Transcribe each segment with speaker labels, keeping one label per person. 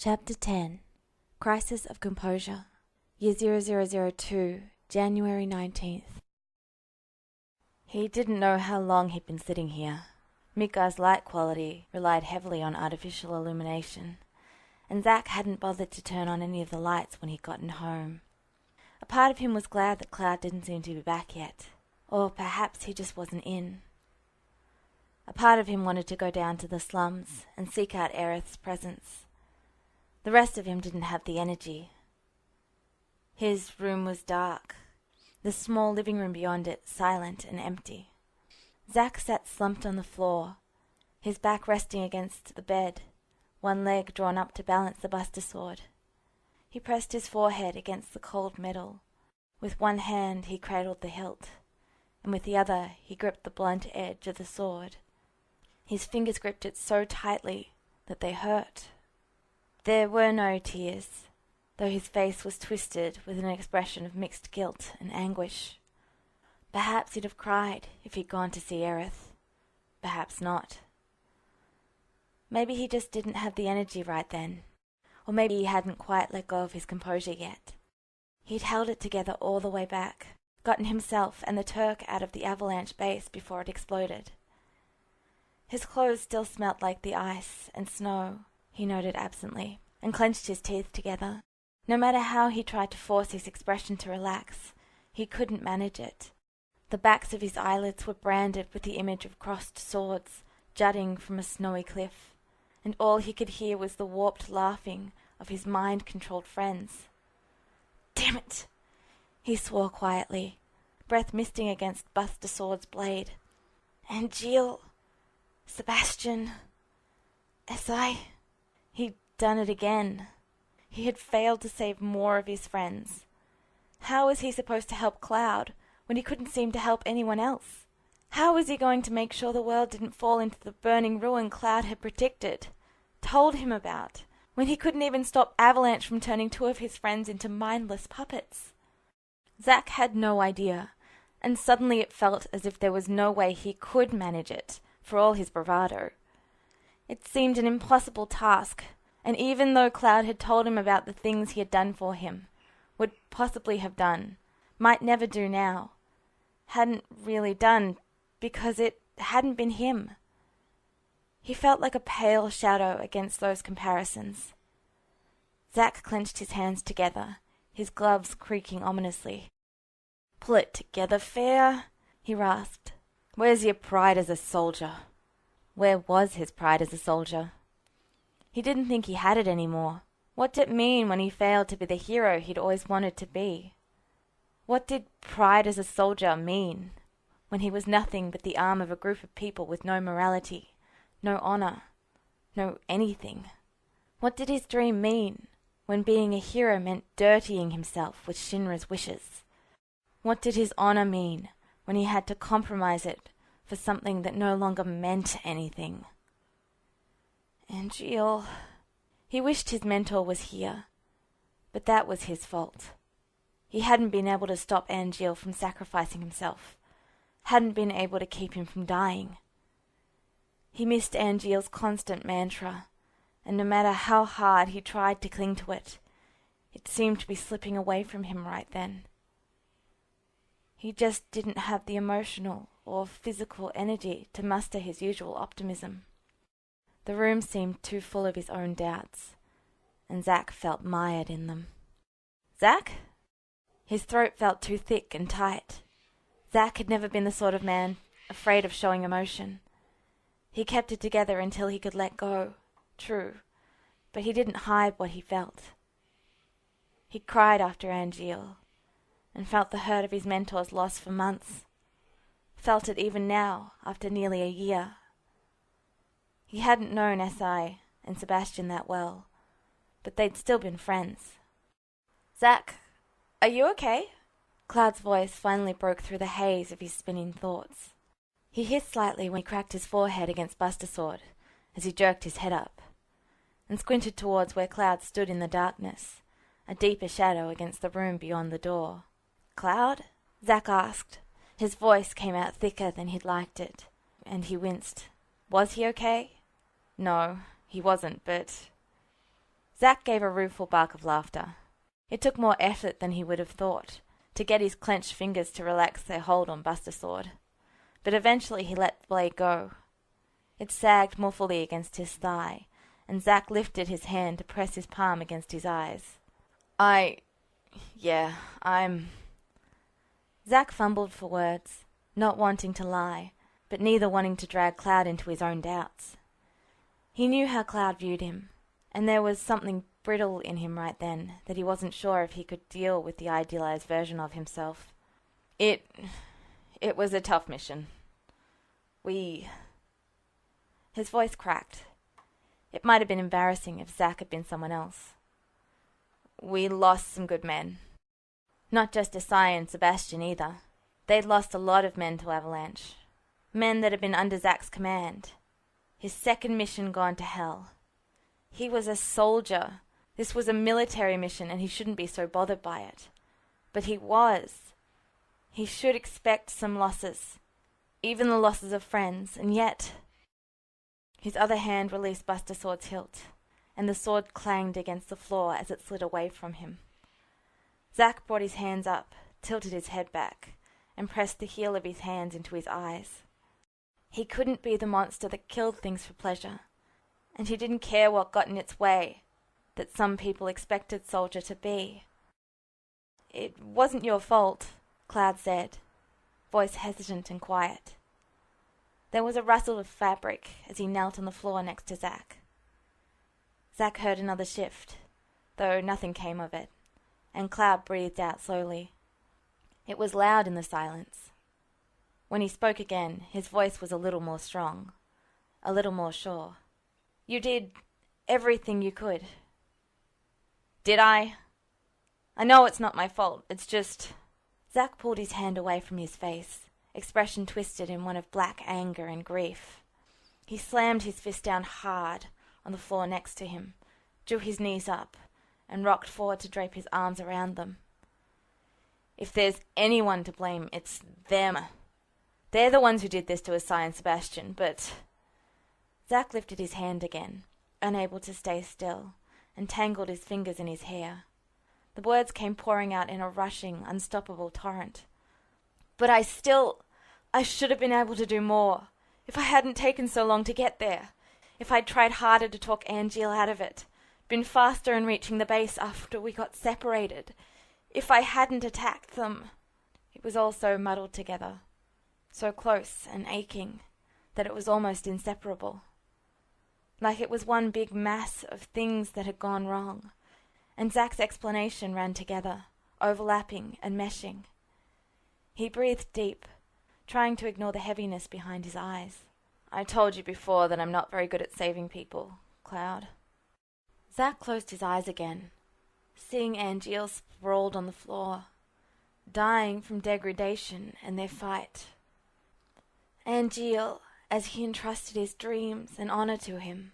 Speaker 1: Chapter 10 Crisis of Composure Year 0002, January 19th. He didn't know how long he'd been sitting here. Midgard's light quality relied heavily on artificial illumination, and Zack hadn't bothered to turn on any of the lights when he'd gotten home. A part of him was glad that Cloud didn't seem to be back yet, or perhaps he just wasn't in. A part of him wanted to go down to the slums and seek out Aerith's presence. The rest of him didn't have the energy. His room was dark, the small living room beyond it silent and empty. Zack sat slumped on the floor, his back resting against the bed, one leg drawn up to balance the buster sword. He pressed his forehead against the cold metal. With one hand he cradled the hilt, and with the other he gripped the blunt edge of the sword. His fingers gripped it so tightly that they hurt. There were no tears, though his face was twisted with an expression of mixed guilt and anguish. Perhaps he'd have cried if he'd gone to see Aerith. Perhaps not. Maybe he just didn't have the energy right then, or maybe he hadn't quite let go of his composure yet. He'd held it together all the way back, gotten himself and the Turk out of the avalanche base before it exploded. His clothes still smelt like the ice and snow, he noted absently, and clenched his teeth together. No matter how he tried to force his expression to relax, he couldn't manage it. The backs of his eyelids were branded with the image of crossed swords jutting from a snowy cliff, and all he could hear was the warped laughing of his mind-controlled friends. "Damn it!" he swore quietly, breath misting against Buster Sword's blade. "Angeal, Sebastian, SI..." He'd done it again. He had failed to save more of his friends. How was he supposed to help Cloud when he couldn't seem to help anyone else? How was he going to make sure the world didn't fall into the burning ruin Cloud had predicted, told him about, when he couldn't even stop Avalanche from turning two of his friends into mindless puppets? Zack had no idea, and suddenly it felt as if there was no way he could manage it, for all his bravado. It seemed an impossible task, and even though Cloud had told him about the things he had done for him, would possibly have done, might never do now, hadn't really done, because it hadn't been him. He felt like a pale shadow against those comparisons. Zack clenched his hands together, his gloves creaking ominously. "Pull it together, fair," he rasped. "Where's your pride as a soldier?" Where was his pride as a soldier? He didn't think he had it anymore. What did it mean when he failed to be the hero he'd always wanted to be? What did pride as a soldier mean when he was nothing but the arm of a group of people with no morality, no honor, no anything? What did his dream mean when being a hero meant dirtying himself with Shinra's wishes? What did his honor mean when he had to compromise it for something that no longer meant anything? Angeal. He wished his mentor was here, but that was his fault. He hadn't been able to stop Angeal from sacrificing himself, hadn't been able to keep him from dying. He missed Angeal's constant mantra, and no matter how hard he tried to cling to it, it seemed to be slipping away from him right then. He just didn't have the emotional or physical energy to muster his usual optimism. The room seemed too full of his own doubts, and Zack felt mired in them. "Zack?" His throat felt too thick and tight. Zack had never been the sort of man afraid of showing emotion. He kept it together until he could let go, true, but he didn't hide what he felt. He cried after Angeal, and felt the hurt of his mentor's loss for months. Felt it even now, after nearly a year. He hadn't known SI and Sebastian that well, but they'd still been friends. "Zack, are you okay?" Cloud's voice finally broke through the haze of his spinning thoughts. He hissed slightly when he cracked his forehead against Buster Sword as he jerked his head up, and squinted towards where Cloud stood in the darkness, a deeper shadow against the room beyond the door. "Cloud?" Zack asked. His voice came out thicker than he'd liked it, and he winced. Was he okay? No, he wasn't, but... Zack gave a rueful bark of laughter. It took more effort than he would have thought to get his clenched fingers to relax their hold on Buster's sword, but eventually he let the blade go. It sagged more fully against his thigh, and Zack lifted his hand to press his palm against his eyes. I'm... Zack fumbled for words, not wanting to lie, but neither wanting to drag Cloud into his own doubts. He knew how Cloud viewed him, and there was something brittle in him right then that he wasn't sure if he could deal with the idealized version of himself. It was a tough mission. His voice cracked. It might have been embarrassing if Zack had been someone else. We lost some good men. Not just Isaiah and Sebastian either. They'd lost a lot of men to Avalanche. Men that had been under Zack's command. His second mission gone to hell. He was a soldier. This was a military mission and he shouldn't be so bothered by it. But he was. He should expect some losses. Even the losses of friends, and yet... His other hand released Buster's sword's hilt, and the sword clanged against the floor as it slid away from him. Zack brought his hands up, tilted his head back, and pressed the heel of his hands into his eyes. He couldn't be the monster that killed things for pleasure, and he didn't care what got in its way, that some people expected Soldier to be. It wasn't your fault, Cloud said, voice hesitant and quiet. There was a rustle of fabric as he knelt on the floor next to Zack. Zack heard another shift, though nothing came of it, and Cloud breathed out slowly. It was loud in the silence. When he spoke again, his voice was a little more strong, a little more sure. You did everything you could. Did I? I know it's not my fault, it's just... Zack pulled his hand away from his face, expression twisted in one of black anger and grief. He slammed his fist down hard on the floor next to him, drew his knees up, and rocked forward to drape his arms around them. If there's anyone to blame, it's them. They're the ones who did this to Isaiah and Sebastian, but... Zack lifted his hand again, unable to stay still, and tangled his fingers in his hair. The words came pouring out in a rushing, unstoppable torrent. But I should have been able to do more. If I hadn't taken so long to get there. If I'd tried harder to talk Angeal out of it. Been faster in reaching the base after we got separated. If I hadn't attacked them. It was all so muddled together. So close and aching that it was almost inseparable. Like it was one big mass of things that had gone wrong. And Zack's explanation ran together, overlapping and meshing. He breathed deep, trying to ignore the heaviness behind his eyes. I told you before that I'm not very good at saving people, Cloud. Zack closed his eyes again, seeing Angeal sprawled on the floor, dying from degradation and their fight. Angeal, as he entrusted his dreams and honor to him.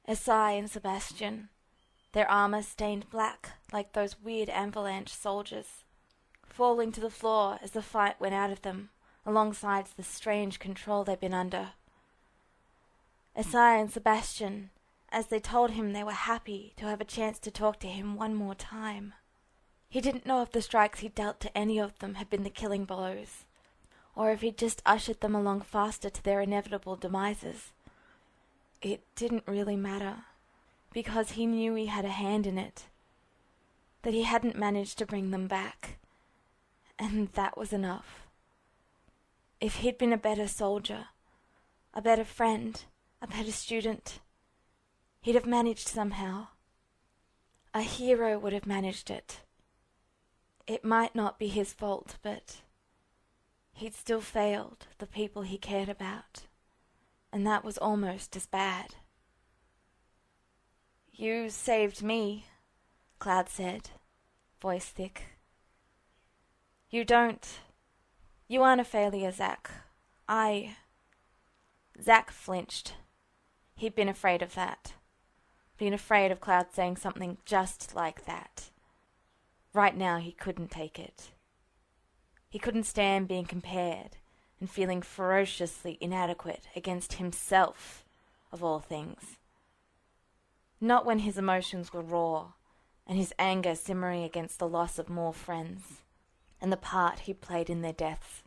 Speaker 1: Isaiah and Sebastian, their armor stained black like those weird avalanche soldiers, falling to the floor as the fight went out of them, alongside the strange control they'd been under. Isaiah and Sebastian, as they told him they were happy to have a chance to talk to him one more time. He didn't know if the strikes he dealt to any of them had been the killing blows, or if he'd just ushered them along faster to their inevitable demises. It didn't really matter, because he knew he had a hand in it, that he hadn't managed to bring them back, and that was enough. If he'd been a better soldier, a better friend, a better student, he'd have managed somehow. A hero would have managed it. It might not be his fault, but he'd still failed the people he cared about, and that was almost as bad. You saved me, Cloud said, voice thick. You aren't a failure, Zack. Zack flinched. He'd been afraid of that. Been afraid of Cloud saying something just like that. Right now he couldn't take it. He couldn't stand being compared and feeling ferociously inadequate against himself, of all things. Not when his emotions were raw, and his anger simmering against the loss of more friends, and the part he played in their deaths.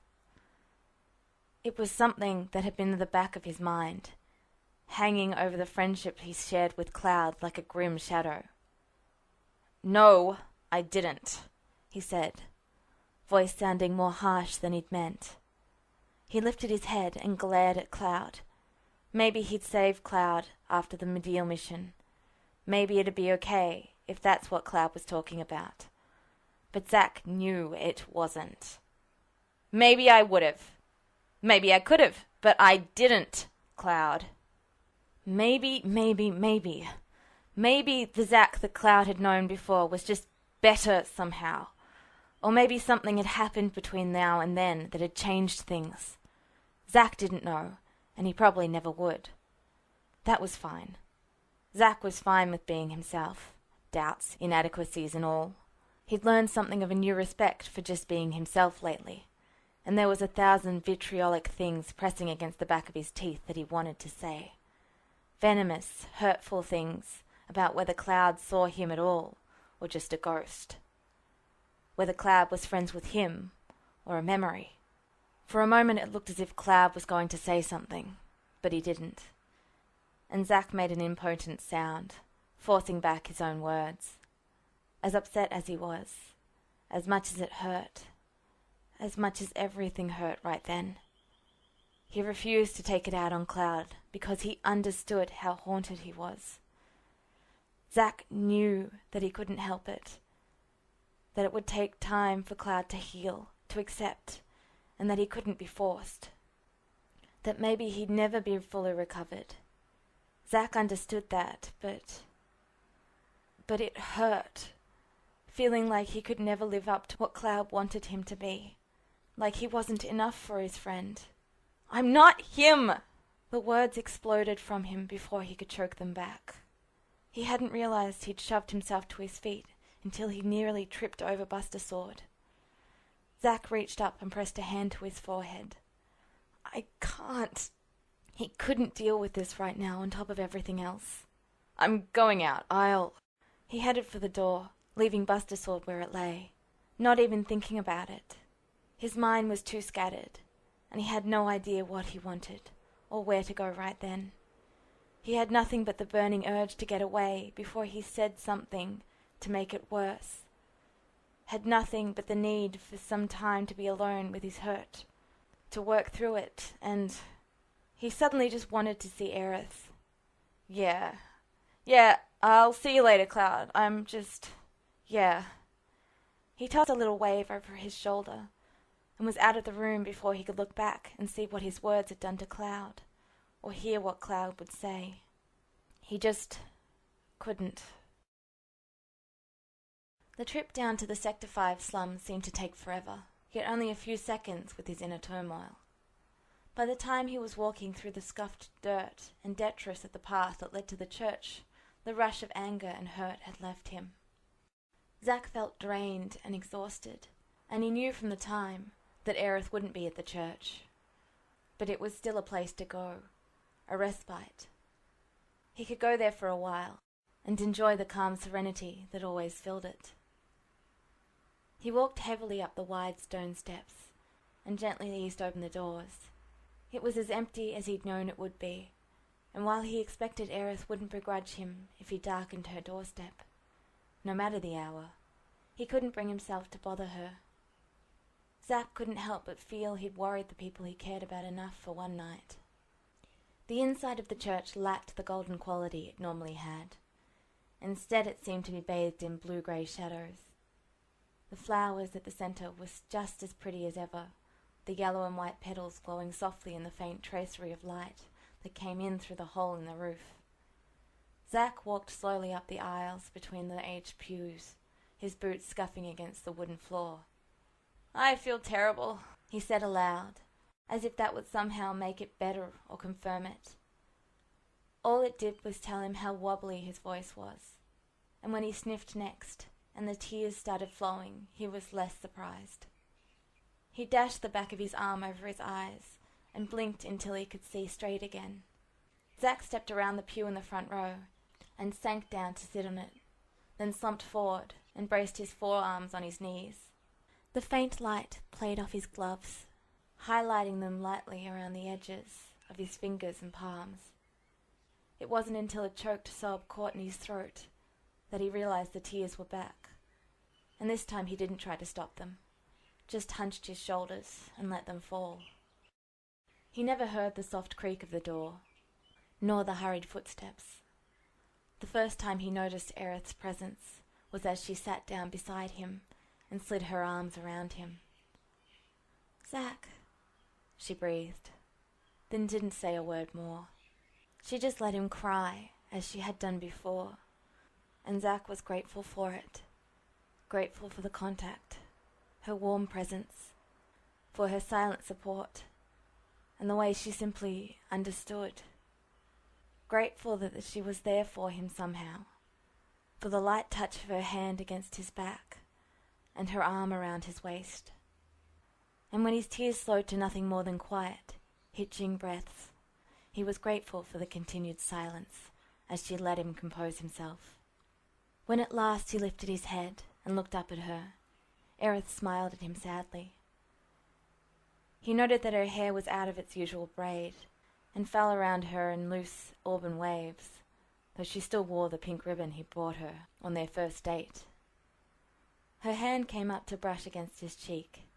Speaker 1: It was something that had been in the back of his mind, hanging over the friendship he shared with Cloud like a grim shadow. "No, I didn't," he said, voice sounding more harsh than he'd meant. He lifted his head and glared at Cloud. Maybe he'd save Cloud after the Medial mission. Maybe it'd be okay if that's what Cloud was talking about. But Zack knew it wasn't. "Maybe I would've. Maybe I could've, but I didn't, Cloud." Maybe. Maybe the Zack that Cloud had known before was just better somehow. Or maybe something had happened between now and then that had changed things. Zack didn't know, and he probably never would. That was fine. Zack was fine with being himself, doubts, inadequacies and all. He'd learned something of a new respect for just being himself lately, and there was 1,000 vitriolic things pressing against the back of his teeth that he wanted to say. Venomous, hurtful things about whether Cloud saw him at all, or just a ghost. Whether Cloud was friends with him, or a memory. For a moment it looked as if Cloud was going to say something, but he didn't. And Zack made an impotent sound, forcing back his own words. As upset as he was, as much as it hurt, as much as everything hurt right then. He refused to take it out on Cloud because he understood how haunted he was. Zack knew that he couldn't help it, that it would take time for Cloud to heal, to accept, and that he couldn't be forced. That maybe he'd never be fully recovered. Zack understood that, but it hurt, feeling like he could never live up to what Cloud wanted him to be, like he wasn't enough for his friend. "I'm not him!" The words exploded from him before he could choke them back. He hadn't realized he'd shoved himself to his feet until he nearly tripped over Buster Sword. Zack reached up and pressed a hand to his forehead. "I can't." He couldn't deal with this right now on top of everything else. "I'm going out. He headed for the door, leaving Buster Sword where it lay, not even thinking about it. His mind was too scattered, and he had no idea what he wanted, or where to go right then. He had nothing but the burning urge to get away before he said something to make it worse. Had nothing but the need for some time to be alone with his hurt, to work through it, and he suddenly just wanted to see Aerith. Yeah, I'll see you later, Cloud. Yeah. He tossed a little wave over his shoulder, and was out of the room before he could look back and see what his words had done to Cloud, or hear what Cloud would say. He just couldn't. The trip down to the Sector 5 slums seemed to take forever, yet only a few seconds with his inner turmoil. By the time he was walking through the scuffed dirt and detritus of the path that led to the church, the rush of anger and hurt had left him. Zack felt drained and exhausted, and he knew from the time that Aerith wouldn't be at the church. But it was still a place to go, a respite. He could go there for a while, and enjoy the calm serenity that always filled it. He walked heavily up the wide stone steps, and gently eased open the doors. It was as empty as he'd known it would be, and while he expected Aerith wouldn't begrudge him if he darkened her doorstep, no matter the hour, he couldn't bring himself to bother her. Zack couldn't help but feel he'd worried the people he cared about enough for one night. The inside of the church lacked the golden quality it normally had. Instead, it seemed to be bathed in blue-grey shadows. The flowers at the centre were just as pretty as ever, the yellow and white petals glowing softly in the faint tracery of light that came in through the hole in the roof. Zack walked slowly up the aisles between the aged pews, his boots scuffing against the wooden floor. "I feel terrible," he said aloud, as if that would somehow make it better or confirm it. All it did was tell him how wobbly his voice was, and when he sniffed next, and the tears started flowing, he was less surprised. He dashed the back of his arm over his eyes, and blinked until he could see straight again. Zack stepped around the pew in the front row, and sank down to sit on it, then slumped forward and braced his forearms on his knees. The faint light played off his gloves, highlighting them lightly around the edges of his fingers and palms. It wasn't until a choked sob caught in his throat that he realized the tears were back, and this time he didn't try to stop them, just hunched his shoulders and let them fall. He never heard the soft creak of the door, nor the hurried footsteps. The first time he noticed Aerith's presence was as she sat down beside him and slid her arms around him. "Zach," she breathed, then didn't say a word more. She just let him cry as she had done before, and Zach was grateful for it, grateful for the contact, her warm presence, for her silent support, and the way she simply understood. Grateful that she was there for him somehow, for the light touch of her hand against his back, and her arm around his waist. And when his tears slowed to nothing more than quiet, hitching breaths, he was grateful for the continued silence as she let him compose himself. When at last he lifted his head and looked up at her, Aerith smiled at him sadly. He noted that her hair was out of its usual braid and fell around her in loose auburn waves, though she still wore the pink ribbon he brought her on their first date. Her hand came up to brush against his cheek,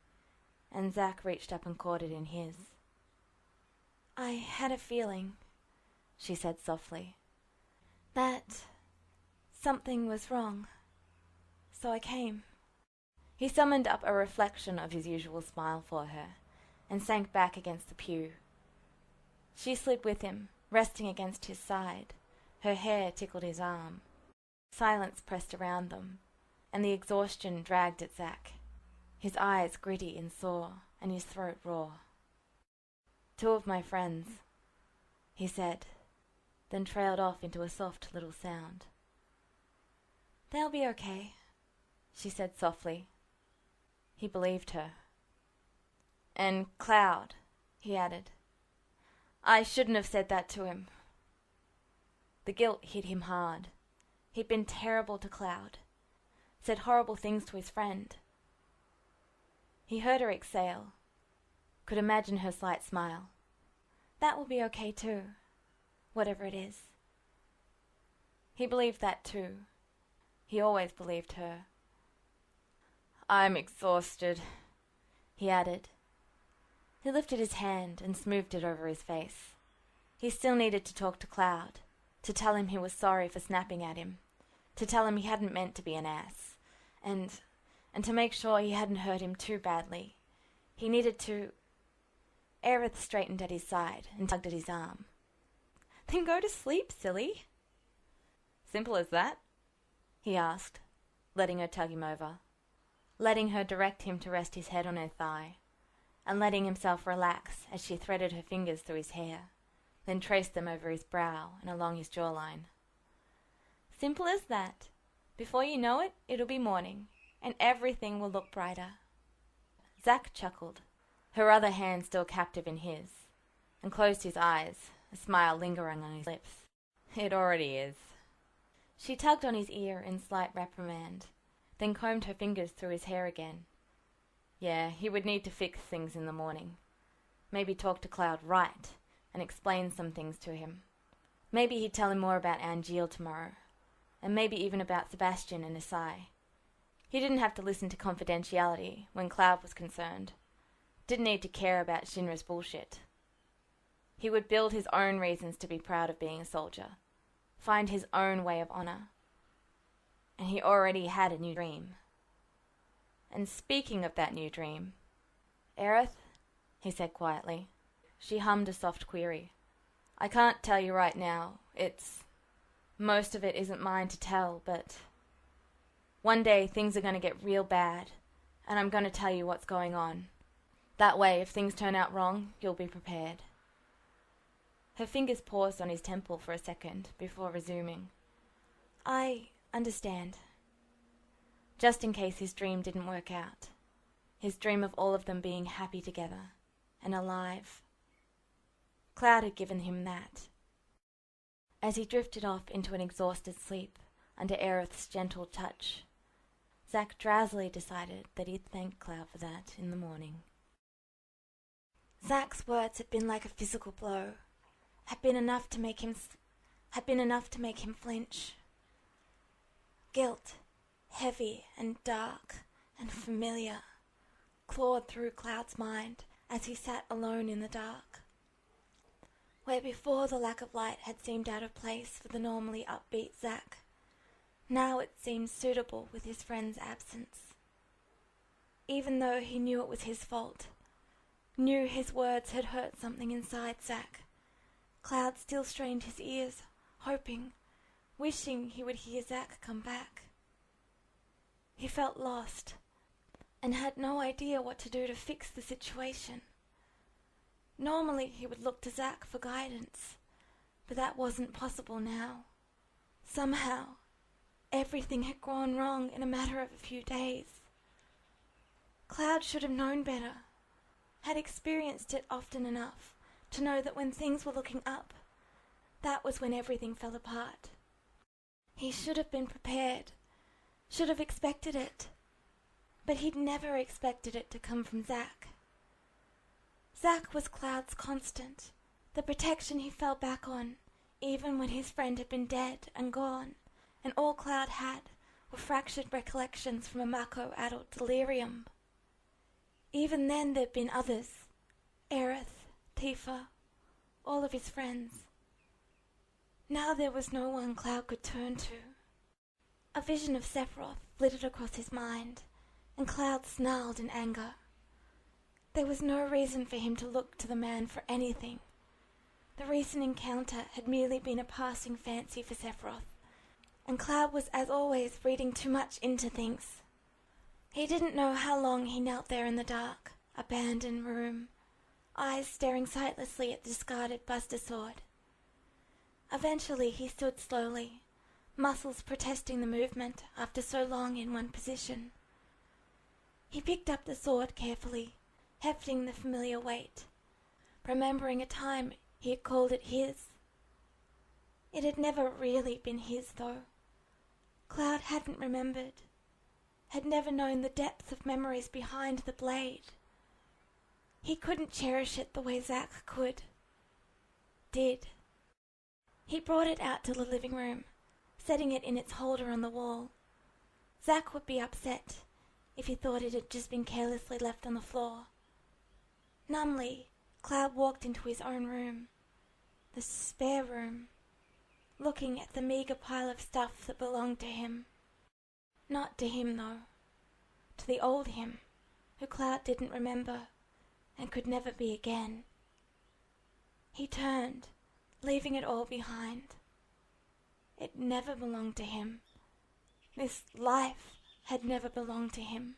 Speaker 1: and Zach reached up and caught it in his. "I had a feeling," she said softly, "that something was wrong, so I came." He summoned up a reflection of his usual smile for her, and sank back against the pew. She slid with him, resting against his side. Her hair tickled his arm. Silence pressed around them, and the exhaustion dragged at Zach, his eyes gritty and sore, and his throat raw. "Two of my friends," he said, then trailed off into a soft little sound. "They'll be okay," she said softly. He believed her. "And Cloud," he added. "I shouldn't have said that to him." The guilt hit him hard. He'd been terrible to Cloud, said horrible things to his friend. He heard her exhale, could imagine her slight smile. "That will be okay too, whatever it is." He believed that too. He always believed her. "I'm exhausted," he added. He lifted his hand and smoothed it over his face. He still needed to talk to Cloud, to tell him he was sorry for snapping at him, to tell him he hadn't meant to be an ass, and to make sure he hadn't hurt him too badly. He needed to... Aerith straightened at his side and tugged at his arm. "Then go to sleep, silly." "Simple as that?" he asked, letting her tug him over, letting her direct him to rest his head on her thigh, and letting himself relax as she threaded her fingers through his hair, then traced them over his brow and along his jawline. "Simple as that. Before you know it, it'll be morning, and everything will look brighter." Zach chuckled, her other hand still captive in his, and closed his eyes, a smile lingering on his lips. "It already is." She tugged on his ear in slight reprimand, then combed her fingers through his hair again. Yeah, he would need to fix things in the morning. Maybe talk to Cloud right, and explain some things to him. Maybe he'd tell him more about Angeal tomorrow, and maybe even about Sebastian and Asai. He didn't have to listen to confidentiality when Cloud was concerned. Didn't need to care about Shinra's bullshit. He would build his own reasons to be proud of being a soldier, find his own way of honor. And he already had a new dream. And speaking of that new dream, "Aerith," he said quietly. She hummed a soft query. "I can't tell you right now. Most of it isn't mine to tell, but one day things are going to get real bad, and I'm going to tell you what's going on. That way, if things turn out wrong, you'll be prepared." Her fingers paused on his temple for a second before resuming. "I understand." Just in case his dream didn't work out. His dream of all of them being happy together and alive. Cloud had given him that. as he drifted off into an exhausted sleep under Aerith's gentle touch. Zack drowsily decided that he'd thank Cloud for that in the morning. Zack's words had been like a physical blow, had been enough to make him flinch. Guilt, heavy and dark and familiar, clawed through Cloud's mind as he sat alone in the dark. Where before the lack of light had seemed out of place for the normally upbeat Zack, now it seemed suitable with his friend's absence. Even though he knew it was his fault, knew his words had hurt something inside Zack, Cloud still strained his ears, hoping, wishing he would hear Zack come back. He felt lost, and had no idea what to do to fix the situation. Normally he would look to Zack for guidance, but that wasn't possible now. Somehow, everything had gone wrong in a matter of a few days. Cloud should have known better, had experienced it often enough to know that when things were looking up, that was when everything fell apart. He should have been prepared, should have expected it, but he'd never expected it to come from Zack. Zack was Cloud's constant, the protection he fell back on, even when his friend had been dead and gone, and all Cloud had were fractured recollections from a Mako adult delirium. Even then there'd been others, Aerith, Tifa, all of his friends. Now there was no one Cloud could turn to. A vision of Sephiroth flitted across his mind, and Cloud snarled in anger. There was no reason for him to look to the man for anything. The recent encounter had merely been a passing fancy for Sephiroth, and Cloud was as always reading too much into things. He didn't know how long he knelt there in the dark, abandoned room, eyes staring sightlessly at the discarded Buster Sword. Eventually he stood slowly, muscles protesting the movement after so long in one position. He picked up the sword carefully, hefting the familiar weight, remembering a time he had called it his. It had never really been his, though. Cloud hadn't remembered, had never known the depth of memories behind the blade. He couldn't cherish it the way Zack did. He brought it out to the living room, setting it in its holder on the wall. Zack would be upset if he thought it had just been carelessly left on the floor. Numbly, Cloud walked into his own room, the spare room, looking at the meager pile of stuff that belonged to him. Not to him, though. To the old him, who Cloud didn't remember and could never be again. He turned, leaving it all behind. It never belonged to him. This life had never belonged to him.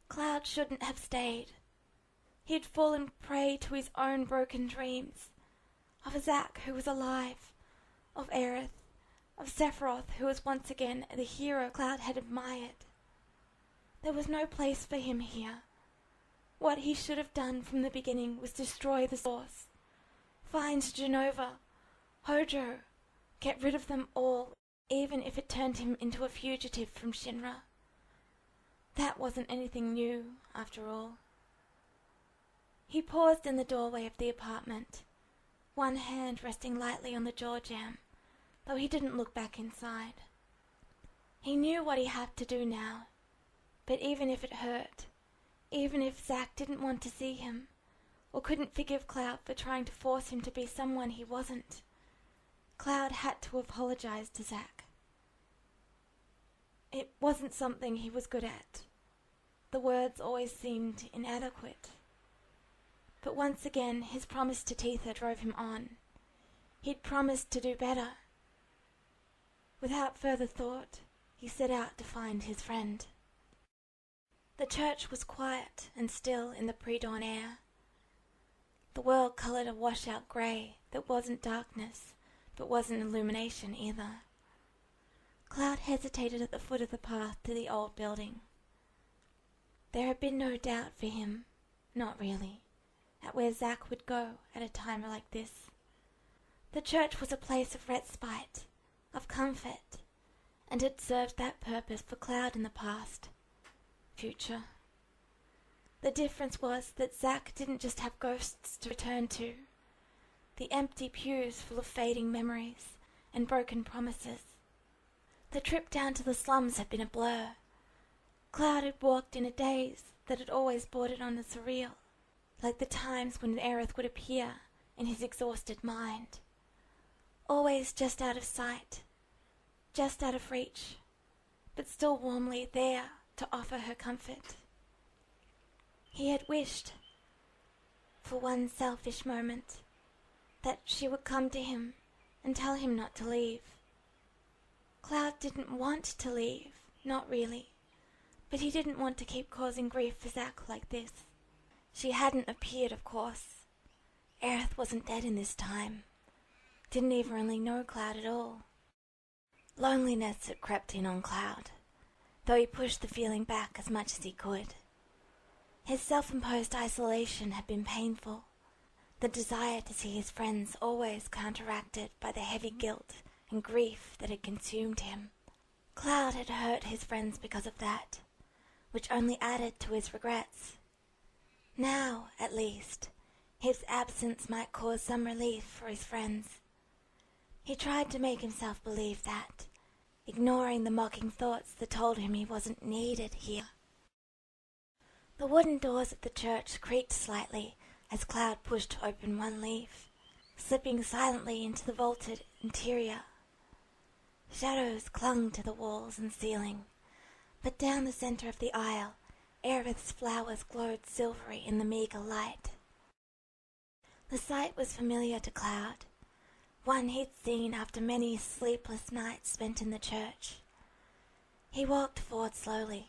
Speaker 1: Cloud shouldn't have stayed. He had fallen prey to his own broken dreams, of a Zack who was alive, of Aerith, of Sephiroth who was once again the hero Cloud had admired. There was no place for him here. What he should have done from the beginning was destroy the source, find Genova, Hojo, get rid of them all, even if it turned him into a fugitive from Shinra. That wasn't anything new, after all. He paused in the doorway of the apartment, one hand resting lightly on the door jamb, though he didn't look back inside. He knew what he had to do now, but even if it hurt, even if Zack didn't want to see him, or couldn't forgive Cloud for trying to force him to be someone he wasn't, Cloud had to apologize to Zack. It wasn't something he was good at. The words always seemed inadequate. But once again his promise to Tifa drove him on. He'd promised to do better. Without further thought, he set out to find his friend. The church was quiet and still in the pre-dawn air. The world coloured a washed-out grey that wasn't darkness, but wasn't illumination either. Cloud hesitated at the foot of the path to the old building. There had been no doubt for him, not really, at where Zack would go at a time like this. The church was a place of respite, of comfort, and had served that purpose for Cloud in the past, future. The difference was that Zack didn't just have ghosts to return to, the empty pews full of fading memories and broken promises. The trip down to the slums had been a blur. Cloud had walked in a daze that had always bordered on the surreal, like the times when Aerith would appear in his exhausted mind. Always just out of sight, just out of reach, but still warmly there to offer her comfort. He had wished, for one selfish moment, that she would come to him and tell him not to leave. Cloud didn't want to leave, not really, but he didn't want to keep causing grief for Zack like this. She hadn't appeared, of course. Aerith wasn't dead in this time. Didn't even really know Cloud at all. Loneliness had crept in on Cloud, though he pushed the feeling back as much as he could. His self-imposed isolation had been painful, the desire to see his friends always counteracted by the heavy guilt and grief that had consumed him. Cloud had hurt his friends because of that, which only added to his regrets. Now, at least, his absence might cause some relief for his friends. He tried to make himself believe that, ignoring the mocking thoughts that told him he wasn't needed here. The wooden doors of the church creaked slightly as Cloud pushed open one leaf, slipping silently into the vaulted interior. Shadows clung to the walls and ceiling, but down the center of the aisle, Aerith's flowers glowed silvery in the meager light. The sight was familiar to Cloud, one he'd seen after many sleepless nights spent in the church. He walked forward slowly,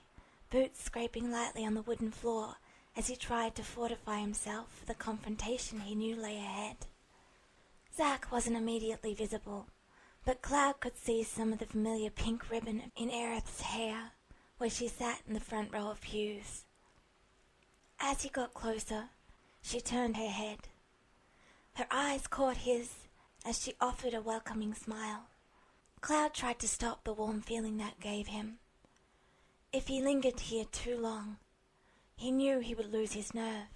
Speaker 1: boots scraping lightly on the wooden floor as he tried to fortify himself for the confrontation he knew lay ahead. Zack wasn't immediately visible, but Cloud could see some of the familiar pink ribbon in Aerith's hair where she sat in the front row of pews. As he got closer, she turned her head. Her eyes caught his as she offered a welcoming smile. Cloud tried to stop the warm feeling that gave him. If he lingered here too long, he knew he would lose his nerve,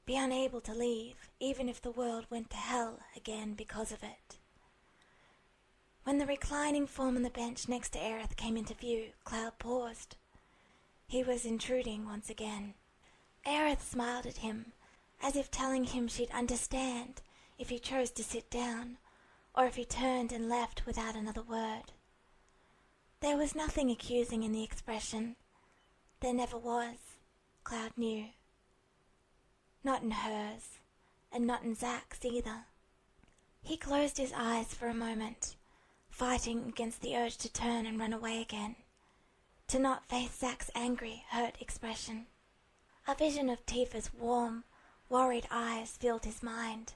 Speaker 1: be unable to leave, even if the world went to hell again because of it. When the reclining form on the bench next to Aerith came into view, Cloud paused. He was intruding once again. Aerith smiled at him, as if telling him she'd understand if he chose to sit down, or if he turned and left without another word. There was nothing accusing in the expression. There never was, Cloud knew. Not in hers, and not in Zack's either. He closed his eyes for a moment, fighting against the urge to turn and run away again, to not face Zack's angry, hurt expression. A vision of Tifa's warm, worried eyes filled his mind,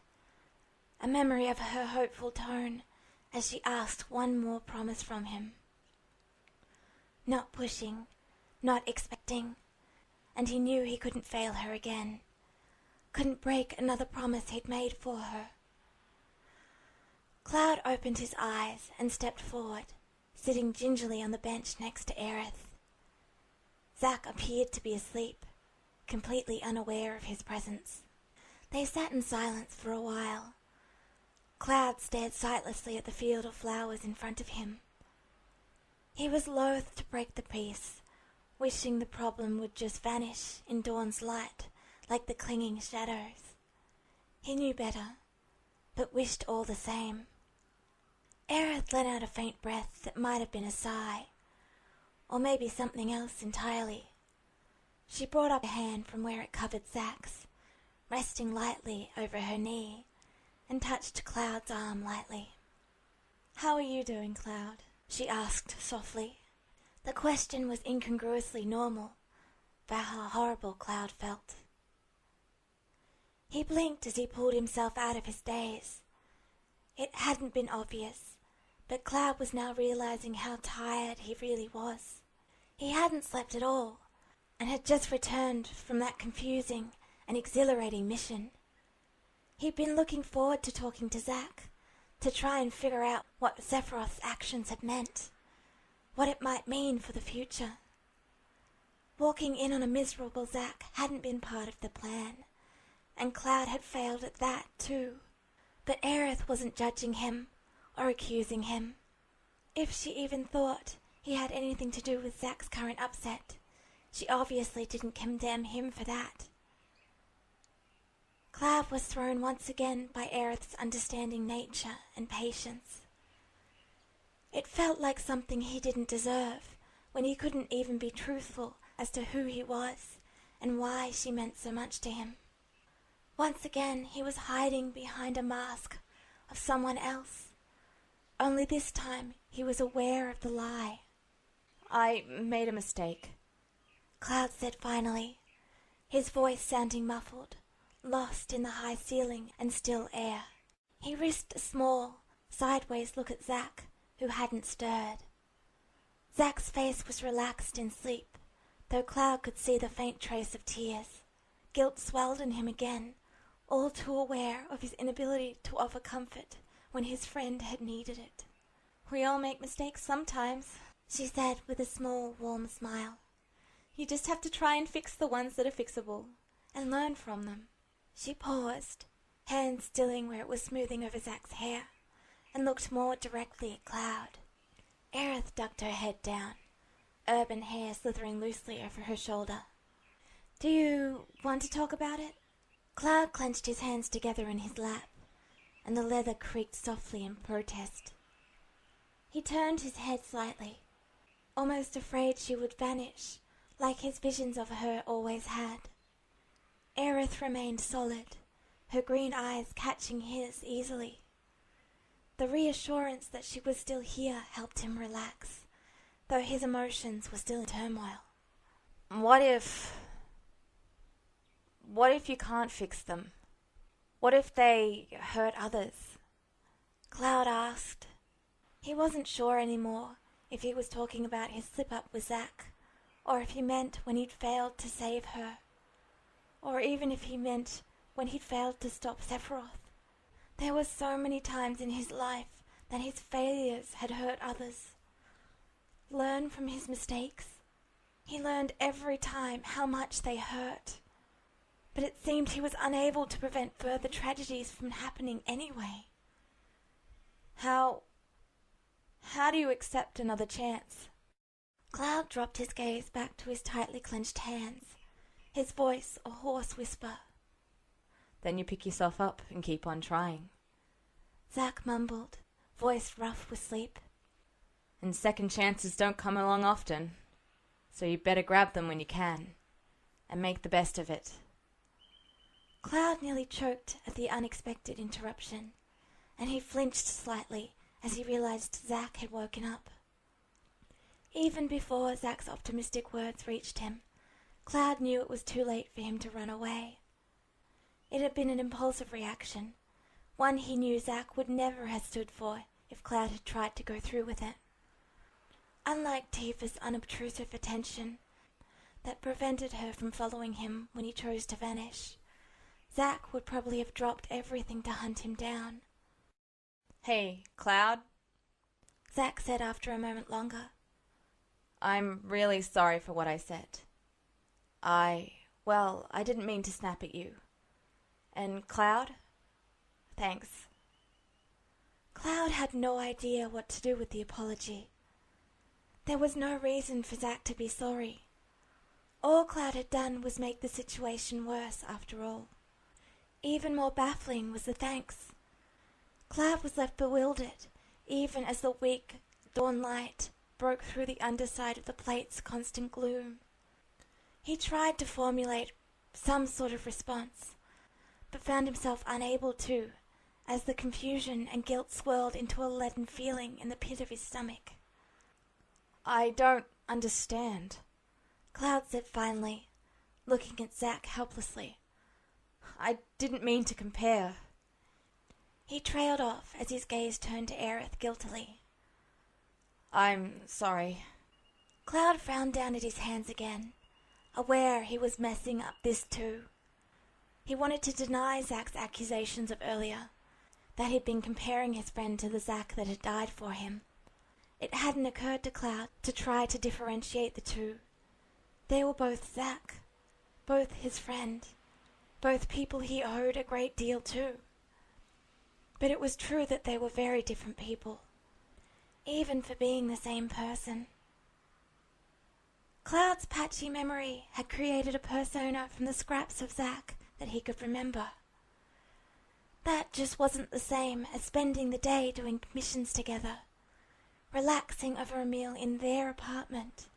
Speaker 1: a memory of her hopeful tone as she asked one more promise from him. Not pushing, not expecting, and he knew he couldn't fail her again, couldn't break another promise he'd made for her. Cloud opened his eyes and stepped forward, sitting gingerly on the bench next to Aerith. Zack appeared to be asleep, completely unaware of his presence. They sat in silence for a while. Cloud stared sightlessly at the field of flowers in front of him. He was loath to break the peace, wishing the problem would just vanish in dawn's light like the clinging shadows. He knew better, but wished all the same. Aerith let out a faint breath that might have been a sigh, or maybe something else entirely. She brought up a hand from where it covered Zack's, resting lightly over her knee, and touched Cloud's arm lightly. "How are you doing, Cloud?" she asked softly. The question was incongruously normal for how horrible Cloud felt. He blinked as he pulled himself out of his daze. It hadn't been obvious, but Cloud was now realizing how tired he really was. He hadn't slept at all, and had just returned from that confusing and exhilarating mission. He'd been looking forward to talking to Zack, to try and figure out what Sephiroth's actions had meant, what it might mean for the future. Walking in on a miserable Zack hadn't been part of the plan, and Cloud had failed at that too. But Aerith wasn't judging him or accusing him. If she even thought he had anything to do with Zack's current upset, she obviously didn't condemn him for that. Cloud was thrown once again by Aerith's understanding nature and patience. It felt like something he didn't deserve when he couldn't even be truthful as to who he was and why she meant so much to him. Once again he was hiding behind a mask of someone else. Only this time he was aware of the lie.
Speaker 2: I made a mistake,
Speaker 1: Cloud said finally, his voice sounding muffled, lost in the high ceiling and still air. He risked a small, sideways look at Zack, who hadn't stirred. Zack's face was relaxed in sleep, though Cloud could see the faint trace of tears. Guilt swelled in him again, all too aware of his inability to offer comfort when his friend had needed it.
Speaker 2: "We all make mistakes sometimes,"
Speaker 1: she said with a small, warm smile.
Speaker 2: "You just have to try and fix the ones that are fixable, and learn from them."
Speaker 1: She paused, hand stilling where it was smoothing over Zack's hair, and looked more directly at Cloud. Aerith ducked her head down, urban hair slithering loosely over her shoulder. "Do you want to talk about it?" Cloud clenched his hands together in his lap, and the leather creaked softly in protest. He turned his head slightly, almost afraid she would vanish, like his visions of her always had. Aerith remained solid, her green eyes catching his easily. The reassurance that she was still here helped him relax, though his emotions were still in turmoil.
Speaker 2: What if you can't fix them? What if they hurt others?"
Speaker 1: Cloud asked. He wasn't sure anymore if he was talking about his slip-up with Zack, or if he meant when he'd failed to save her, or even if he meant when he'd failed to stop Sephiroth. There were so many times in his life that his failures had hurt others. Learn from his mistakes. He learned every time how much they hurt. But it seemed he was unable to prevent further tragedies from happening anyway.
Speaker 2: How do you accept another chance?"
Speaker 1: Cloud dropped his gaze back to his tightly clenched hands, his voice a hoarse whisper.
Speaker 2: "Then you pick yourself up and keep on trying,"
Speaker 1: Zack mumbled, voice rough with sleep.
Speaker 2: "And second chances don't come along often, so you better grab them when you can, and make the best of it."
Speaker 1: Cloud nearly choked at the unexpected interruption, and he flinched slightly as he realized Zack had woken up. Even before Zack's optimistic words reached him, Cloud knew it was too late for him to run away. It had been an impulsive reaction, one he knew Zack would never have stood for if Cloud had tried to go through with it. Unlike Tifa's unobtrusive attention that prevented her from following him when he chose to vanish, Zack would probably have dropped everything to hunt him down.
Speaker 2: "Hey, Cloud,"
Speaker 1: Zack said after a moment longer.
Speaker 2: "I'm really sorry for what I said. I didn't mean to snap at you. And Cloud, thanks."
Speaker 1: Cloud had no idea what to do with the apology. There was no reason for Zack to be sorry. All Cloud had done was make the situation worse after all. Even more baffling was the thanks. Cloud was left bewildered, even as the weak dawn light broke through the underside of the plate's constant gloom. He tried to formulate some sort of response, but found himself unable to, as the confusion and guilt swirled into a leaden feeling in the pit of his stomach.
Speaker 2: "I don't understand,"
Speaker 1: Cloud said finally, looking at Zack helplessly.
Speaker 2: "I didn't mean to compare."
Speaker 1: He trailed off as his gaze turned to Aerith guiltily.
Speaker 2: "I'm sorry."
Speaker 1: Cloud frowned down at his hands again, aware he was messing up this too. He wanted to deny Zack's accusations of earlier, that he'd been comparing his friend to the Zack that had died for him. It hadn't occurred to Cloud to try to differentiate the two. They were both Zack, both his friend, both people he owed a great deal to. But it was true that they were very different people, even for being the same person. Cloud's patchy memory had created a persona from the scraps of Zack that he could remember. That just wasn't the same as spending the day doing missions together, relaxing over a meal in their apartment,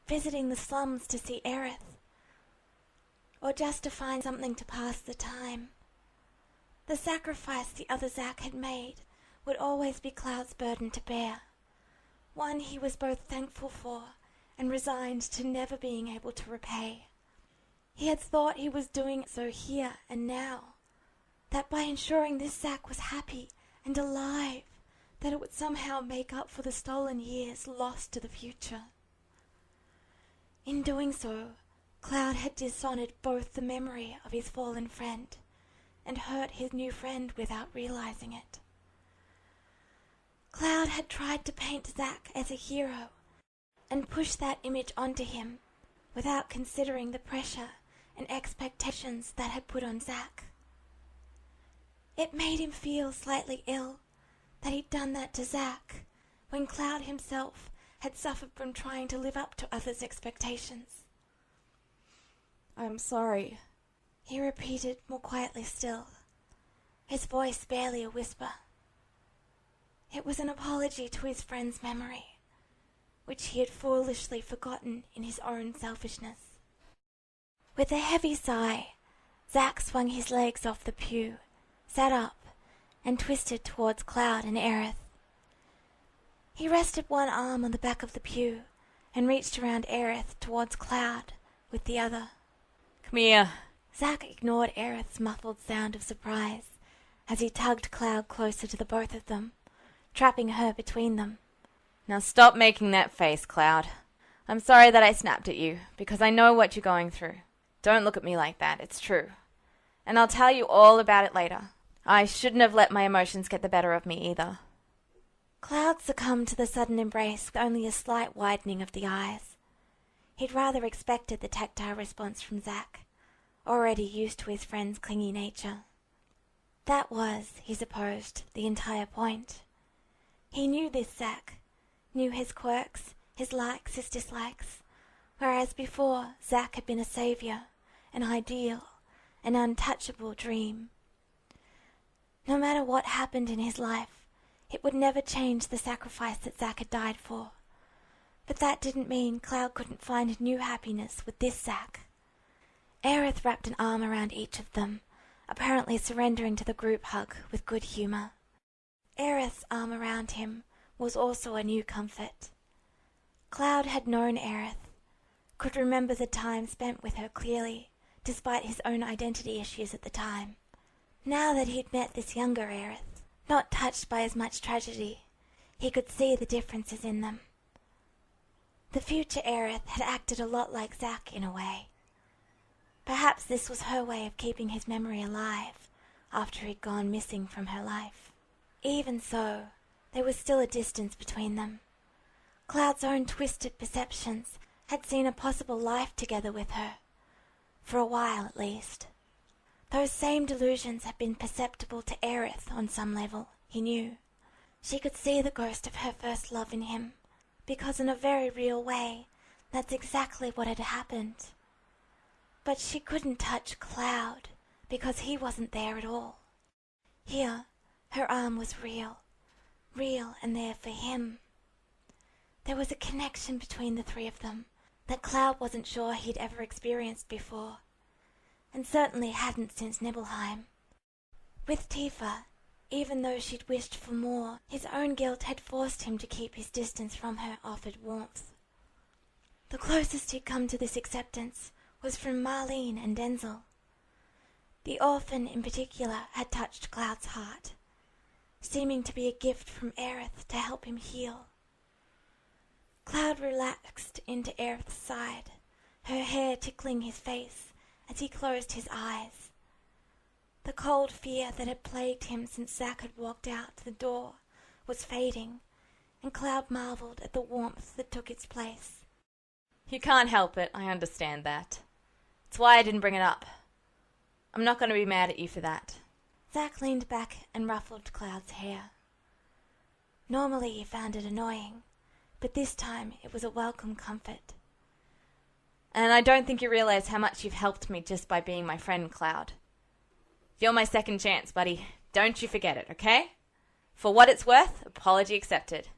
Speaker 1: visiting the slums to see Aerith, or just to find something to pass the time. The sacrifice the other Zack had made would always be Cloud's burden to bear, one he was both thankful for and resigned to never being able to repay. He had thought he was doing so here and now, that by ensuring this Zack was happy and alive, that it would somehow make up for the stolen years lost to the future. In doing so, Cloud had dishonored both the memory of his fallen friend and hurt his new friend without realizing it. Cloud had tried to paint Zack as a hero and push that image onto him without considering the pressure and expectations that had put on Zack. It made him feel slightly ill that he'd done that to Zack when Cloud himself had suffered from trying to live up to others' expectations.
Speaker 2: "I'm sorry,"
Speaker 1: he repeated more quietly still, his voice barely a whisper. It was an apology to his friend's memory, which he had foolishly forgotten in his own selfishness. With a heavy sigh, Zack swung his legs off the pew, sat up, and twisted towards Cloud and Aerith. He rested one arm on the back of the pew and reached around Aerith towards Cloud with the other.
Speaker 2: "Come here."
Speaker 1: Zack ignored Aerith's muffled sound of surprise as he tugged Cloud closer to the both of them, trapping her between them.
Speaker 2: "Now stop making that face, Cloud. I'm sorry that I snapped at you, because I know what you're going through. Don't look at me like that, it's true. And I'll tell you all about it later. I shouldn't have let my emotions get the better of me either."
Speaker 1: Cloud succumbed to the sudden embrace with only a slight widening of the eyes. He'd rather expected the tactile response from Zack, already used to his friend's clingy nature. That was, he supposed, the entire point. He knew this Zack, knew his quirks, his likes, his dislikes, whereas before Zack had been a savior, an ideal, an untouchable dream. No matter what happened in his life, it would never change the sacrifice that Zack had died for. But that didn't mean Cloud couldn't find new happiness with this Zack. Aerith wrapped an arm around each of them, apparently surrendering to the group hug with good humor. Aerith's arm around him was also a new comfort. Cloud had known Aerith, could remember the time spent with her clearly, despite his own identity issues at the time. Now that he'd met this younger Aerith, not touched by as much tragedy, he could see the differences in them. The future Aerith had acted a lot like Zack in a way. Perhaps this was her way of keeping his memory alive after he'd gone missing from her life. Even so, there was still a distance between them. Cloud's own twisted perceptions had seen a possible life together with her, for a while at least. Those same delusions had been perceptible to Aerith on some level, he knew. She could see the ghost of her first love in him, because in a very real way, that's exactly what had happened. But she couldn't touch Cloud, because he wasn't there at all. Here, her arm was real and there for him. There was a connection between the three of them that Cloud wasn't sure he'd ever experienced before, and certainly hadn't since Nibelheim. With Tifa, even though she'd wished for more, his own guilt had forced him to keep his distance from her offered warmth. The closest he'd come to this acceptance was from Marlene and Denzel. The orphan in particular had touched Cloud's heart, seeming to be a gift from Aerith to help him heal. Cloud relaxed into Aerith's side, her hair tickling his face as he closed his eyes, The cold fear that had plagued him since Zack had walked out the door was fading, and Cloud marveled at the warmth that took its place.
Speaker 2: You can't help it, I understand that. It's why I didn't bring it up. I'm not going to be mad at you for that.
Speaker 1: Zack leaned back and ruffled Cloud's hair. Normally he found it annoying, but this time it was a welcome comfort.
Speaker 2: And I don't think you realize how much you've helped me just by being my friend, Cloud. You're my second chance, buddy. Don't you forget it, okay? For what it's worth, apology accepted.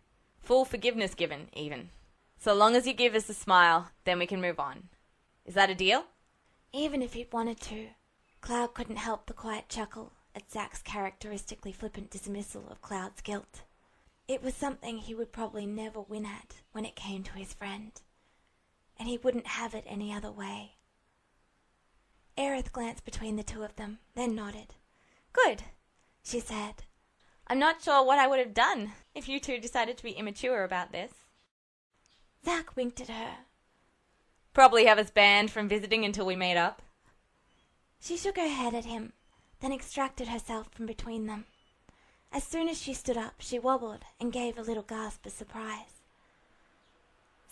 Speaker 2: Full forgiveness given, even. So long as you give us a smile, then we can move on. Is that a deal?
Speaker 1: Even if he'd wanted to, Cloud couldn't help the quiet chuckle at Zack's characteristically flippant dismissal of Cloud's guilt. It was something he would probably never win at when it came to his friend, and he wouldn't have it any other way. Aerith glanced between the two of them, then nodded.
Speaker 2: Good,
Speaker 1: she said.
Speaker 2: I'm not sure what I would have done if you two decided to be immature about this.
Speaker 1: Zack winked at her.
Speaker 2: Probably have us banned from visiting until we made up.
Speaker 1: She shook her head at him, then extracted herself from between them. As soon as she stood up, she wobbled and gave a little gasp of surprise.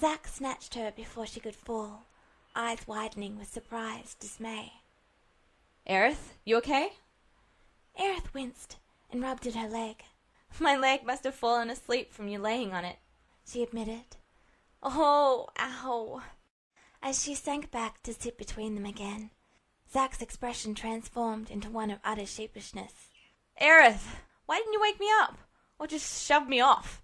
Speaker 1: Zack snatched her before she could fall, eyes widening with surprised dismay.
Speaker 2: Aerith, you okay?
Speaker 1: Aerith winced and rubbed at her leg.
Speaker 2: My leg must have fallen asleep from you laying on it,
Speaker 1: she admitted.
Speaker 2: Oh, ow.
Speaker 1: As she sank back to sit between them again, Zack's expression transformed into one of utter sheepishness.
Speaker 2: Aerith, why didn't you wake me up? Or just shove me off?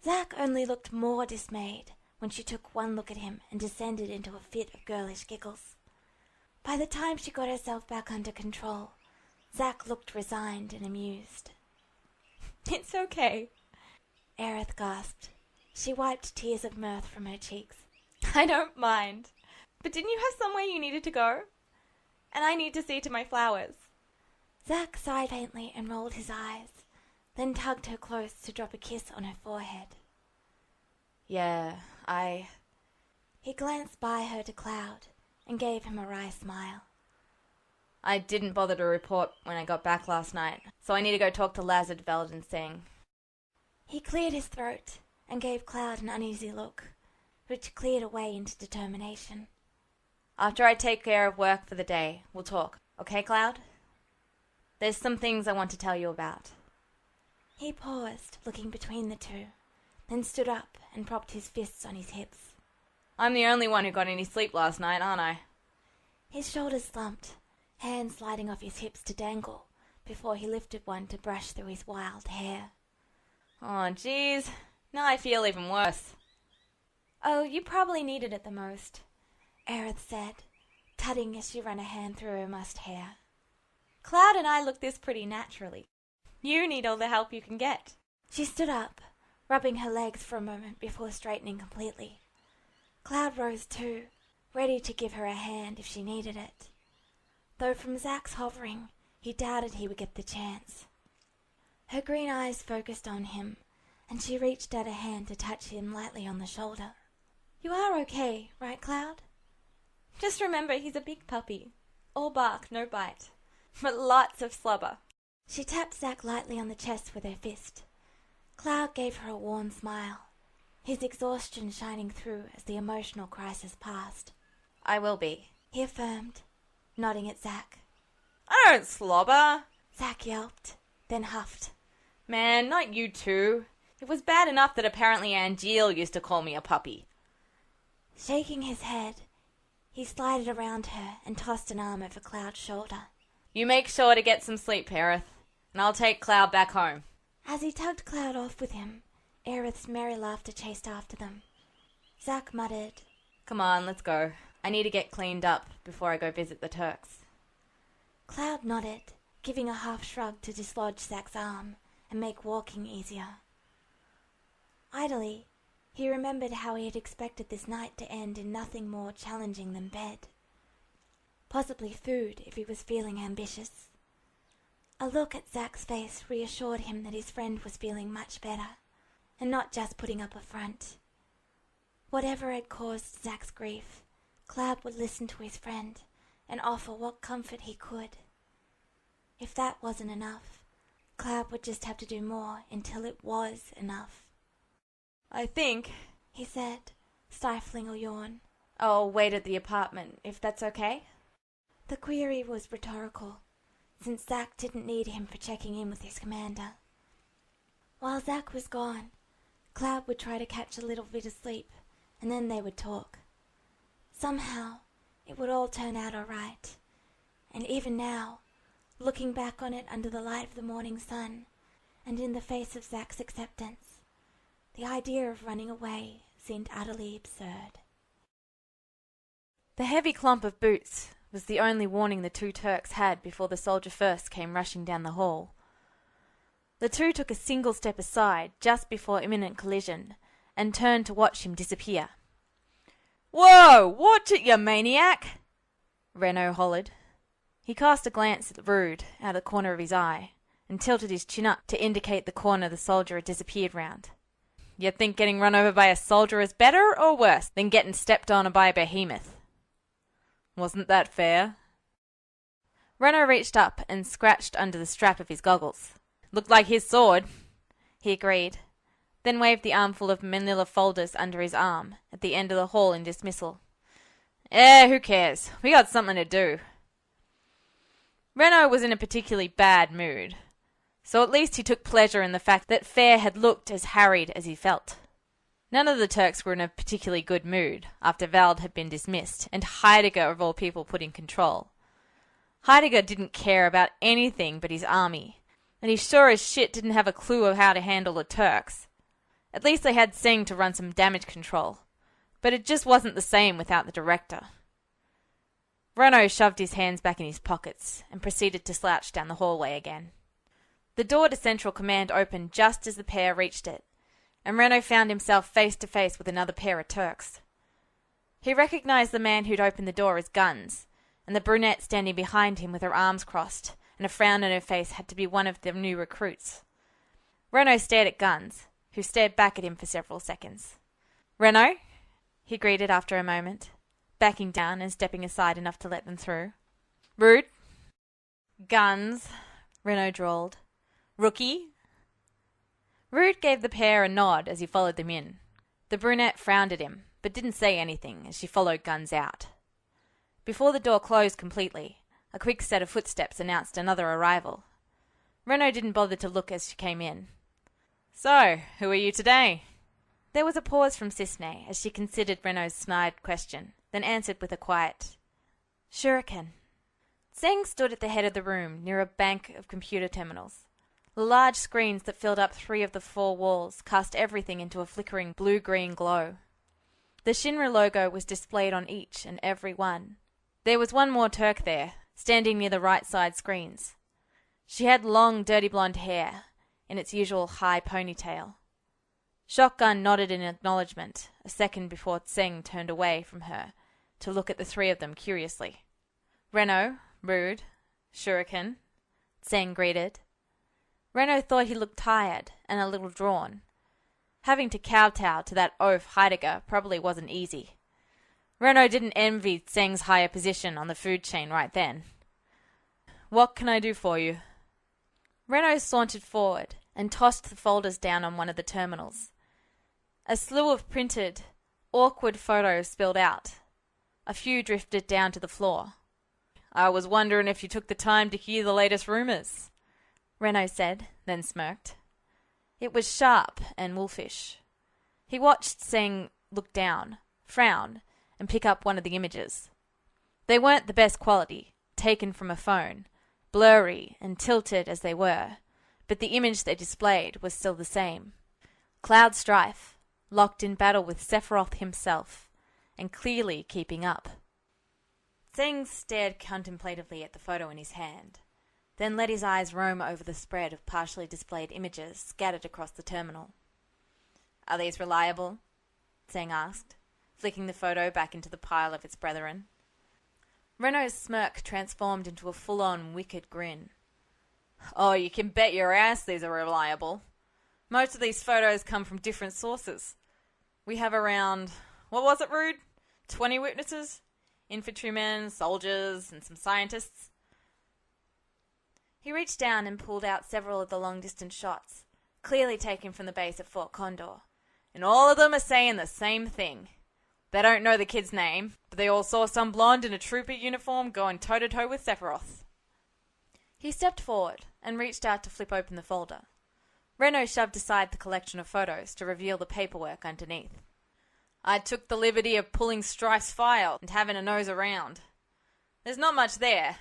Speaker 1: Zack only looked more dismayed when she took one look at him and descended into a fit of girlish giggles. By the time she got herself back under control, Zack looked resigned and amused.
Speaker 2: It's okay,
Speaker 1: Aerith gasped. She wiped tears of mirth from her cheeks.
Speaker 2: I don't mind. But didn't you have somewhere you needed to go? And I need to see to my flowers.
Speaker 1: Zack sighed faintly and rolled his eyes, then tugged her close to drop a kiss on her forehead.
Speaker 2: Yeah,
Speaker 1: He glanced by her to Cloud and gave him a wry smile.
Speaker 2: I didn't bother to report when I got back last night, so I need to go talk to Lazardveld and sing.
Speaker 1: He cleared his throat and gave Cloud an uneasy look, which cleared away into determination.
Speaker 2: After I take care of work for the day, we'll talk. Okay, Cloud? There's some things I want to tell you about.
Speaker 1: He paused, looking between the two, then stood up and propped his fists on his hips.
Speaker 2: I'm the only one who got any sleep last night, aren't I?
Speaker 1: His shoulders slumped, hands sliding off his hips to dangle, before he lifted one to brush through his wild hair.
Speaker 2: Oh, jeez. Now I feel even worse.
Speaker 1: Oh, you probably needed it the most, Aerith said, tutting as she ran a hand through her mussed hair.
Speaker 2: Cloud and I look this pretty naturally. You need all the help you can get.
Speaker 1: She stood up, rubbing her legs for a moment before straightening completely. Cloud rose too, ready to give her a hand if she needed it. Though from Zack's hovering, he doubted he would get the chance. Her green eyes focused on him, and she reached out a hand to touch him lightly on the shoulder. You are okay, right, Cloud?
Speaker 2: Just remember he's a big puppy. All bark, no bite. But lots of slobber.
Speaker 1: She tapped Zack lightly on the chest with her fist. Cloud gave her a warm smile, his exhaustion shining through as the emotional crisis passed.
Speaker 2: I will be,
Speaker 1: he affirmed, nodding at Zack.
Speaker 2: I don't slobber,
Speaker 1: Zack yelped, then huffed.
Speaker 2: Man, not you two. It was bad enough that apparently Angeal used to call me a puppy.
Speaker 1: Shaking his head, he slided around her and tossed an arm over Cloud's shoulder.
Speaker 2: You make sure to get some sleep, Aerith, and I'll take Cloud back home.
Speaker 1: As he tugged Cloud off with him, Aerith's merry laughter chased after them. Zack muttered,
Speaker 2: Come on, let's go. I need to get cleaned up before I go visit the Turks.
Speaker 1: Cloud nodded, giving a half shrug to dislodge Zack's arm and make walking easier. Idly, he remembered how he had expected this night to end in nothing more challenging than bed. Possibly food if he was feeling ambitious. A look at Zack's face reassured him that his friend was feeling much better, and not just putting up a front. Whatever had caused Zack's grief, Cloud would listen to his friend and offer what comfort he could. If that wasn't enough, Cloud would just have to do more until it was enough.
Speaker 2: I think,
Speaker 1: he said, stifling a yawn.
Speaker 2: I'll wait at the apartment, if that's okay?
Speaker 1: The query was rhetorical, since Zack didn't need him for checking in with his commander. While Zack was gone, Cloud would try to catch a little bit of sleep, and then they would talk. Somehow, it would all turn out all right. And even now, looking back on it under the light of the morning sun, and in the face of Zack's acceptance, the idea of running away seemed utterly absurd.
Speaker 2: The heavy clump of boots was the only warning the two Turks had before the soldier first came rushing down the hall. The two took a single step aside just before imminent collision, and turned to watch him disappear. "Whoa! Watch it, you maniac!" Renault hollered. He cast a glance at Rude out of the corner of his eye, and tilted his chin up to indicate the corner the soldier had disappeared round. "You think getting run over by a soldier is better or worse than getting stepped on by a behemoth?" "Wasn't that fair?" Renault reached up and scratched under the strap of his goggles. "Looked like his sword," he agreed, then waved the armful of manila folders under his arm at the end of the hall in dismissal. Who cares? We got something to do." Renault was in a particularly bad mood, so at least he took pleasure in the fact that Fair had looked as harried as he felt. None of the Turks were in a particularly good mood after Vald had been dismissed and Heidegger of all people put in control. Heidegger didn't care about anything but his army, and he sure as shit didn't have a clue of how to handle the Turks. At least they had Singh to run some damage control, but it just wasn't the same without the director. Renault shoved his hands back in his pockets and proceeded to slouch down the hallway again. The door to Central Command opened just as the pair reached it, and Renault found himself face to face with another pair of Turks. He recognized the man who'd opened the door as Guns, and the brunette standing behind him with her arms crossed and a frown on her face had to be one of the new recruits. Renault stared at Guns, who stared back at him for several seconds. "Renault?" he greeted after a moment, backing down and stepping aside enough to let them through. "Rude?" "Guns," Renault drawled. "Rookie?" Rude gave the pair a nod as he followed them in. The brunette frowned at him, but didn't say anything as she followed Guns out. Before the door closed completely, a quick set of footsteps announced another arrival. Renault didn't bother to look as she came in. "So, who are you today?" There was a pause from Cisne as she considered Renault's snide question, then answered with a quiet, "Shuriken." Tseng stood at the head of the room near a bank of computer terminals. The large screens that filled up 3 of the 4 walls cast everything into a flickering blue-green glow. The Shinra logo was displayed on each and every one. There was one more Turk there, standing near the right side screens. She had long, dirty blonde hair, in its usual high ponytail. Shotgun nodded in acknowledgement, a second before Tseng turned away from her to look at the 3 of them curiously. "Renault, Rude, Shuriken," Tseng greeted. Renault thought he looked tired and a little drawn. Having to kowtow to that oaf Heidegger probably wasn't easy. Renault didn't envy Tseng's higher position on the food chain right then. "What can I do for you?" Renault sauntered forward and tossed the folders down on one of the terminals. A slew of printed, awkward photos spilled out. A few drifted down to the floor. "I was wondering if you took the time to hear the latest rumors," Renault said, then smirked. It was sharp and wolfish. He watched Tseng look down, frown, and pick up one of the images. They weren't the best quality, taken from a phone, blurry and tilted as they were, but the image they displayed was still the same. Cloud Strife, locked in battle with Sephiroth himself, and clearly keeping up. Tseng stared contemplatively at the photo in his hand, then let his eyes roam over the spread of partially displayed images scattered across the terminal. "Are these reliable?" Tseng asked, flicking the photo back into the pile of its brethren. Renault's smirk transformed into a full-on wicked grin. "Oh, you can bet your ass these are reliable. Most of these photos come from different sources. We have around, what was it, Rude? 20 witnesses? Infantrymen, soldiers, and some scientists. He reached down and pulled out several of the long-distance shots, clearly taken from the base at Fort Condor. And all of them are saying the same thing. They don't know the kid's name, but they all saw some blonde in a trooper uniform going toe-to-toe with Sephiroth. He stepped forward and reached out to flip open the folder. Renault shoved aside the collection of photos to reveal the paperwork underneath. I took the liberty of pulling Strife's file and having a nose around. There's not much there.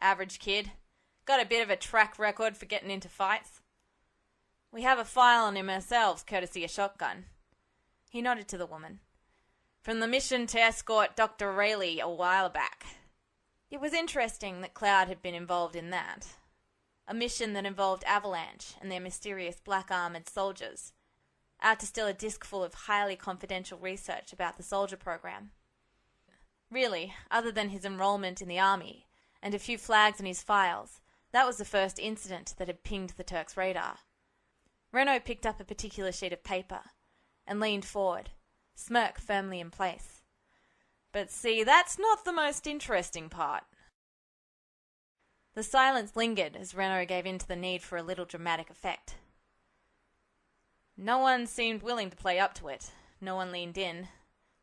Speaker 2: Average kid. Got a bit of a track record for getting into fights. We have a file on him ourselves, courtesy of Shotgun. He nodded to the woman. From the mission to escort Dr. Rayleigh a while back. It was interesting that Cloud had been involved in that. A mission that involved Avalanche and their mysterious black-armored soldiers, out to steal a disc full of highly confidential research about the soldier program. Really, other than his enrollment in the army and a few flags in his files, that was the first incident that had pinged the Turks' radar. Renault picked up a particular sheet of paper and leaned forward, smirk firmly in place. But see, that's not the most interesting part. The silence lingered as Renault gave in to the need for a little dramatic effect. No one seemed willing to play up to it. No one leaned in.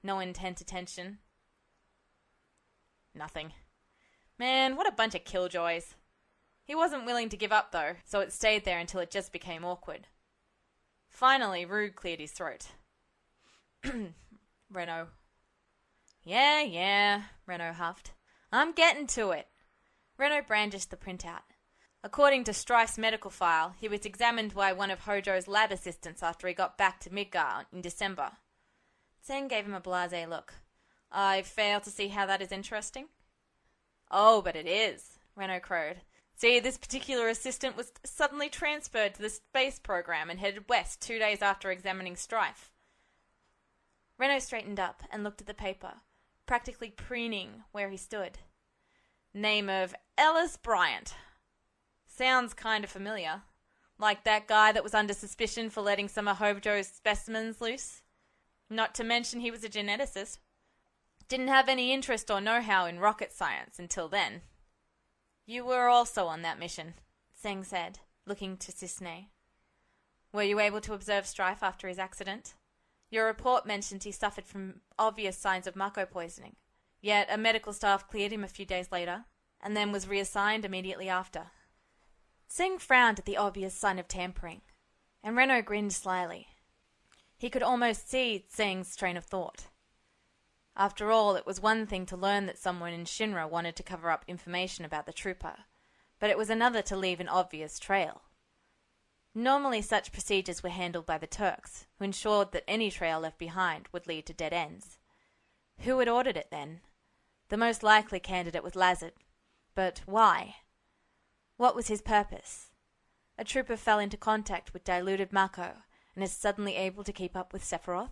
Speaker 2: No intense attention. Nothing. Man, what a bunch of killjoys. He wasn't willing to give up, though, so it stayed there until it just became awkward. Finally, Rude cleared his throat. Renault. Yeah, Renault huffed. I'm getting to it. Renault brandished the printout. According to Strife's medical file, he was examined by one of Hojo's lab assistants after he got back to Midgar in December. Tseng gave him a blasé look. I fail to see how that is interesting. Oh, but it is, Renault crowed. See, this particular assistant was suddenly transferred to the space program and headed west 2 days after examining Strife. Renault straightened up and looked at the paper, practically preening where he stood. Name of Ellis Bryant. Sounds kind of familiar. Like that guy that was under suspicion for letting some of Hojo's specimens loose. Not to mention he was a geneticist. Didn't have any interest or know-how in rocket science until then. You were also on that mission, Tseng said, looking to Cisne. Were you able to observe Strife after his accident? Your report mentioned he suffered from obvious signs of Mako poisoning. Yet a medical staff cleared him a few days later, and then was reassigned immediately after. Tseng frowned at the obvious sign of tampering, and Renault grinned slyly. He could almost see Tseng's train of thought. After all, it was one thing to learn that someone in Shinra wanted to cover up information about the trooper, but it was another to leave an obvious trail. Normally such procedures were handled by the Turks, who ensured that any trail left behind would lead to dead ends. Who had ordered it then? The most likely candidate was Lazard. But why? What was his purpose? A trooper fell into contact with diluted Mako and is suddenly able to keep up with Sephiroth?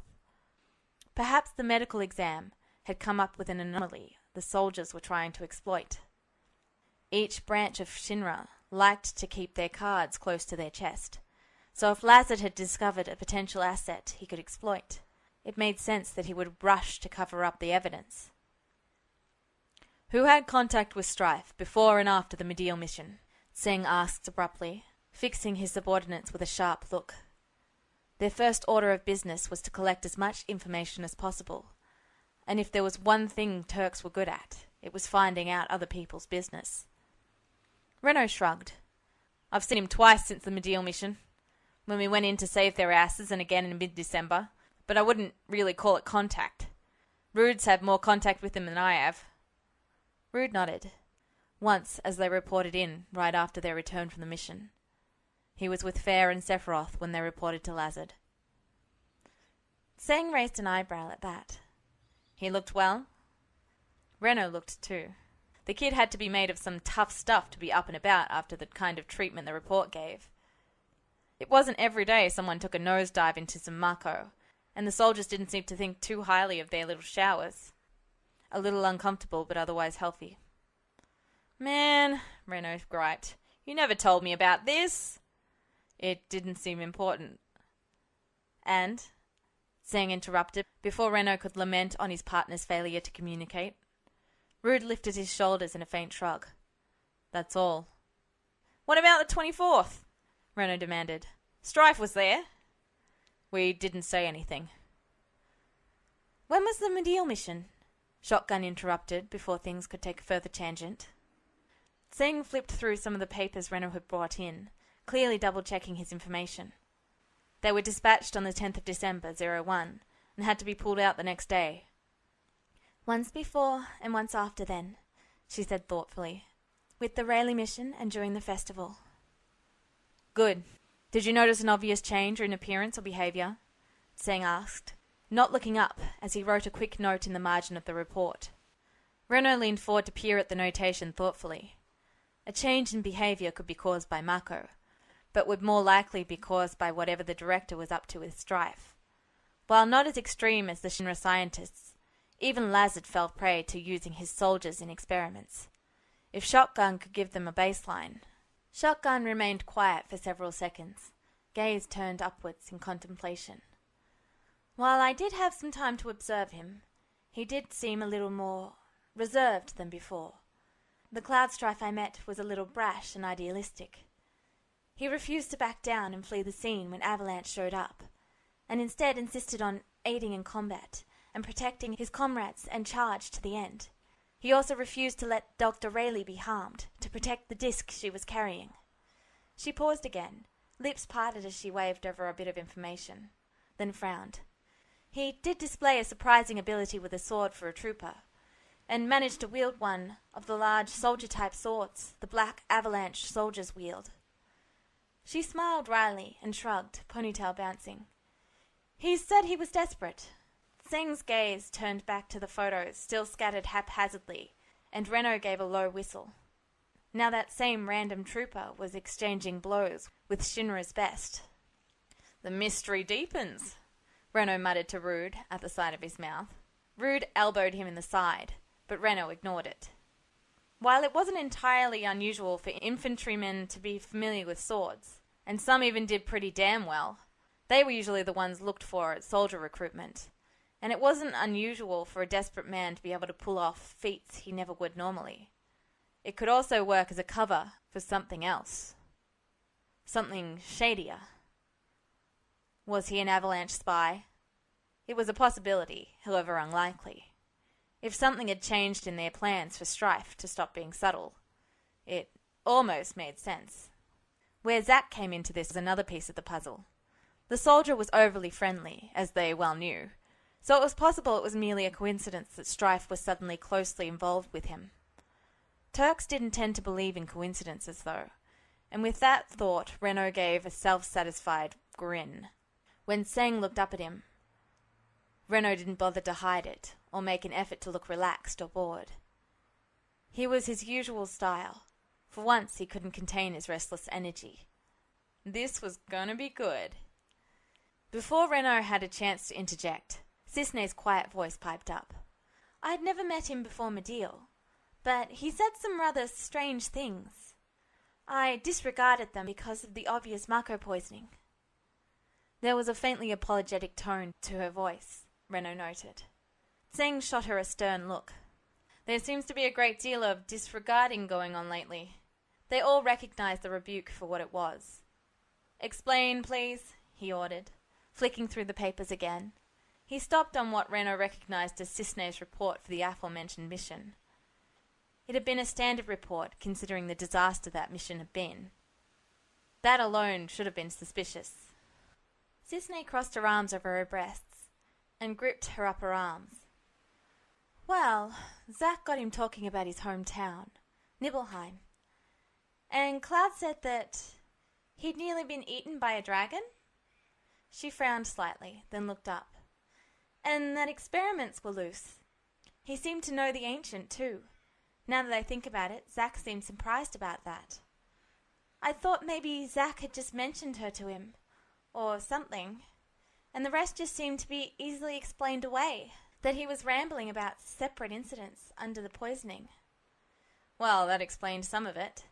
Speaker 2: Perhaps the medical exam had come up with an anomaly the soldiers were trying to exploit. Each branch of Shinra liked to keep their cards close to their chest, so if Lazard had discovered a potential asset he could exploit, it made sense that he would rush to cover up the evidence. Who had contact with Strife before and after the Medial mission? Tseng asked abruptly, fixing his subordinates with a sharp look. Their first order of business was to collect as much information as possible, and if there was one thing Turks were good at, it was finding out other people's business. Renault shrugged. I've seen him twice since the Medial mission, when we went in to save their asses and again in mid-December, but I wouldn't really call it contact. Rude's had more contact with him than I have. Rude nodded, once as they reported in right after their return from the mission. He was with Fair and Sephiroth when they reported to Lazard. Tseng raised an eyebrow at that. He looked well. Renault looked too. The kid had to be made of some tough stuff to be up and about after the kind of treatment the report gave. It wasn't every day someone took a nosedive into some Mako, and the soldiers didn't seem to think too highly of their little showers. A little uncomfortable, but otherwise healthy. Man, Renault griped, you never told me about this. It didn't seem important. And, Tseng interrupted, before Renault could lament on his partner's failure to communicate. Rude lifted his shoulders in a faint shrug. That's all. What about the 24th? Renault demanded. Strife was there. We didn't say anything.
Speaker 1: When was the Medial mission? Shotgun interrupted before things could take a further tangent. Tseng flipped through some of the papers Renault had brought in, clearly double-checking his information. They were dispatched on the 10th of December, 01, and had to be pulled out the next day. Once before and once after then, she said thoughtfully, with the Rayleigh mission and during the festival.
Speaker 2: Good. Did you notice an obvious change in appearance or behaviour?
Speaker 1: Tseng asked, not looking up as he wrote a quick note in the margin of the report.
Speaker 2: Renault leaned forward to peer at the notation thoughtfully.
Speaker 1: A change in behaviour could be caused by Mako, but would more likely be caused by whatever the director was up to with Strife. While not as extreme as the Shinra scientists, even Lazard fell prey to using his soldiers in experiments. If Shotgun could give them a baseline... Shotgun remained quiet for several seconds, gaze turned upwards in contemplation. While I did have some time to observe him, he did seem a little more reserved than before. The Cloud Strife I met was a little brash and idealistic. He refused to back down and flee the scene when Avalanche showed up, and instead insisted on aiding in combat and protecting his comrades and charged to the end. He also refused to let Dr. Rayleigh be harmed, to protect the disc she was carrying. She paused again, lips parted as she waved over a bit of information, then frowned. He did display a surprising ability with a sword for a trooper, and managed to wield one of the large soldier-type swords the Black Avalanche soldiers wield. She smiled wryly and shrugged, ponytail bouncing. He said he was desperate. Tseng's gaze turned back to the photos still scattered haphazardly, and Renault gave a low whistle. Now that same random trooper was exchanging blows with Shinra's best.
Speaker 2: The mystery deepens, Renault muttered to Rude at the side of his mouth. Rude elbowed him in the side, but Renault ignored it. While it wasn't entirely unusual for infantrymen to be familiar with swords, and some even did pretty damn well, they were usually the ones looked for at soldier recruitment, and it wasn't unusual for a desperate man to be able to pull off feats he never would normally. It could also work as a cover for something else. Something shadier. Was he an Avalanche spy? It was a possibility, however unlikely. If something had changed in their plans for Strife to stop being subtle, it almost made sense. Where Zack came into this was another piece of the puzzle. The soldier was overly friendly, as they well knew, so it was possible it was merely a coincidence that Strife was suddenly closely involved with him. Turks didn't tend to believe in coincidences, though, and with that thought Renault gave a self-satisfied grin. When Tseng looked up at him, Renault didn't bother to hide it, or make an effort to look relaxed or bored. He was his usual style. For once he couldn't contain his restless energy. This was gonna be good. Before Renault had a chance to interject, Cisne's quiet voice piped up. I had never met him before Medial, but he said some rather strange things. I disregarded them because of the obvious Mako poisoning. There was a faintly apologetic tone to her voice, Renault noted. Tseng shot her a stern look. There seems to be a great deal of disregarding going on lately. They all recognized the rebuke for what it was. Explain, please, he ordered, flicking through the papers again. He stopped on what Renault recognized as Cisne's report for the aforementioned mission. It had been a standard report, considering the disaster that mission had been. That alone should have been suspicious. Cisne crossed her arms over her breasts and gripped her upper arms. Well, Zack got him talking about his hometown, Nibelheim. And Cloud said that he'd nearly been eaten by a dragon? She frowned slightly, then looked up. And that experiments were loose. He seemed to know the ancient, too. Now that I think about it, Zack seemed surprised about that. I thought maybe Zack had just mentioned her to him, or something, and the rest just seemed to be easily explained away, that he was rambling about separate incidents under the poisoning. Well, that explained some of it.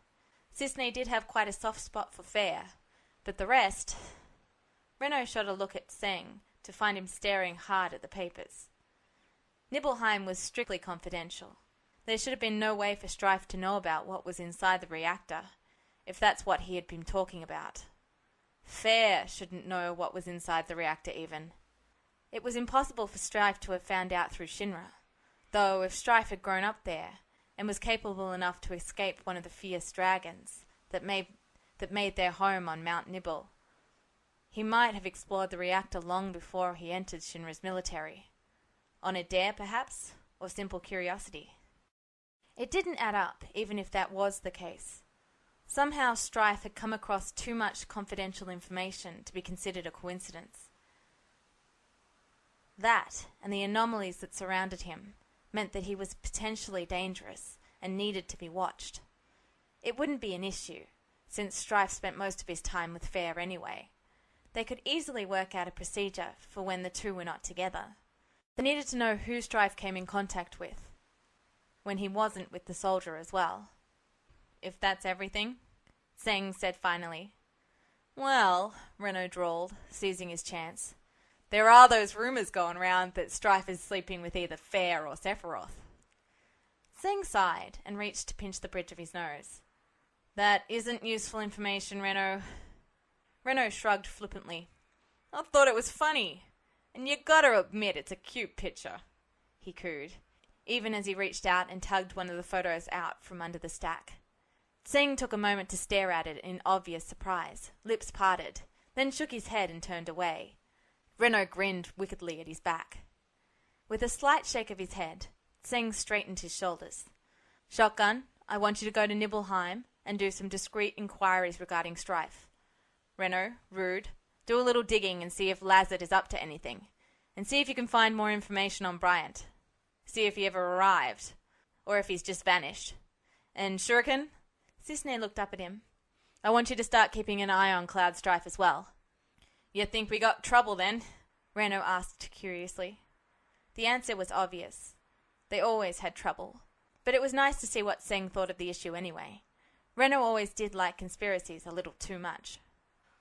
Speaker 2: Cisne did have quite a soft spot for fair, but the rest... Renault shot a look at Tseng to find him staring hard at the papers. Nibelheim was strictly confidential. There should have been no way for Strife to know about what was inside the reactor. if that's what he had been talking about. Fair shouldn't know what was inside the reactor even. It was impossible for Strife to have found out through Shinra, though if Strife had grown up there and was capable enough to escape one of the fierce dragons that made their home on Mount Nibble, he might have explored the reactor long before he entered Shinra's military. On a dare, perhaps, or simple curiosity. It didn't add up, even if that was the case. Somehow Strife had come across too much confidential information to be considered a coincidence. That, and the anomalies that surrounded him, meant that he was potentially dangerous and needed to be watched. It wouldn't be an issue, since Strife spent most of his time with Fair anyway. They could easily work out a procedure for when the two were not together. They needed to know who Strife came in contact with, when he wasn't with the soldier as well. If that's everything, Tseng said finally. Well, Renault drawled, seizing his chance, there are those rumours going round that Strife is sleeping with either Fair or Sephiroth. Tseng sighed and reached to pinch the bridge of his nose. That isn't useful information, Renault. Renault shrugged flippantly. I thought it was funny. And you gotta admit it's a cute picture, he cooed, even as he reached out and tugged one of the photos out from under the stack. Tseng took a moment to stare at it in obvious surprise, lips parted, then shook his head and turned away. Renault grinned wickedly at his back. With a slight shake of his head, Tseng straightened his shoulders. Shotgun, I want you to go to Nibelheim and do some discreet inquiries regarding Strife. Renault, Rude, do a little digging and see if Lazard is up to anything, and see if you can find more information on Bryant. See if he ever arrived, or if he's just vanished. And Shuriken, Cisne looked up at him. I want you to start keeping an eye on Cloud Strife as well. You think we got trouble then? Renault asked curiously. The answer was obvious. They always had trouble. But it was nice to see what Tseng thought of the issue anyway. Renault always did like conspiracies a little too much.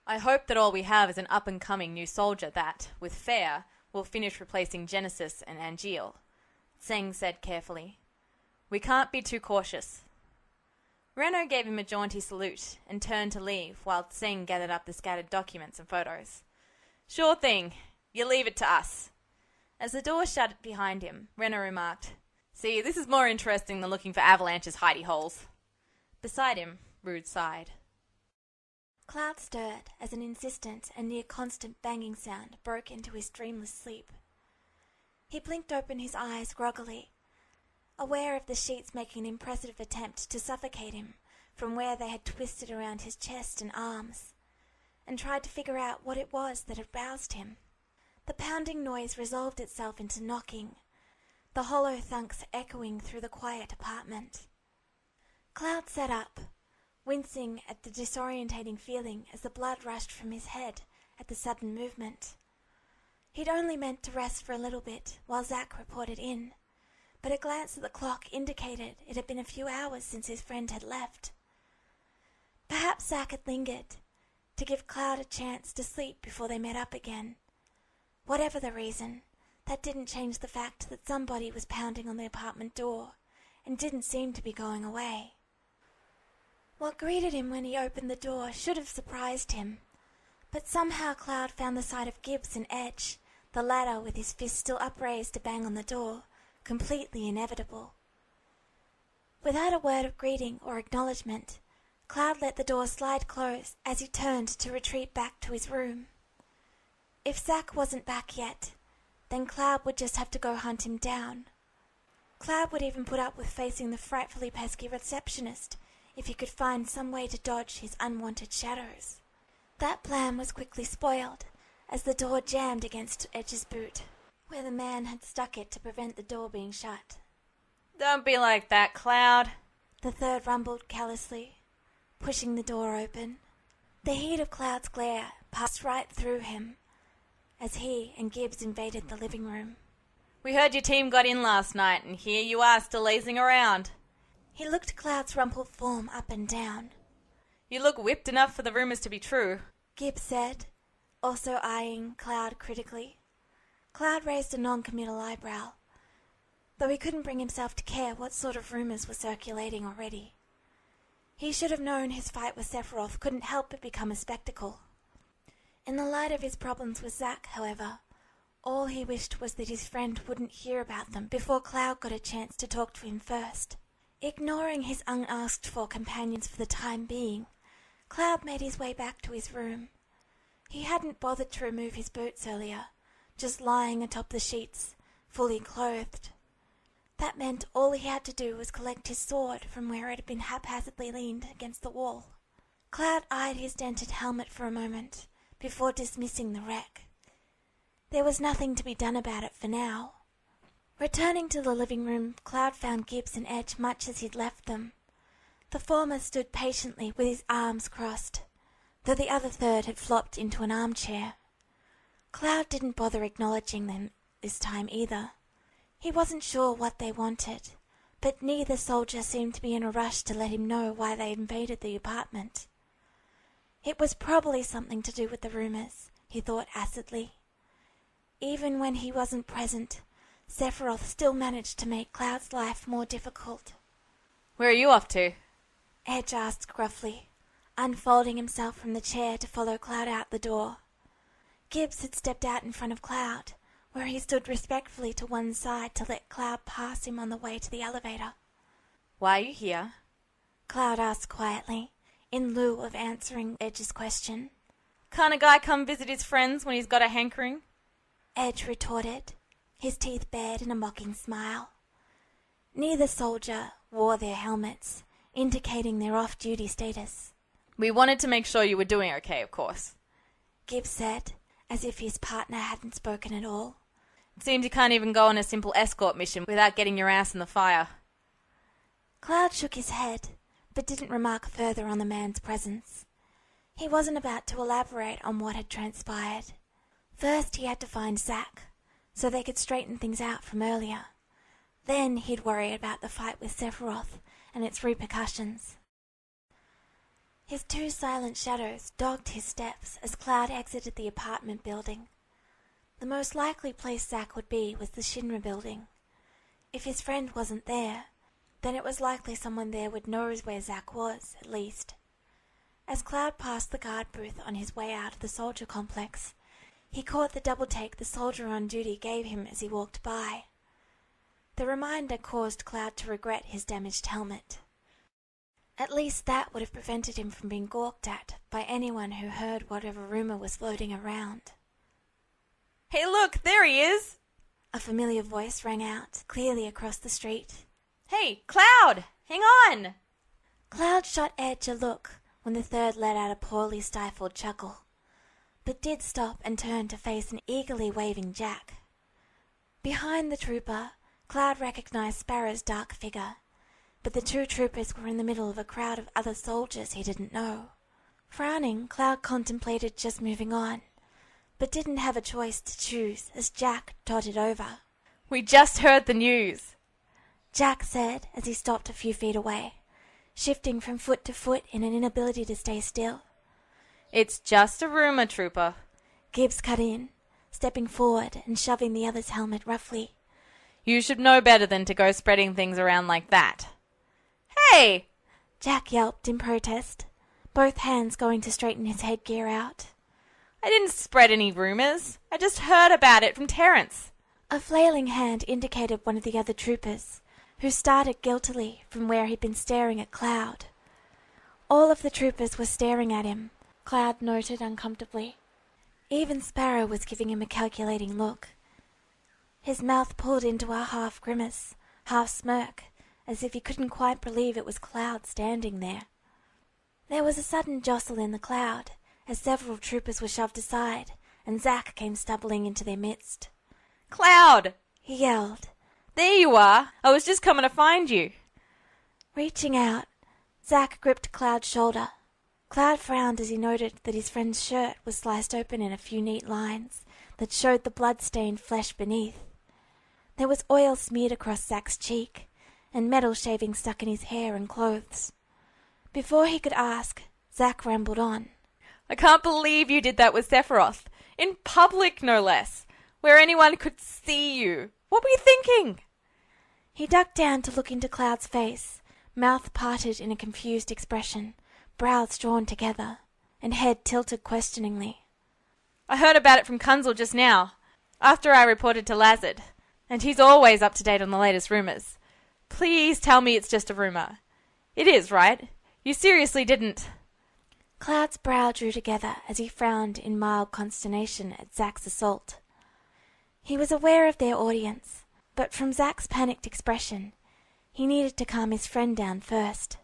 Speaker 2: I hope that all we have is an up-and-coming new soldier that, with Fair, will finish replacing Genesis and Angeal, Tseng said carefully. We can't be too cautious. Renault gave him a jaunty salute and turned to leave while Tseng gathered up the scattered documents and photos. Sure thing. You leave it to us. As the door shut behind him, Renault remarked, See, this is more interesting than looking for Avalanche's hidey holes. Beside him, Rude sighed.
Speaker 1: Cloud stirred as an insistent and near-constant banging sound broke into his dreamless sleep. He blinked open his eyes groggily, aware of the sheets making an impressive attempt to suffocate him from where they had twisted around his chest and arms, and tried to figure out what it was that had roused him. The pounding noise resolved itself into knocking, the hollow thunks echoing through the quiet apartment. Cloud sat up, wincing at the disorientating feeling as the blood rushed from his head at the sudden movement. He'd only meant to rest for a little bit while Zack reported in, but a glance at the clock indicated it had been a few hours since his friend had left. Perhaps Zack had lingered, to give Cloud a chance to sleep before they met up again. Whatever the reason, that didn't change the fact that somebody was pounding on the apartment door and didn't seem to be going away. What greeted him when he opened the door should have surprised him, but somehow Cloud found the sight of Gibbs and Edge, the latter with his fist still upraised to bang on the door, completely inevitable. Without a word of greeting or acknowledgement, Cloud let the door slide close as he turned to retreat back to his room. If Zack wasn't back yet, then Cloud would just have to go hunt him down. Cloud would even put up with facing the frightfully pesky receptionist if he could find some way to dodge his unwanted shadows. That plan was quickly spoiled as the door jammed against Edge's boot, where the man had stuck it to prevent the door being shut.
Speaker 2: Don't be like that, Cloud,
Speaker 1: the third rumbled callously, pushing the door open. The heat of Cloud's glare passed right through him as he and Gibbs invaded the living room.
Speaker 2: We heard your team got in last night, and here you are still lazing around.
Speaker 1: He looked Cloud's rumpled form up and down.
Speaker 2: You look whipped enough for the rumors to be true,
Speaker 1: Gibbs said, also eyeing Cloud critically. Cloud raised a non-committal eyebrow, though he couldn't bring himself to care what sort of rumors were circulating already. He should have known his fight with Sephiroth couldn't help but become a spectacle. In the light of his problems with Zack, however, all he wished was that his friend wouldn't hear about them before Cloud got a chance to talk to him first. Ignoring his unasked-for companions for the time being, Cloud made his way back to his room. He hadn't bothered to remove his boots earlier, just lying atop the sheets, fully clothed. That meant all he had to do was collect his sword from where it had been haphazardly leaned against the wall. Cloud eyed his dented helmet for a moment, before dismissing the wreck. There was nothing to be done about it for now. Returning to the living room, Cloud found Gibbs and Edge much as he'd left them. The former stood patiently with his arms crossed, though the other third had flopped into an armchair. Cloud didn't bother acknowledging them this time either. He wasn't sure what they wanted, but neither soldier seemed to be in a rush to let him know why they invaded the apartment. It was probably something to do with the rumors, he thought acidly. Even when he wasn't present, Sephiroth still managed to make Cloud's life more difficult.
Speaker 2: "Where are you off to?"
Speaker 1: Edge asked gruffly, unfolding himself from the chair to follow Cloud out the door. Gibbs had stepped out in front of Cloud, where he stood respectfully to one side to let Cloud pass him on the way to the elevator.
Speaker 2: "Why are you here?"
Speaker 1: Cloud asked quietly, in lieu of answering Edge's question.
Speaker 2: "Can't a guy come visit his friends when he's got a hankering?"
Speaker 1: Edge retorted, his teeth bared in a mocking smile. Neither soldier wore their helmets, indicating their off-duty status.
Speaker 2: "We wanted to make sure you were doing okay, of course,"
Speaker 1: Gibbs said, as if his partner hadn't spoken at all.
Speaker 2: "It seems you can't even go on a simple escort mission without getting your ass in the fire."
Speaker 1: Cloud shook his head, but didn't remark further on the man's presence. He wasn't about to elaborate on what had transpired. First he had to find Zack, so they could straighten things out from earlier. Then he'd worry about the fight with Sephiroth and its repercussions. His two silent shadows dogged his steps as Cloud exited the apartment building. The most likely place Zack would be was the Shinra building. If his friend wasn't there, then it was likely someone there would know where Zack was, at least. As Cloud passed the guard booth on his way out of the soldier complex, he caught the double take the soldier on duty gave him as he walked by. The reminder caused Cloud to regret his damaged helmet. At least that would have prevented him from being gawked at by anyone who heard whatever rumor was floating around.
Speaker 2: "Hey look, there he is!"
Speaker 1: A familiar voice rang out, clearly across the street.
Speaker 2: "Hey, Cloud! Hang on!"
Speaker 1: Cloud shot Edge a look when the third let out a poorly stifled chuckle, but did stop and turn to face an eagerly waving Jack. Behind the trooper, Cloud recognized Sparrow's dark figure, but the two troopers were in the middle of a crowd of other soldiers he didn't know. Frowning, Cloud contemplated just moving on, but didn't have a choice to choose as Jack dotted over.
Speaker 2: "We just heard the news,"
Speaker 1: Jack said as he stopped a few feet away, shifting from foot to foot in an inability to stay still.
Speaker 2: "It's just a rumor, trooper,"
Speaker 1: Gibbs cut in, stepping forward and shoving the other's helmet roughly.
Speaker 2: "You should know better than to go spreading things around like that." "Hey!"
Speaker 1: Jack yelped in protest, both hands going to straighten his headgear out.
Speaker 2: "I didn't spread any rumors. I just heard about it from Terrence."
Speaker 1: A flailing hand indicated one of the other troopers, who started guiltily from where he'd been staring at Cloud. All of the troopers were staring at him, Cloud noted uncomfortably. Even Sparrow was giving him a calculating look. His mouth pulled into a half grimace, half smirk, as if he couldn't quite believe it was Cloud standing there. There was a sudden jostle in the crowd, as several troopers were shoved aside, and Zack came stumbling into their midst.
Speaker 2: "Cloud!"
Speaker 1: he yelled.
Speaker 2: "There you are! I was just coming to find you."
Speaker 1: Reaching out, Zack gripped Cloud's shoulder. Cloud frowned as he noted that his friend's shirt was sliced open in a few neat lines that showed the blood-stained flesh beneath. There was oil smeared across Zack's cheek, and metal shavings stuck in his hair and clothes. Before he could ask, Zack rambled on.
Speaker 2: "I can't believe you did that with Sephiroth. In public, no less. Where anyone could see you. What were you thinking?"
Speaker 1: He ducked down to look into Cloud's face, mouth parted in a confused expression, brows drawn together, and head tilted questioningly.
Speaker 2: I heard about it from Kunzel just now, after I reported to Lazard, and he's always up to date on the latest rumours. Please tell me it's just a rumour. It is, right? You seriously didn't...
Speaker 1: Cloud's brow drew together as he frowned in mild consternation at Zack's assault. He was aware of their audience, but from Zack's panicked expression, he needed to calm his friend down first.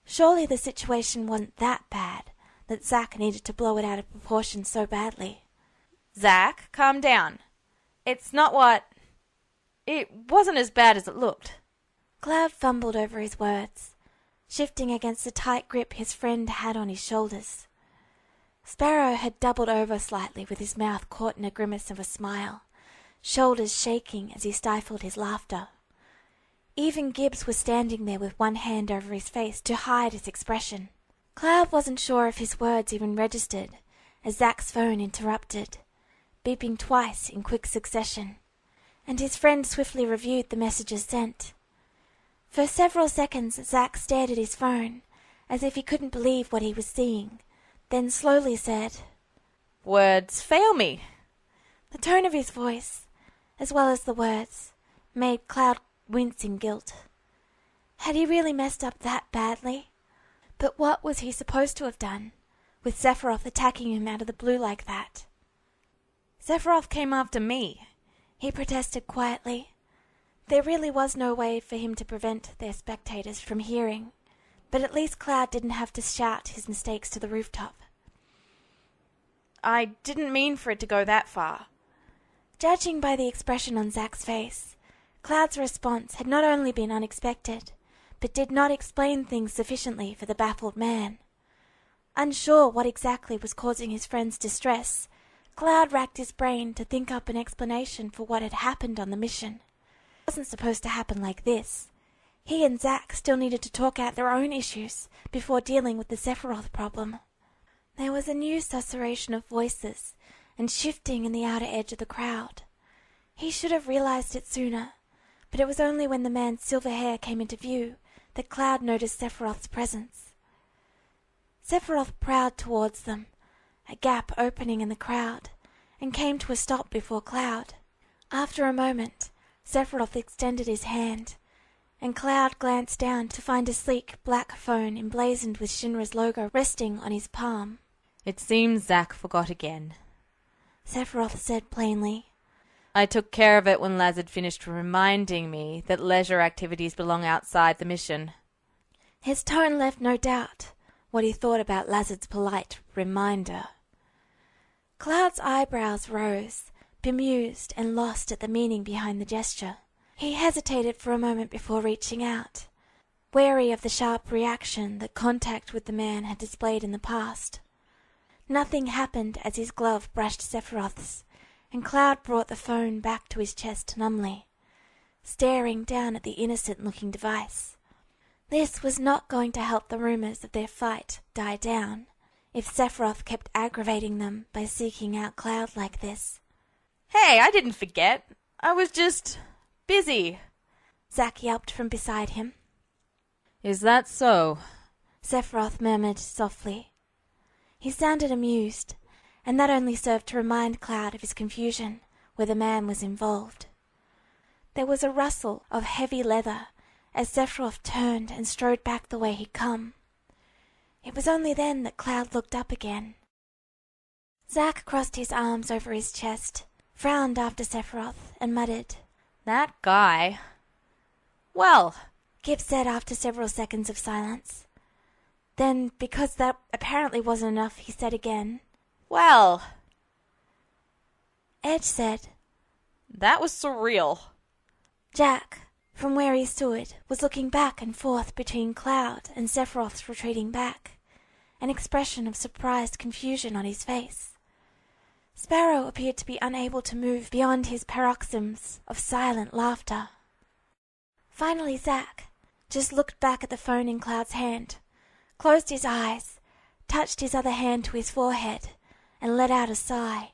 Speaker 1: Surely the situation wasn't that bad that Zack needed to blow it out of proportion so badly.
Speaker 2: Zack, calm down. It's not what... It wasn't as bad as it looked.
Speaker 1: Cloud fumbled over his words, shifting against the tight grip his friend had on his shoulders. Sparrow had doubled over slightly with his mouth caught in a grimace of a smile, shoulders shaking as he stifled his laughter. Even Gibbs was standing there with one hand over his face to hide his expression. Cloud wasn't sure if his words even registered as Zack's phone interrupted, beeping twice in quick succession, and his friend swiftly reviewed the messages sent. For several seconds Zack stared at his phone, as if he couldn't believe what he was seeing, then slowly said,
Speaker 2: "Words fail me."
Speaker 1: The tone of his voice, as well as the words, made Cloud wince in guilt. Had he really messed up that badly? But what was he supposed to have done, with Sephiroth attacking him out of the blue like that?
Speaker 2: Sephiroth came after me,
Speaker 1: he protested quietly. There really was no way for him to prevent their spectators from hearing, but at least Cloud didn't have to shout his mistakes to the rooftop.
Speaker 2: I didn't mean for it to go that far.
Speaker 1: Judging by the expression on Zack's face, Cloud's response had not only been unexpected, but did not explain things sufficiently for the baffled man. Unsure what exactly was causing his friend's distress, Cloud racked his brain to think up an explanation for what had happened on the mission. It wasn't supposed to happen like this. He and Zack still needed to talk out their own issues before dealing with the Sephiroth problem. There was a new susurration of voices and shifting in the outer edge of the crowd. He should have realized it sooner, but it was only when the man's silver hair came into view that Cloud noticed Sephiroth's presence. Sephiroth prowled towards them, a gap opening in the crowd, and came to a stop before Cloud. After a moment, Sephiroth extended his hand, and Cloud glanced down to find a sleek black phone emblazoned with Shinra's logo resting on his palm.
Speaker 2: It seems Zack forgot again,
Speaker 1: Sephiroth said plainly.
Speaker 2: I took care of it when Lazard finished reminding me that leisure activities belong outside the mission.
Speaker 1: His tone left no doubt what he thought about Lazard's polite reminder. Cloud's eyebrows rose, bemused and lost at the meaning behind the gesture. He hesitated for a moment before reaching out, wary of the sharp reaction that contact with the man had displayed in the past. Nothing happened as his glove brushed Sephiroth's, and Cloud brought the phone back to his chest numbly, staring down at the innocent-looking device. This was not going to help the rumors of their fight die down, if Sephiroth kept aggravating them by seeking out Cloud like this.
Speaker 2: Hey, I didn't forget. I was just busy,
Speaker 1: Zack yelped from beside him.
Speaker 2: Is that so?
Speaker 1: Sephiroth murmured softly. He sounded amused, and that only served to remind Cloud of his confusion where the man was involved. There was a rustle of heavy leather as Sephiroth turned and strode back the way he'd come. It was only then that Cloud looked up again. Zack crossed his arms over his chest, frowned after Sephiroth, and muttered,
Speaker 2: That guy. Well,
Speaker 1: Gibbs said after several seconds of silence. Then, because that apparently wasn't enough, he said again,
Speaker 2: Well.
Speaker 1: Edge said,
Speaker 2: That was surreal.
Speaker 1: Jack, from where he stood, was looking back and forth between Cloud and Sephiroth's retreating back, an expression of surprised confusion on his face. Sparrow appeared to be unable to move beyond his paroxysms of silent laughter. Finally Zack just looked back at the phone in Cloud's hand, closed his eyes, touched his other hand to his forehead, and let out a sigh.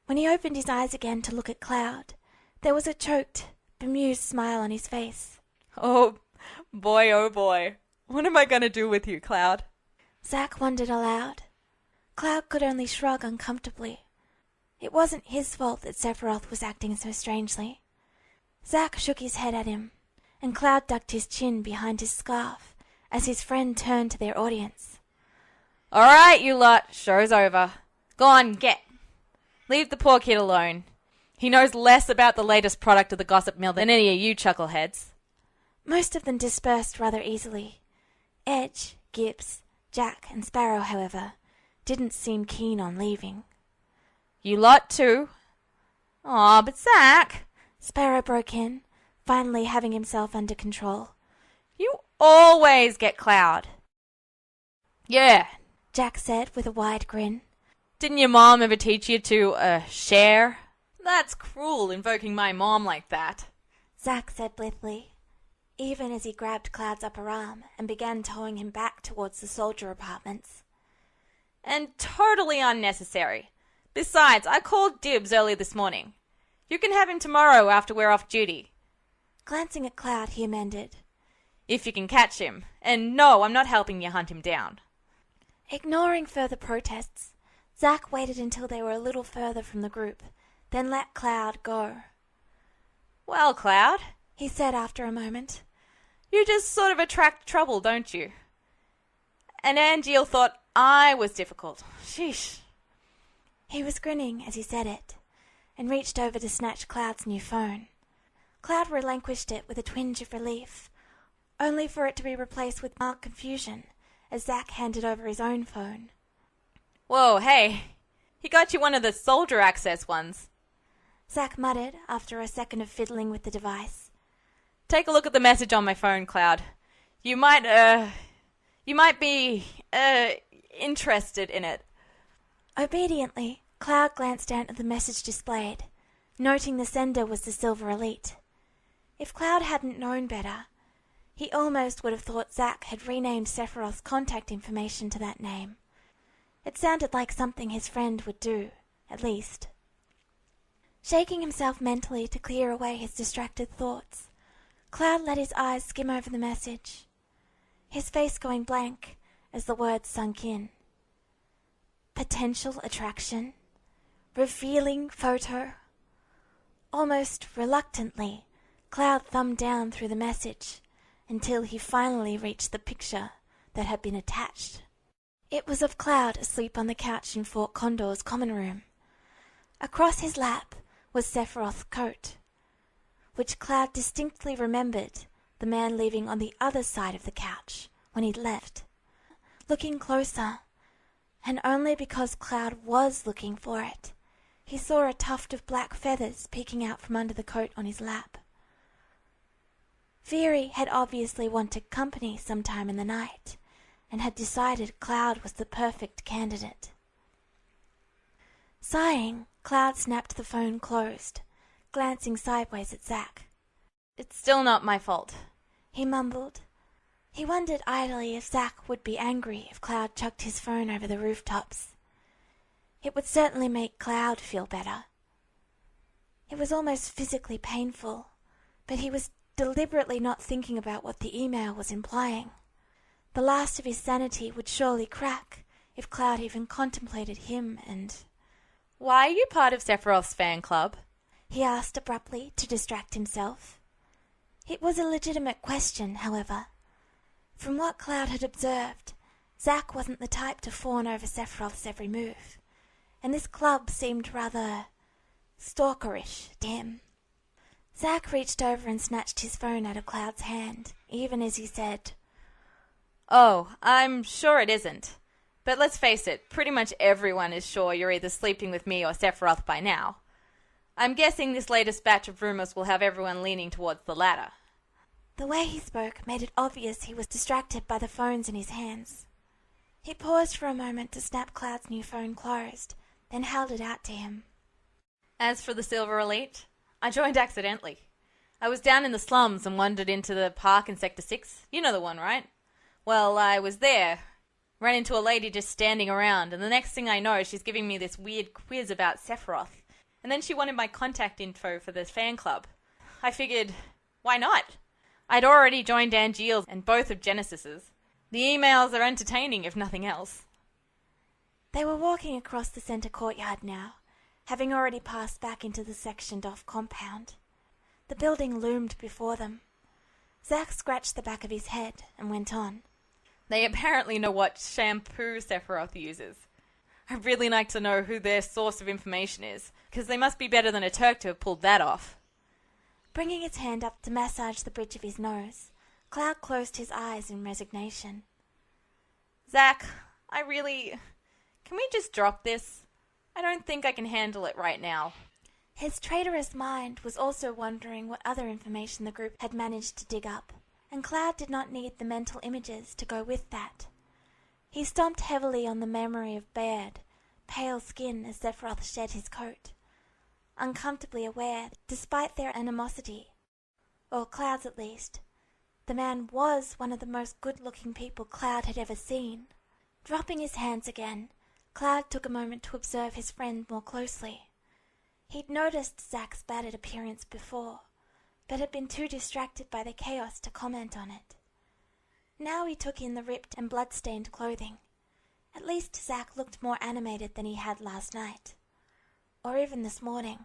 Speaker 1: When he opened his eyes again to look at Cloud, there was a choked, bemused smile on his face.
Speaker 2: Oh, Boy, oh boy. What am I going to do with you, Cloud?
Speaker 1: Zack wondered aloud. Cloud could only shrug uncomfortably. It wasn't his fault that Sephiroth was acting so strangely. Zack shook his head at him, and Cloud ducked his chin behind his scarf as his friend turned to their audience.
Speaker 2: All right, you lot. Show's over. Go on, get. Leave the poor kid alone. He knows less about the latest product of the gossip mill than any of you chuckleheads.
Speaker 1: Most of them dispersed rather easily. Edge, Gibbs, Jack, and Sparrow, however, didn't seem keen on leaving.
Speaker 2: You lot too. Aw, but Zack,
Speaker 1: Sparrow broke in, finally having himself under control.
Speaker 2: You always get Cloud. Yeah,
Speaker 1: Jack said with a wide grin.
Speaker 2: Didn't your mom ever teach you to, share? That's cruel, invoking my mom like that.
Speaker 1: Zack said blithely, even as he grabbed Cloud's upper arm and began towing him back towards the soldier apartments.
Speaker 2: And totally unnecessary. Besides, I called dibs early this morning. You can have him tomorrow after we're off duty.
Speaker 1: Glancing at Cloud, he amended.
Speaker 2: If you can catch him. And no, I'm not helping you hunt him down.
Speaker 1: Ignoring further protests, Zack waited until they were a little further from the group, then let Cloud go.
Speaker 2: Well, Cloud,
Speaker 1: he said after a moment,
Speaker 2: you just sort of attract trouble, don't you? And Angeal thought I was difficult. Sheesh.
Speaker 1: He was grinning as he said it, and reached over to snatch Cloud's new phone. Cloud relinquished it with a twinge of relief, only for it to be replaced with marked confusion as Zack handed over his own phone.
Speaker 2: Whoa, hey, he got you one of the soldier access ones.
Speaker 1: Zack muttered after a second of fiddling with the device.
Speaker 2: Take a look at the message on my phone, Cloud. You might be, interested in it.
Speaker 1: Obediently, Cloud glanced down at the message displayed, noting the sender was the Silver Elite. If Cloud hadn't known better, he almost would have thought Zack had renamed Sephiroth's contact information to that name. It sounded like something his friend would do, at least. Shaking himself mentally to clear away his distracted thoughts, Cloud let his eyes skim over the message, his face going blank as the words sunk in. Potential attraction? Revealing photo? Almost reluctantly, Cloud thumbed down through the message until he finally reached the picture that had been attached. It was of Cloud asleep on the couch in Fort Condor's common room. Across his lap was Sephiroth's coat, which Cloud distinctly remembered the man leaving on the other side of the couch when he'd left. Looking closer, and only because Cloud was looking for it, he saw a tuft of black feathers peeking out from under the coat on his lap. Veery had obviously wanted company sometime in the night, and had decided Cloud was the perfect candidate. Sighing, Cloud snapped the phone closed, glancing sideways at Zack.
Speaker 2: It's still not my fault,
Speaker 1: he mumbled. He wondered idly if Zack would be angry if Cloud chucked his phone over the rooftops. It would certainly make Cloud feel better. It was almost physically painful, but he was deliberately not thinking about what the email was implying. The last of his sanity would surely crack if Cloud even contemplated him and...
Speaker 2: Why are you part of Sephiroth's fan club?
Speaker 1: He asked abruptly to distract himself. It was a legitimate question, however. From what Cloud had observed, Zack wasn't the type to fawn over Sephiroth's every move, and this club seemed rather stalkerish to him. Zack reached over and snatched his phone out of Cloud's hand, even as he said,
Speaker 2: Oh, I'm sure it isn't. But let's face it, pretty much everyone is sure you're either sleeping with me or Sephiroth by now. I'm guessing this latest batch of rumors will have everyone leaning towards the latter.
Speaker 1: The way he spoke made it obvious he was distracted by the phones in his hands. He paused for a moment to snap Cloud's new phone closed, then held it out to him.
Speaker 2: As for the Silver Elite, I joined accidentally. I was down in the slums and wandered into the park in Sector 6. You know the one, right? Well, I was there, ran into a lady just standing around, and the next thing I know, she's giving me this weird quiz about Sephiroth. And then she wanted my contact info for the fan club. I figured, why not? I'd already joined Angeal's and both of Genesis's. The emails are entertaining, if nothing else.
Speaker 1: They were walking across the centre courtyard now, having already passed back into the sectioned-off compound. The building loomed before them. Zack scratched the back of his head and went on.
Speaker 2: They apparently know what shampoo Sephiroth uses. I'd really like to know who their source of information is, because they must be better than a Turk to have pulled that off.
Speaker 1: Bringing his hand up to massage the bridge of his nose, Cloud closed his eyes in resignation.
Speaker 2: Zack, Can we just drop this? I don't think I can handle it right now.
Speaker 1: His traitorous mind was also wondering what other information the group had managed to dig up, and Cloud did not need the mental images to go with that. He stomped heavily on the memory of bared, pale skin as Sephiroth shed his coat, uncomfortably aware, despite their animosity, or Cloud's at least, the man was one of the most good-looking people Cloud had ever seen. Dropping his hands again, Cloud took a moment to observe his friend more closely. He'd noticed Zack's battered appearance before, but had been too distracted by the chaos to comment on it. Now he took in the ripped and blood-stained clothing. At least Zack looked more animated than he had last night, or even this morning.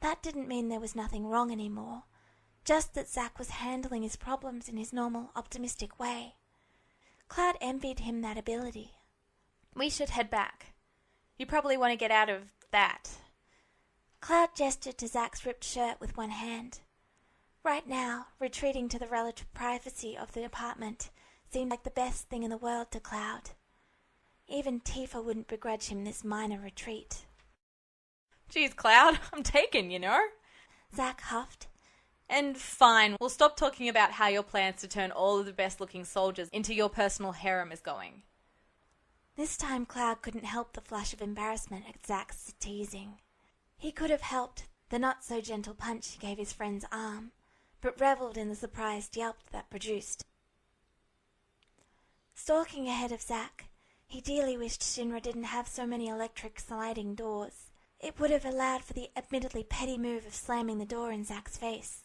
Speaker 1: That didn't mean there was nothing wrong anymore, just that Zack was handling his problems in his normal, optimistic way. Cloud envied him that ability.
Speaker 2: We should head back. You probably want to get out of that.
Speaker 1: Cloud gestured to Zack's ripped shirt with one hand. Right now, retreating to the relative privacy of the apartment seemed like the best thing in the world to Cloud. Even Tifa wouldn't begrudge him this minor retreat.
Speaker 2: Geez, Cloud, I'm taken, you know?
Speaker 1: Zack huffed.
Speaker 2: And fine, we'll stop talking about how your plans to turn all of the best-looking soldiers into your personal harem is going.
Speaker 1: This time Cloud couldn't help the flush of embarrassment at Zack's teasing. He could have helped the not-so-gentle punch he gave his friend's arm, but revelled in the surprised yelp that produced. Stalking ahead of Zack, he dearly wished Shinra didn't have so many electric sliding doors. It would have allowed for the admittedly petty move of slamming the door in Zack's face.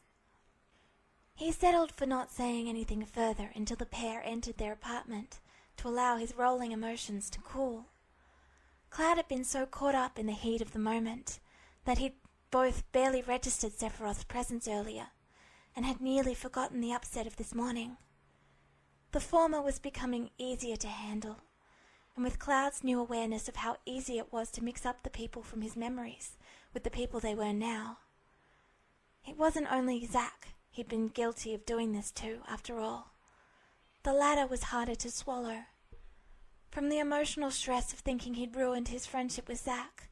Speaker 1: He settled for not saying anything further until the pair entered their apartment, to allow his rolling emotions to cool. Cloud had been so caught up in the heat of the moment that he'd both barely registered Sephiroth's presence earlier, and had nearly forgotten the upset of this morning. The former was becoming easier to handle, and with Cloud's new awareness of how easy it was to mix up the people from his memories with the people they were now. It wasn't only Zack he'd been guilty of doing this to, after all. The latter was harder to swallow. From the emotional stress of thinking he'd ruined his friendship with Zack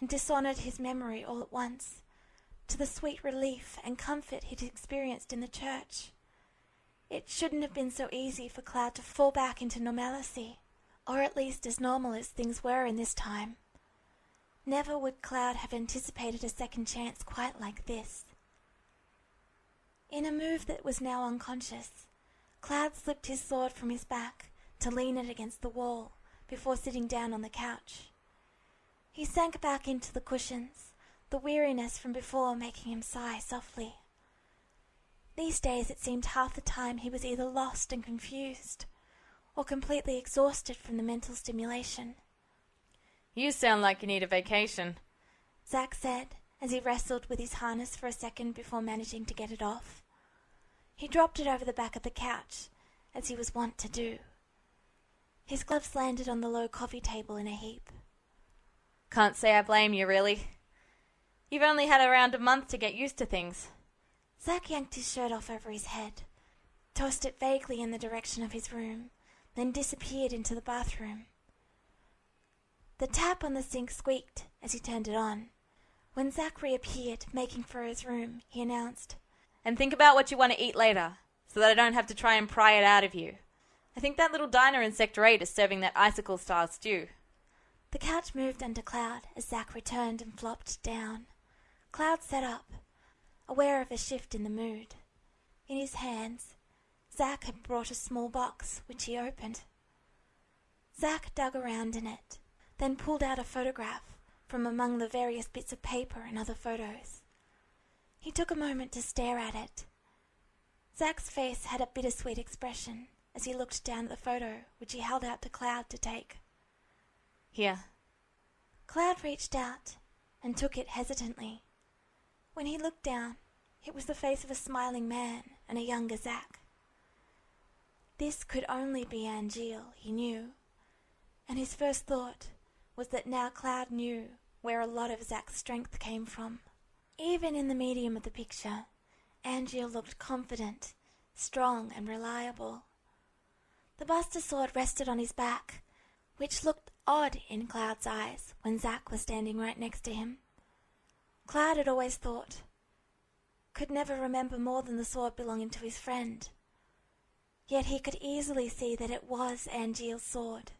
Speaker 1: and dishonored his memory all at once, to the sweet relief and comfort he'd experienced in the church. It shouldn't have been so easy for Cloud to fall back into normalcy, or at least as normal as things were in this time. Never would Cloud have anticipated a second chance quite like this. In a move that was now unconscious, Cloud slipped his sword from his back to lean it against the wall before sitting down on the couch. He sank back into the cushions, the weariness from before making him sigh softly. These days it seemed half the time he was either lost and confused, or completely exhausted from the mental stimulation.
Speaker 2: You sound like you need a vacation,
Speaker 1: Zack said, as he wrestled with his harness for a second before managing to get it off. He dropped it over the back of the couch, as he was wont to do. His gloves landed on the low coffee table in a heap.
Speaker 2: Can't say I blame you, really. You've only had around a month to get used to things.
Speaker 1: Zack yanked his shirt off over his head, tossed it vaguely in the direction of his room, then disappeared into the bathroom. The tap on the sink squeaked as he turned it on. When Zack reappeared, making for his room, he announced,
Speaker 2: "And think about what you want to eat later, so that I don't have to try and pry it out of you. I think that little diner in Sector 8 is serving that icicle-style stew."
Speaker 1: The couch moved under Cloud as Zack returned and flopped down. Cloud sat up, aware of a shift in the mood. In his hands, Zack had brought a small box, which he opened. Zack dug around in it, then pulled out a photograph from among the various bits of paper and other photos. He took a moment to stare at it. Zach's face had a bittersweet expression as he looked down at the photo which he held out to Cloud to take.
Speaker 2: Here.
Speaker 1: Cloud reached out and took it hesitantly. When he looked down, it was the face of a smiling man and a younger Zach. This could only be Angeal, he knew, and his first thought was that now Cloud knew where a lot of Zach's strength came from. Even in the medium of the picture, Angeal looked confident, strong and reliable. The Buster Sword rested on his back, which looked odd in Cloud's eyes when Zach was standing right next to him. Cloud had always thought, could never remember more than the sword belonging to his friend. Yet he could easily see that it was Angeal's sword.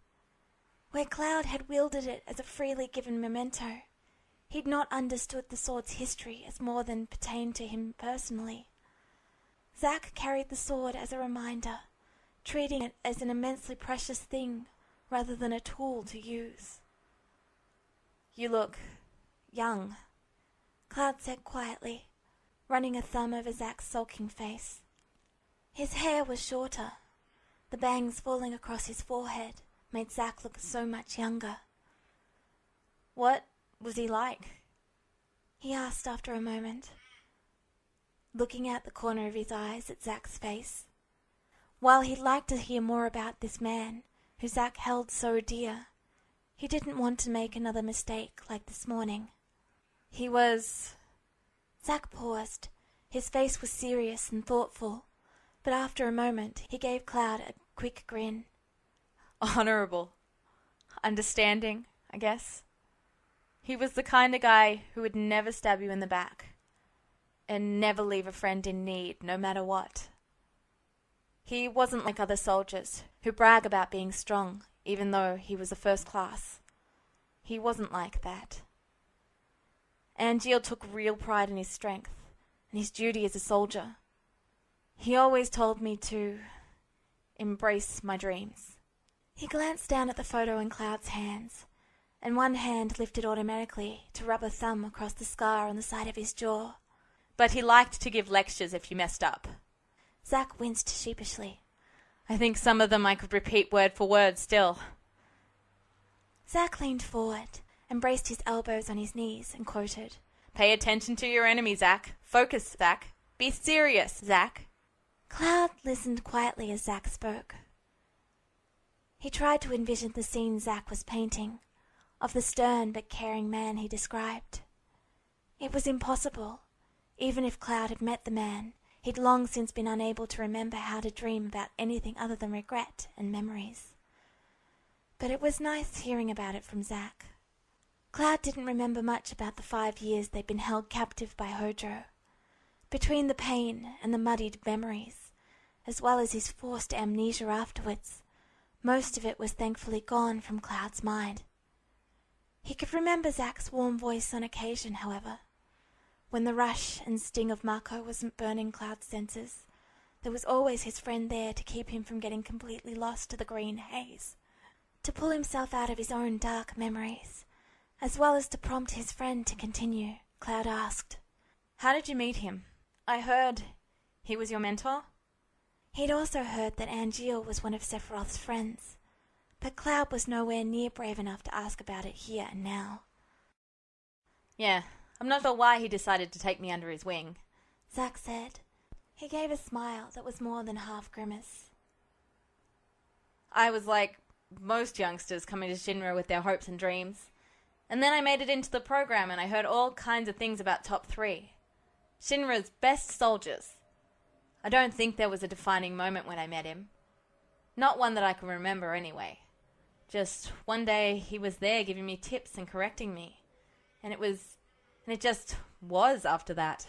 Speaker 1: Where Cloud had wielded it as a freely given memento, he'd not understood the sword's history as more than pertained to him personally. Zach carried the sword as a reminder, treating it as an immensely precious thing rather than a tool to use.
Speaker 2: You look young,
Speaker 1: Cloud said quietly, running a thumb over Zach's sulking face. His hair was shorter. The bangs falling across his forehead made Zach look so much younger.
Speaker 2: What was he like?
Speaker 1: He asked after a moment, looking out the corner of his eyes at Zach's face. While he'd like to hear more about this man, who Zach held so dear, he didn't want to make another mistake like this morning.
Speaker 2: He was...
Speaker 1: Zach paused. His face was serious and thoughtful, but after a moment he gave Cloud a quick grin.
Speaker 2: Honorable. Understanding, I guess. He was the kind of guy who would never stab you in the back, and never leave a friend in need, no matter what. He wasn't like other soldiers, who brag about being strong, even though he was a first class. He wasn't like that. Angeal took real pride in his strength, and his duty as a soldier. He always told me to embrace my dreams.
Speaker 1: He glanced down at the photo in Cloud's hands, and one hand lifted automatically to rub a thumb across the scar on the side of his jaw.
Speaker 2: But he liked to give lectures if you messed up.
Speaker 1: Zach winced sheepishly.
Speaker 2: I think some of them I could repeat word for word still.
Speaker 1: Zach leaned forward and braced his elbows on his knees and quoted,
Speaker 2: Pay attention to your enemy, Zach. Focus, Zach. Be serious, Zach.
Speaker 1: Cloud listened quietly as Zach spoke. He tried to envision the scene Zach was painting, of the stern but caring man he described. It was impossible. Even if Cloud had met the man, he'd long since been unable to remember how to dream about anything other than regret and memories. But it was nice hearing about it from Zach. Cloud didn't remember much about the 5 years they'd been held captive by Hojo. Between the pain and the muddied memories, as well as his forced amnesia afterwards, most of it was thankfully gone from Cloud's mind. He could remember Zach's warm voice on occasion, however. When the rush and sting of Mako wasn't burning Cloud's senses, there was always his friend there to keep him from getting completely lost to the green haze, to pull himself out of his own dark memories, as well as to prompt his friend to continue. Cloud asked,
Speaker 2: How did you meet him? I heard he was your mentor?
Speaker 1: He'd also heard that Angeal was one of Sephiroth's friends, but Cloud was nowhere near brave enough to ask about it here and now.
Speaker 2: Yeah, I'm not sure why he decided to take me under his wing,
Speaker 1: Zach said. He gave a smile that was more than half grimace.
Speaker 2: I was like most youngsters coming to Shinra with their hopes and dreams. And then I made it into the program and I heard all kinds of things about Top 3. Shinra's best soldiers. I don't think there was a defining moment when I met him. Not one that I can remember anyway. Just one day he was there giving me tips and correcting me. And it just was after that.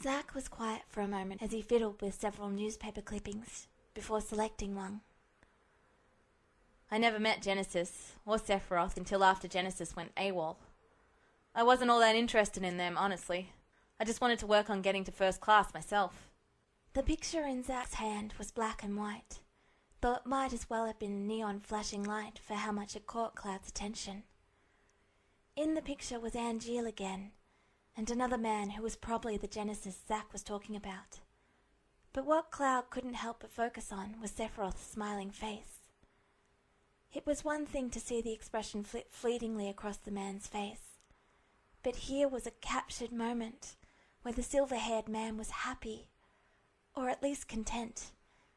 Speaker 1: Zach was quiet for a moment as he fiddled with several newspaper clippings before selecting one.
Speaker 2: I never met Genesis or Sephiroth until after Genesis went AWOL. I wasn't all that interested in them, honestly. I just wanted to work on getting to first class myself.
Speaker 1: The picture in Zach's hand was black and white, though it might as well have been neon flashing light for how much it caught Cloud's attention. In the picture was Angeal again, and another man who was probably the Genesis Zach was talking about. But what Cloud couldn't help but focus on was Sephiroth's smiling face. It was one thing to see the expression flit fleetingly across the man's face, but here was a captured moment where the silver-haired man was happy, or at least content,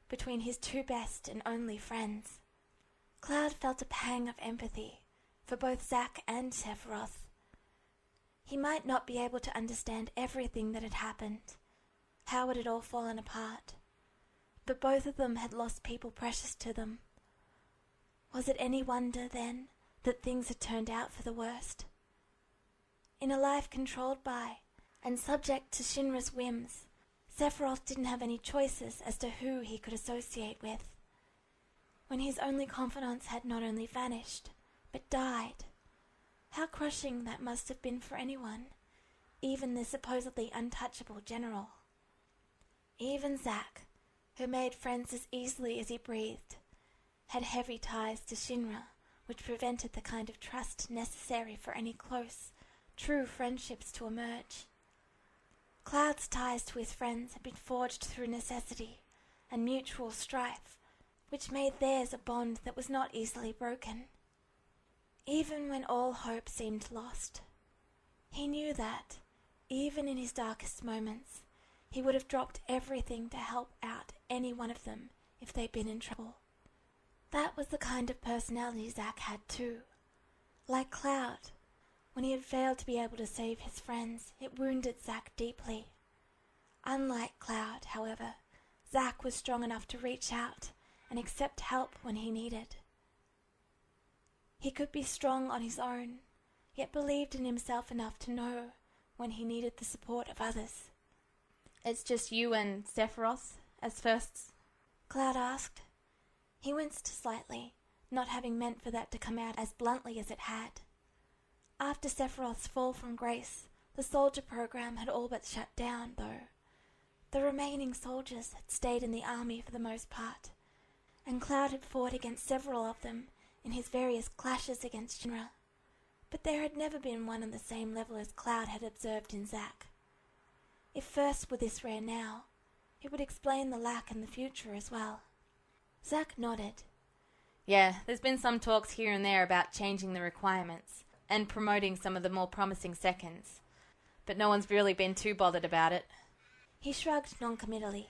Speaker 1: between his two best and only friends. Cloud felt a pang of empathy for both Zack and Sephiroth. He might not be able to understand everything that had happened, how it had all fallen apart, but both of them had lost people precious to them. Was it any wonder, then, that things had turned out for the worst? In a life controlled by and subject to Shinra's whims, Sephiroth didn't have any choices as to who he could associate with. When his only confidants had not only vanished, but died, how crushing that must have been for anyone, even the supposedly untouchable general. Even Zack, who made friends as easily as he breathed, had heavy ties to Shinra, which prevented the kind of trust necessary for any close, true friendships to emerge. Cloud's ties to his friends had been forged through necessity and mutual strife, which made theirs a bond that was not easily broken. Even when all hope seemed lost, he knew that, even in his darkest moments, he would have dropped everything to help out any one of them if they'd been in trouble. That was the kind of personality Zack had too. Like Cloud, when he had failed to be able to save his friends, it wounded Zack deeply. Unlike Cloud, however, Zack was strong enough to reach out and accept help when he needed. He could be strong on his own, yet believed in himself enough to know when he needed the support of others.
Speaker 2: It's just you and Sephiroth as firsts?
Speaker 1: Cloud asked. He winced slightly, not having meant for that to come out as bluntly as it had. After Sephiroth's fall from grace, the soldier program had all but shut down, though. The remaining soldiers had stayed in the army for the most part, and Cloud had fought against several of them in his various clashes against Shinra, but there had never been one on the same level as Cloud had observed in Zack. If firsts were this rare now, it would explain the lack in the future as well. Zack nodded.
Speaker 2: Yeah, there's been some talks here and there about changing the requirements and promoting some of the more promising seconds, but no one's really been too bothered about it.
Speaker 1: He shrugged noncommittally.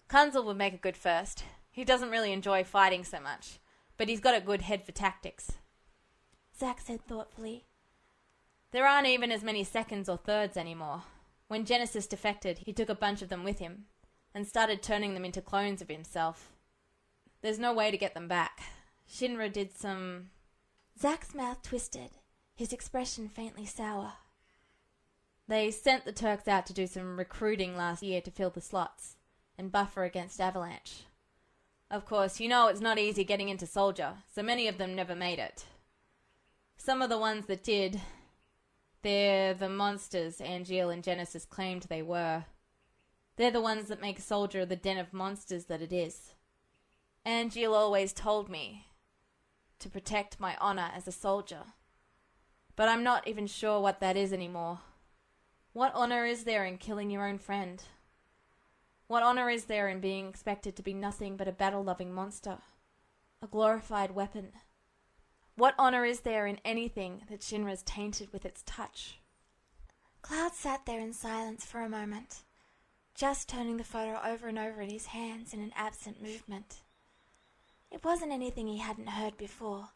Speaker 2: Kunzel would make a good first. He doesn't really enjoy fighting so much, but he's got a good head for tactics.
Speaker 1: Zack said thoughtfully.
Speaker 2: There aren't even as many seconds or thirds anymore. When Genesis defected, he took a bunch of them with him and started turning them into clones of himself. There's no way to get them back. Shinra did some...
Speaker 1: Zack's mouth twisted, his expression faintly sour.
Speaker 2: They sent the Turks out to do some recruiting last year to fill the slots and buffer against Avalanche. Of course, you know it's not easy getting into Soldier, so many of them never made it. Some of the ones that did, they're the monsters Angeal and Genesis claimed they were. They're the ones that make Soldier the den of monsters that it is. Angeal always told me to protect my honor as a soldier, but I'm not even sure what that is anymore. What honor is there in killing your own friend? What honor is there in being expected to be nothing but a battle-loving monster, a glorified weapon? What honor is there in anything that Shinra's tainted with its touch?
Speaker 1: Cloud sat there in silence for a moment, just turning the photo over and over in his hands in an absent movement. It wasn't anything he hadn't heard before.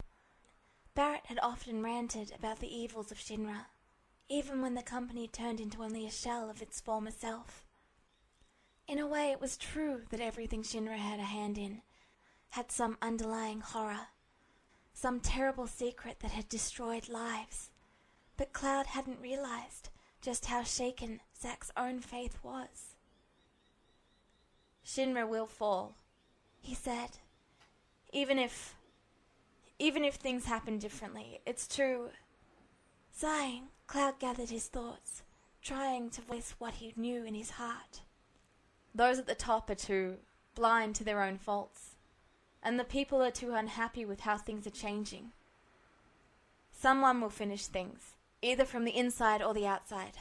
Speaker 1: Barrett had often ranted about the evils of Shinra, even when the company turned into only a shell of its former self. In a way, it was true that everything Shinra had a hand in had some underlying horror, some terrible secret that had destroyed lives. But Cloud hadn't realized just how shaken Zack's own faith was.
Speaker 2: Shinra will fall,
Speaker 1: he said.
Speaker 2: Even if things happen differently, it's true.
Speaker 1: Sighing, Cloud gathered his thoughts, trying to voice what he knew in his heart.
Speaker 2: Those at the top are too blind to their own faults, and the people are too unhappy with how things are changing. Someone will finish things, either from the inside or the outside.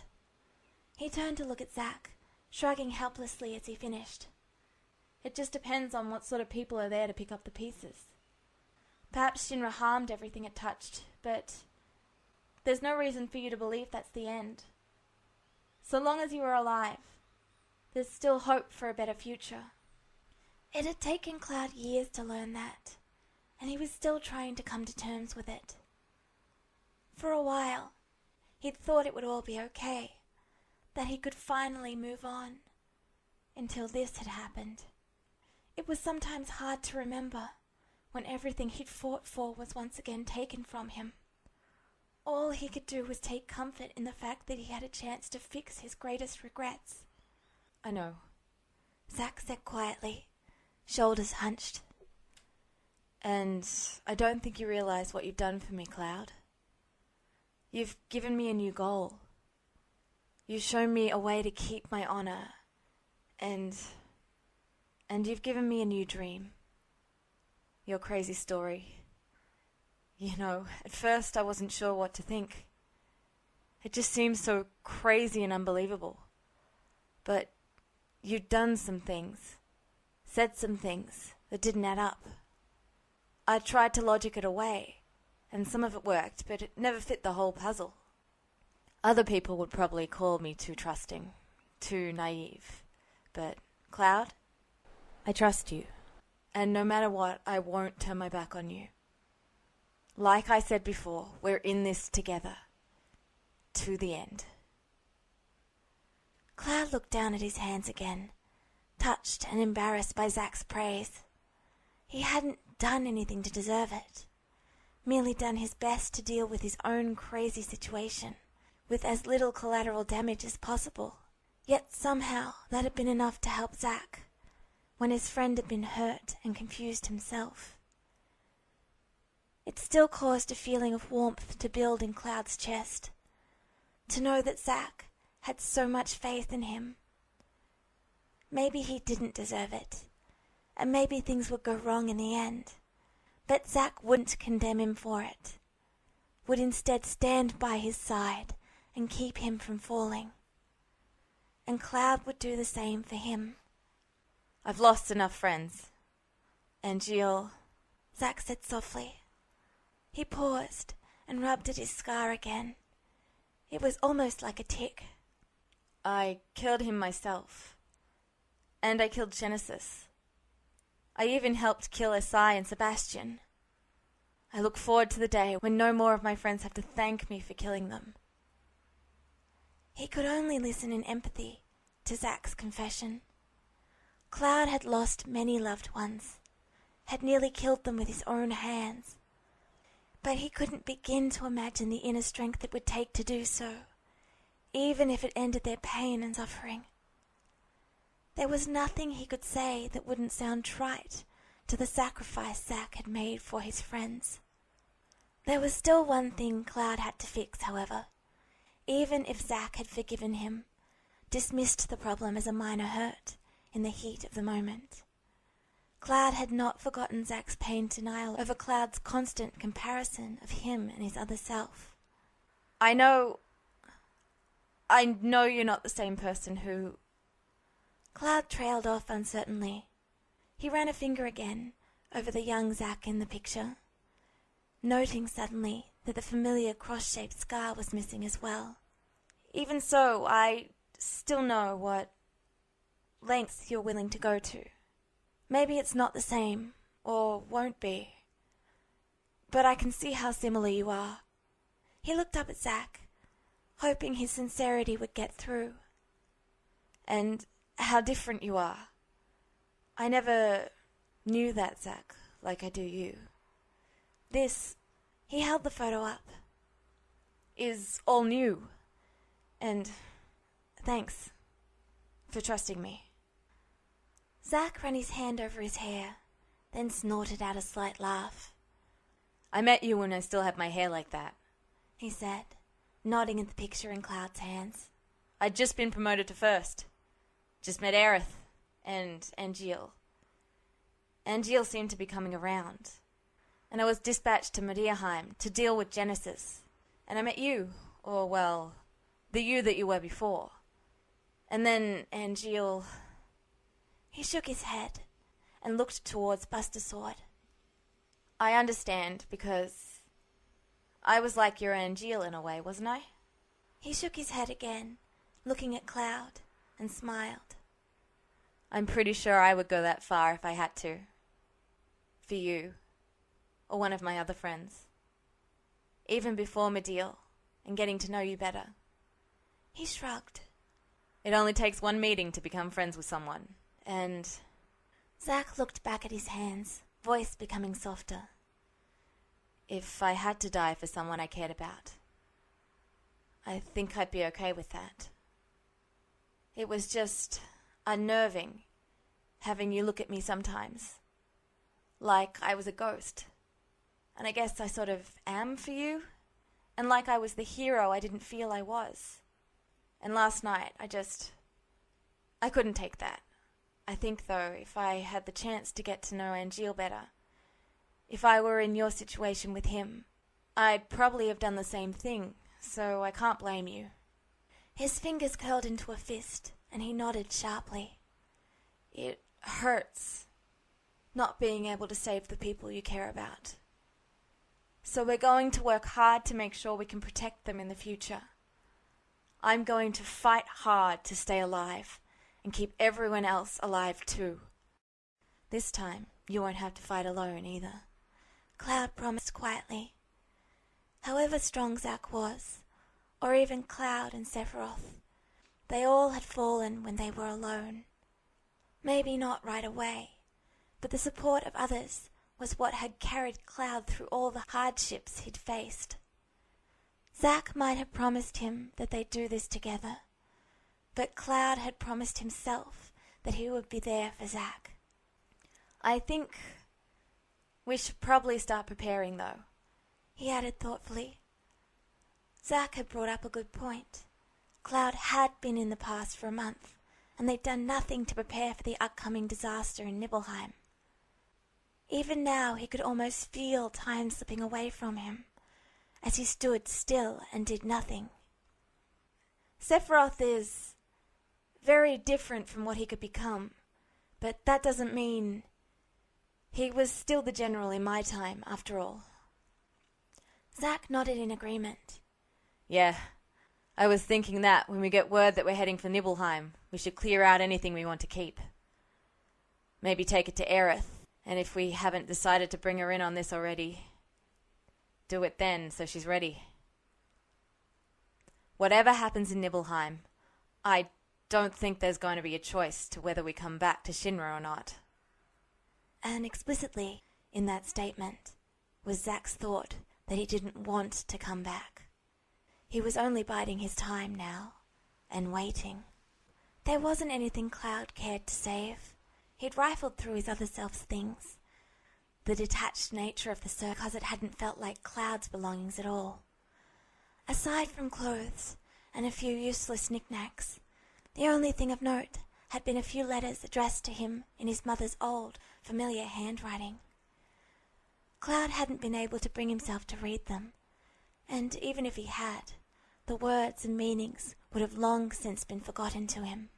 Speaker 1: He turned to look at Zack, shrugging helplessly as he finished. It just depends on what sort of people are there to pick up the pieces. Perhaps Shinra harmed everything it touched, but there's no reason for you to believe that's the end. So long as you are alive, there's still hope for a better future. It had taken Cloud years to learn that, and he was still trying to come to terms with it. For a while, he'd thought it would all be okay, that he could finally move on, until this had happened. It was sometimes hard to remember when everything he'd fought for was once again taken from him. All he could do was take comfort in the fact that he had a chance to fix his greatest regrets.
Speaker 2: I know,
Speaker 1: Zack said quietly, shoulders hunched.
Speaker 2: And I don't think you realize what you've done for me, Cloud. You've given me a new goal. You've shown me a way to keep my honor, and you've given me a new dream. Your crazy story. You know, at first I wasn't sure what to think. It just seemed so crazy and unbelievable. But you'd done some things, said some things that didn't add up. I tried to logic it away, and some of it worked, but it never fit the whole puzzle. Other people would probably call me too trusting, too naive. But, Cloud, I trust you. And no matter what, I won't turn my back on you. Like I said before, we're in this together. To the end.
Speaker 1: Cloud looked down at his hands again, touched and embarrassed by Zack's praise. He hadn't done anything to deserve it, merely done his best to deal with his own crazy situation, with as little collateral damage as possible. Yet somehow that had been enough to help Zack, when his friend had been hurt and confused himself. It still caused a feeling of warmth to build in Cloud's chest, to know that Zack had so much faith in him. Maybe he didn't deserve it, and maybe things would go wrong in the end, but Zack wouldn't condemn him for it, would instead stand by his side and keep him from falling. And Cloud would do the same for him.
Speaker 2: I've lost enough friends. And Jill,
Speaker 1: Zack said softly. He paused and rubbed at his scar again. It was almost like a tick.
Speaker 2: I killed him myself. And I killed Genesis. I even helped kill Esai and Sebastian. I look forward to the day when no more of my friends have to thank me for killing them.
Speaker 1: He could only listen in empathy to Zack's confession. Cloud had lost many loved ones, had nearly killed them with his own hands. But he couldn't begin to imagine the inner strength it would take to do so, even if it ended their pain and suffering. There was nothing he could say that wouldn't sound trite to the sacrifice Zack had made for his friends. There was still one thing Cloud had to fix, however, even if Zack had forgiven him, dismissed the problem as a minor hurt in the heat of the moment. Cloud had not forgotten Zack's pain denial over Cloud's constant comparison of him and his other self.
Speaker 2: I know you're not the same person who...
Speaker 1: Cloud trailed off uncertainly. He ran a finger again over the young Zack in the picture, noting suddenly that the familiar cross-shaped scar was missing as well.
Speaker 2: Even so, I still know what lengths you're willing to go to. Maybe it's not the same, or won't be, but I can see how similar you are.
Speaker 1: He looked up at Zack, hoping his sincerity would get through.
Speaker 2: And how different you are. I never knew that, Zack, like I do you. This,
Speaker 1: he held the photo up,
Speaker 2: is all new. And thanks for trusting me.
Speaker 1: Zack ran his hand over his hair, then snorted out a slight laugh.
Speaker 2: I met you when I still had my hair like that,
Speaker 1: he said, nodding at the picture in Cloud's hands.
Speaker 2: I'd just been promoted to first. Just met Aerith and Angeal. Angeal seemed to be coming around, and I was dispatched to Mediaheim to deal with Genesis. And I met you, or well, the you that you were before. And then Angeal...
Speaker 1: He shook his head, and looked towards Buster Sword.
Speaker 2: I understand, because I was like your Angeal in a way, wasn't I?
Speaker 1: He shook his head again, looking at Cloud, and smiled.
Speaker 2: I'm pretty sure I would go that far if I had to. For you, or one of my other friends. Even before Medeal, and getting to know you better.
Speaker 1: He shrugged.
Speaker 2: It only takes one meeting to become friends with someone, and...
Speaker 1: Zack looked back at his hands, voice becoming softer.
Speaker 2: If I had to die for someone I cared about, I think I'd be okay with that. It was just unnerving having you look at me sometimes, like I was a ghost. And I guess I sort of am for you, and like I was the hero I didn't feel I was. And last night, I couldn't take that. I think, though, if I had the chance to get to know Angeal better, if I were in your situation with him, I'd probably have done the same thing, so I can't blame you.
Speaker 1: His fingers curled into a fist, and he nodded sharply.
Speaker 2: It hurts, not being able to save the people you care about. So we're going to work hard to make sure we can protect them in the future. I'm going to fight hard to stay alive, and keep everyone else alive too. This time, you won't have to fight alone either.
Speaker 1: Cloud promised quietly. However strong Zack was, or even Cloud and Sephiroth, they all had fallen when they were alone. Maybe not right away, but the support of others was what had carried Cloud through all the hardships he'd faced. Zack might have promised him that they'd do this together, but Cloud had promised himself that he would be there for Zack.
Speaker 2: I think we should probably start preparing, though,
Speaker 1: he added thoughtfully. Zack had brought up a good point. Cloud had been in the past for a month, and they'd done nothing to prepare for the upcoming disaster in Nibelheim. Even now he could almost feel time slipping away from him, as he stood still and did nothing.
Speaker 2: Sephiroth is very different from what he could become, but that doesn't mean he was still the general in my time, after all.
Speaker 1: Zack nodded in agreement.
Speaker 2: Yeah, I was thinking that when we get word that we're heading for Nibelheim, we should clear out anything we want to keep. Maybe take it to Aerith, and if we haven't decided to bring her in on this already, do it then so she's ready. Whatever happens in Nibelheim, I don't think there's going to be a choice to whether we come back to Shinra or not.
Speaker 1: And explicitly in that statement was Zack's thought that he didn't want to come back. He was only biding his time now, and waiting. There wasn't anything Cloud cared to save. He'd rifled through his other self's things. The detached nature of the circus, it hadn't felt like Cloud's belongings at all. Aside from clothes and a few useless knickknacks, the only thing of note had been a few letters addressed to him in his mother's old, familiar handwriting. Cloud hadn't been able to bring himself to read them, and even if he had, the words and meanings would have long since been forgotten to him.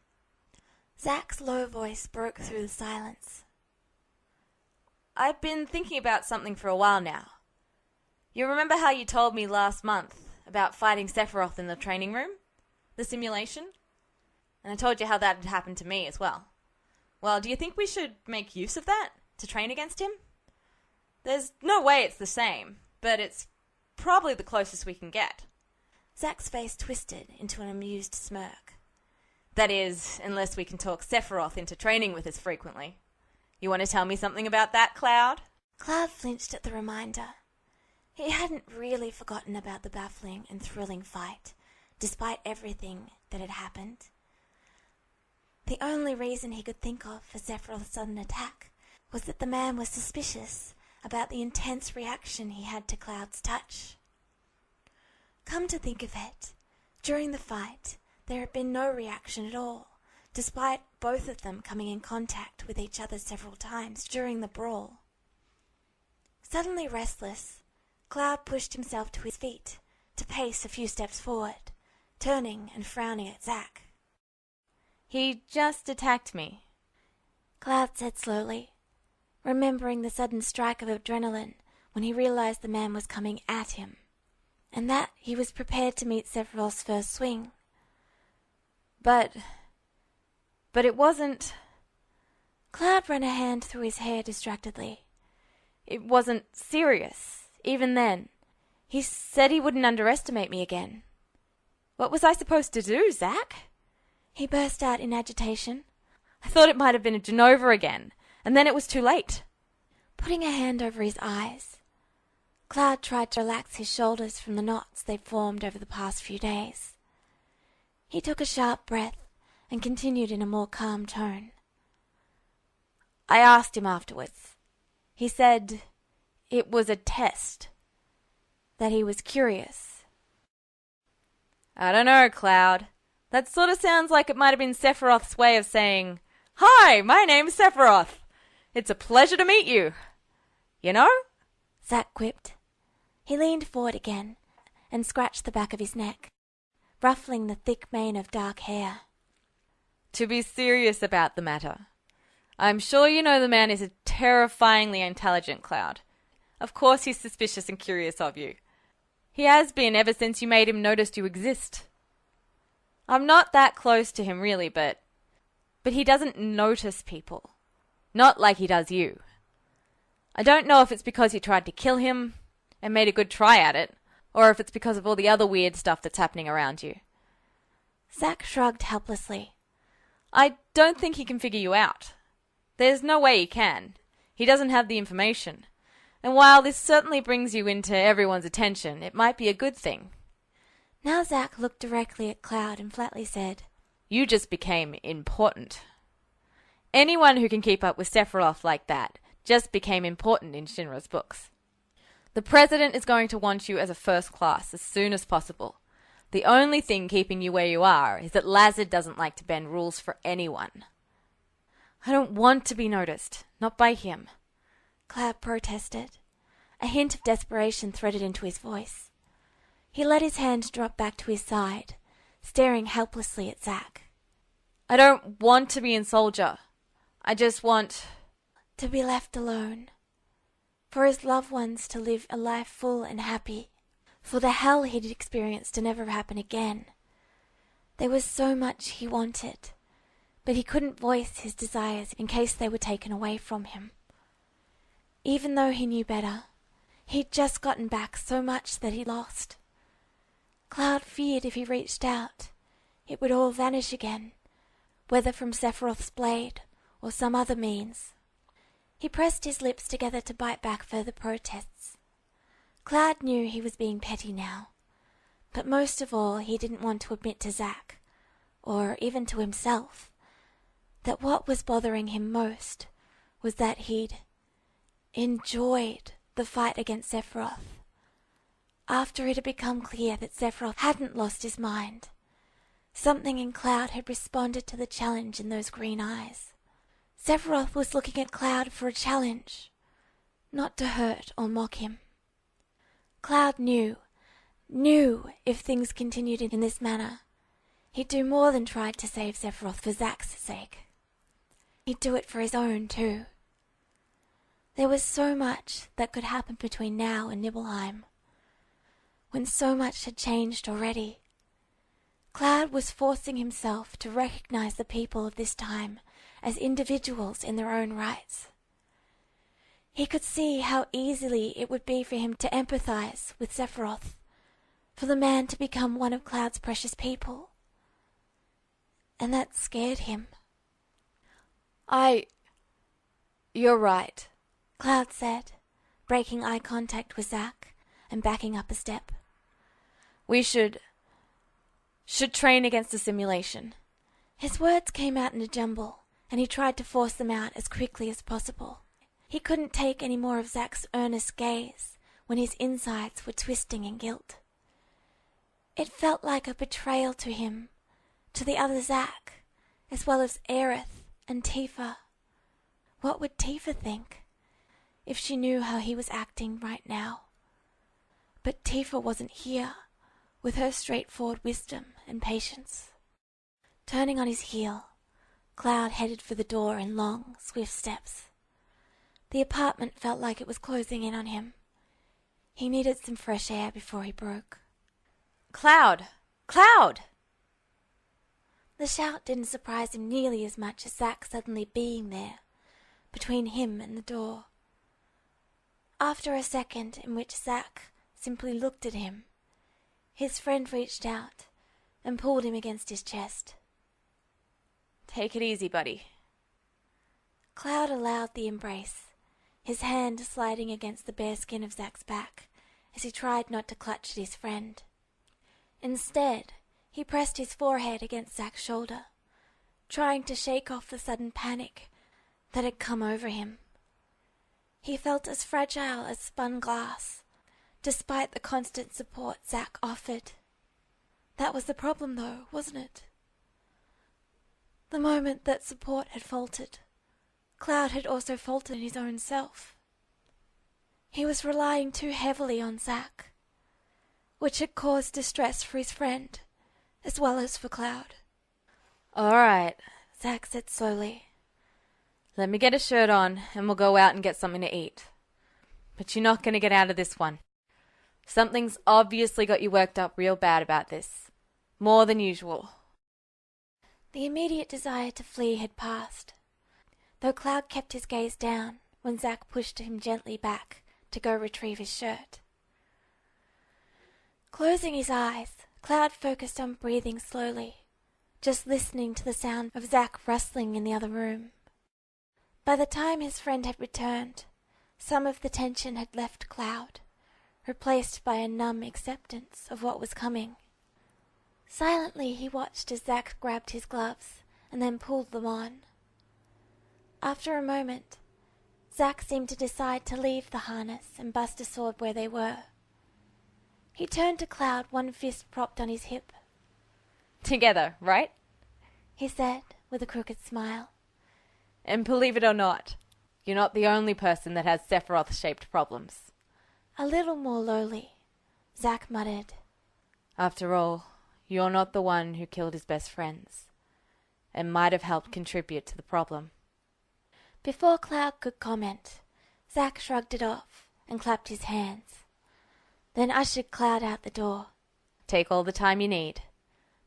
Speaker 1: Zack's low voice broke through the silence.
Speaker 2: I've been thinking about something for a while now. You remember how you told me last month about fighting Sephiroth in the training room? The simulation? And I told you how that had happened to me as well. Well, do you think we should make use of that to train against him? There's no way it's the same, but it's probably the closest we can get.
Speaker 1: Zack's face twisted into an amused smirk.
Speaker 2: That is, unless we can talk Sephiroth into training with us frequently. You want to tell me something about that, Cloud?
Speaker 1: Cloud flinched at the reminder. He hadn't really forgotten about the baffling and thrilling fight, despite everything that had happened. The only reason he could think of for Sephiroth's sudden attack was that the man was suspicious about the intense reaction he had to Cloud's touch. Come to think of it, during the fight, there had been no reaction at all, despite both of them coming in contact with each other several times during the brawl. Suddenly restless, Cloud pushed himself to his feet to pace a few steps forward, turning and frowning at Zack.
Speaker 2: He just attacked me,
Speaker 1: Cloud said slowly, remembering the sudden strike of adrenaline when he realized the man was coming at him, and that he was prepared to meet Sephiroth's first swing.
Speaker 2: But it wasn't...
Speaker 1: Cloud ran a hand through his hair distractedly.
Speaker 2: It wasn't serious, even then. He said he wouldn't underestimate me again. What was I supposed to do, Zack?
Speaker 1: He burst out in agitation.
Speaker 2: I thought it might have been a Genova again, and then it was too late.
Speaker 1: Putting a hand over his eyes, Cloud tried to relax his shoulders from the knots they'd formed over the past few days. He took a sharp breath and continued in a more calm tone.
Speaker 2: I asked him afterwards. He said it was a test, that he was curious. I don't know, Cloud. That sort of sounds like it might have been Sephiroth's way of saying, "Hi, my name's Sephiroth. It's a pleasure to meet you." You know?
Speaker 1: Zack quipped. He leaned forward again and scratched the back of his neck, ruffling the thick mane of dark hair.
Speaker 2: To be serious about the matter, I'm sure you know the man is a terrifyingly intelligent, Cloud. Of course he's suspicious and curious of you. He has been ever since you made him notice you exist. I'm not that close to him really, but he doesn't notice people. Not like he does you. I don't know if it's because you tried to kill him and made a good try at it, or if it's because of all the other weird stuff that's happening around you.
Speaker 1: Zack shrugged helplessly.
Speaker 2: I don't think he can figure you out. There's no way he can. He doesn't have the information. And while this certainly brings you into everyone's attention, it might be a good thing.
Speaker 1: Now Zack looked directly at Cloud and flatly said,
Speaker 2: You just became important. Anyone who can keep up with Sephiroth like that just became important in Shinra's books. The President is going to want you as a first class as soon as possible. The only thing keeping you where you are is that Lazard doesn't like to bend rules for anyone. I don't want to be noticed, not by him.
Speaker 1: Cloud protested. A hint of desperation threaded into his voice. He let his hand drop back to his side, staring helplessly at Zack.
Speaker 2: I don't want to be in Soldier. I just want...
Speaker 1: to be left alone. For his loved ones to live a life full and happy. For the hell he'd experienced to never happen again. There was so much he wanted, but he couldn't voice his desires in case they were taken away from him. Even though he knew better, he'd just gotten back so much that he lost. Cloud feared if he reached out, it would all vanish again, whether from Sephiroth's blade or some other means. He pressed his lips together to bite back further protests. Cloud knew he was being petty now, but most of all he didn't want to admit to Zack, or even to himself, that what was bothering him most was that he'd enjoyed the fight against Sephiroth. After it had become clear that Sephiroth hadn't lost his mind, something in Cloud had responded to the challenge in those green eyes. Sephiroth was looking at Cloud for a challenge, not to hurt or mock him. Cloud knew if things continued in this manner, he'd do more than try to save Sephiroth for Zack's sake. He'd do it for his own, too. There was so much that could happen between now and Nibelheim, when so much had changed already. Cloud was forcing himself to recognize the people of this time as individuals in their own rights. He could see how easily it would be for him to empathize with Sephiroth, for the man to become one of Cloud's precious people. And that scared him.
Speaker 2: You're right,
Speaker 1: Cloud said, breaking eye contact with Zack and backing up a step.
Speaker 2: We should train against the simulation.
Speaker 1: His words came out in a jumble, and he tried to force them out as quickly as possible. He couldn't take any more of Zack's earnest gaze when his insides were twisting in guilt. It felt like a betrayal to him, to the other Zack, as well as Aerith and Tifa. What would Tifa think if she knew how he was acting right now? But Tifa wasn't here, with her straightforward wisdom and patience. Turning on his heel, Cloud headed for the door in long, swift steps. The apartment felt like it was closing in on him. He needed some fresh air before he broke.
Speaker 2: Cloud! Cloud!
Speaker 1: The shout didn't surprise him nearly as much as Zack suddenly being there, between him and the door. After a second in which Zack simply looked at him, his friend reached out and pulled him against his chest.
Speaker 2: Take it easy, buddy.
Speaker 1: Cloud allowed the embrace, his hand sliding against the bare skin of Zack's back as he tried not to clutch at his friend. Instead, he pressed his forehead against Zack's shoulder, trying to shake off the sudden panic that had come over him. He felt as fragile as spun glass, despite the constant support Zack offered. That was the problem, though, wasn't it? The moment that support had faltered, Cloud had also faltered in his own self. He was relying too heavily on Zack, which had caused distress for his friend, as well as for Cloud.
Speaker 2: All right,
Speaker 1: Zack said slowly.
Speaker 2: Let me get a shirt on, and we'll go out and get something to eat. But you're not going to get out of this one. Something's obviously got you worked up real bad about this. More than usual.
Speaker 1: The immediate desire to flee had passed, though Cloud kept his gaze down when Zack pushed him gently back to go retrieve his shirt. Closing his eyes, Cloud focused on breathing slowly, just listening to the sound of Zack rustling in the other room. By the time his friend had returned, some of the tension had left Cloud, replaced by a numb acceptance of what was coming. Silently he watched as Zack grabbed his gloves and then pulled them on. After a moment, Zack seemed to decide to leave the harness and bust a sword where they were. He turned to Cloud, one fist propped on his hip.
Speaker 2: Together, right?
Speaker 1: He said, with a crooked smile.
Speaker 2: And believe it or not, you're not the only person that has Sephiroth-shaped problems.
Speaker 1: A little more lowly, Zack muttered.
Speaker 2: After all, you're not the one who killed his best friends, and might have helped contribute to the problem.
Speaker 1: Before Cloud could comment, Zack shrugged it off and clapped his hands, then ushered Cloud out the door.
Speaker 2: Take all the time you need,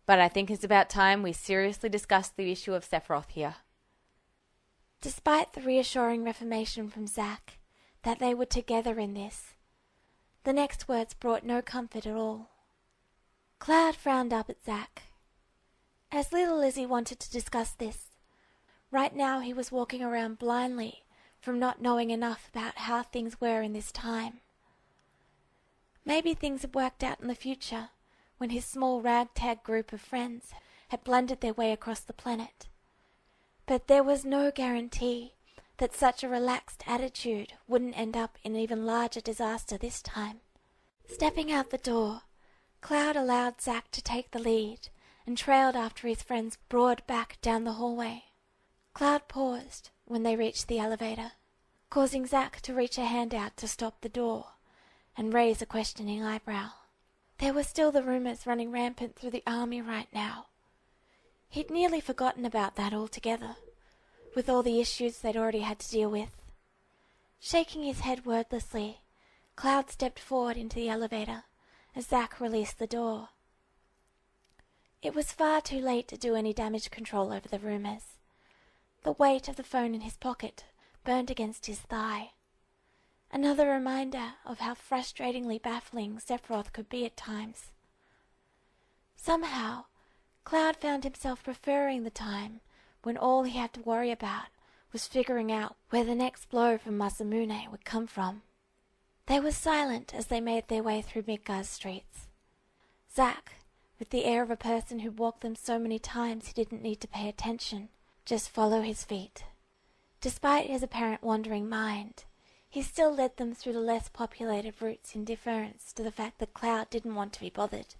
Speaker 2: but I think it's about time we seriously discuss the issue of Sephiroth here.
Speaker 1: Despite the reassuring reformation from Zack that they were together in this, the next words brought no comfort at all. Cloud frowned up at Zack. As little as he wanted to discuss this, right now he was walking around blindly from not knowing enough about how things were in this time. Maybe things had worked out in the future when his small ragtag group of friends had blended their way across the planet. But there was no guarantee that such a relaxed attitude wouldn't end up in even larger disaster this time. Stepping out the door, Cloud allowed Zack to take the lead and trailed after his friend's broad back down the hallway. Cloud paused when they reached the elevator, causing Zack to reach a hand out to stop the door and raise a questioning eyebrow. There were still the rumors running rampant through the army right now. He'd nearly forgotten about that altogether, with all the issues they'd already had to deal with. Shaking his head wordlessly, Cloud stepped forward into the elevator as Zack released the door. It was far too late to do any damage control over the rumors. The weight of the phone in his pocket burned against his thigh. Another reminder of how frustratingly baffling Sephiroth could be at times. Somehow, Cloud found himself preferring the time when all he had to worry about was figuring out where the next blow from Masamune would come from. They were silent as they made their way through Midgar's streets. Zack, with the air of a person who'd walked them so many times he didn't need to pay attention, just follow his feet. Despite his apparent wandering mind, he still led them through the less populated routes in deference to the fact that Cloud didn't want to be bothered.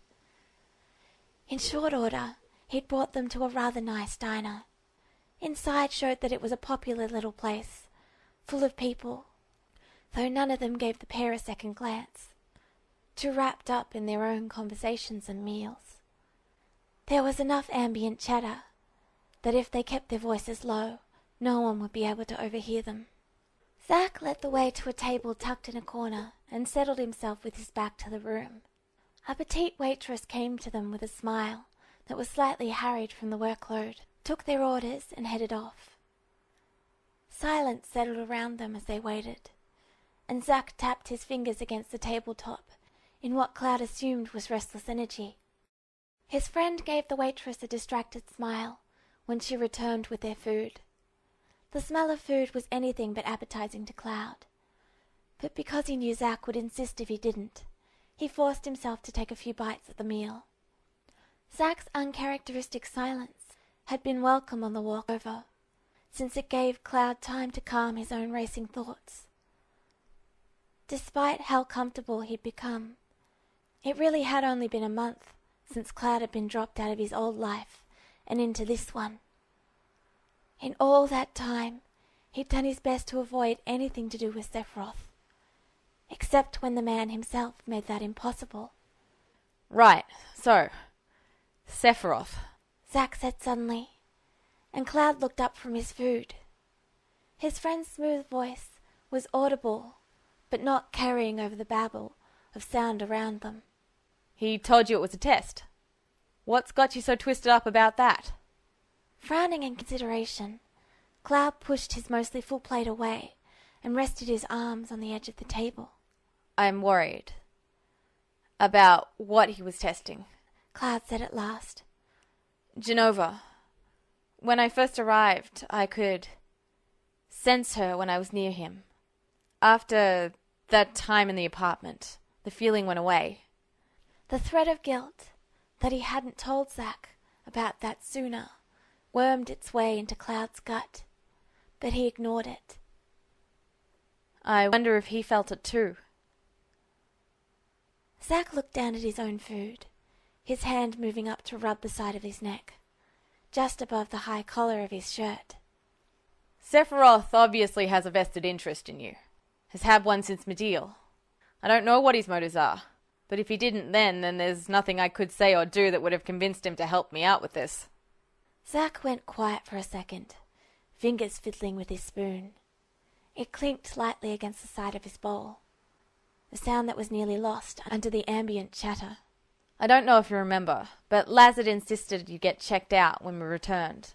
Speaker 1: In short order, he'd brought them to a rather nice diner. Inside showed that it was a popular little place, full of people, though none of them gave the pair a second glance, too wrapped up in their own conversations and meals. There was enough ambient chatter that if they kept their voices low, no one would be able to overhear them. Zack led the way to a table tucked in a corner and settled himself with his back to the room. A petite waitress came to them with a smile that was slightly harried from the workload, took their orders and headed off. Silence settled around them as they waited, and Zack tapped his fingers against the tabletop in what Cloud assumed was restless energy. His friend gave the waitress a distracted smile when she returned with their food. The smell of food was anything but appetizing to Cloud, but because he knew Zack would insist if he didn't, he forced himself to take a few bites of the meal. Zack's uncharacteristic silence had been welcome on the walk over, since it gave Cloud time to calm his own racing thoughts. Despite how comfortable he'd become, it really had only been a month since Cloud had been dropped out of his old life and into this one. In all that time, he'd done his best to avoid anything to do with Sephiroth, except when the man himself made that impossible.
Speaker 2: Right, so, Sephiroth,
Speaker 1: Zack said suddenly, and Cloud looked up from his food. His friend's smooth voice was audible, but not carrying over the babble of sound around them.
Speaker 2: He told you it was a test. What's got you so twisted up about that?
Speaker 1: Frowning in consideration, Cloud pushed his mostly full plate away and rested his arms on the edge of the table.
Speaker 2: I'm worried about what he was testing,
Speaker 1: Cloud said at last.
Speaker 2: Genova, when I first arrived, I could sense her when I was near him. After that time in the apartment, the feeling went away.
Speaker 1: The threat of guilt that he hadn't told Zack about that sooner wormed its way into Cloud's gut, but he ignored it.
Speaker 2: I wonder if he felt it too.
Speaker 1: Zack looked down at his own food, his hand moving up to rub the side of his neck, just above the high collar of his shirt.
Speaker 2: Sephiroth obviously has a vested interest in you. Has had one since Mediel. I don't know what his motives are, but if he didn't then there's nothing I could say or do that would have convinced him to help me out with this.
Speaker 1: Zack went quiet for a second, fingers fiddling with his spoon. It clinked lightly against the side of his bowl, a sound that was nearly lost under the ambient chatter.
Speaker 2: I don't know if you remember, but Lazard insisted you get checked out when we returned.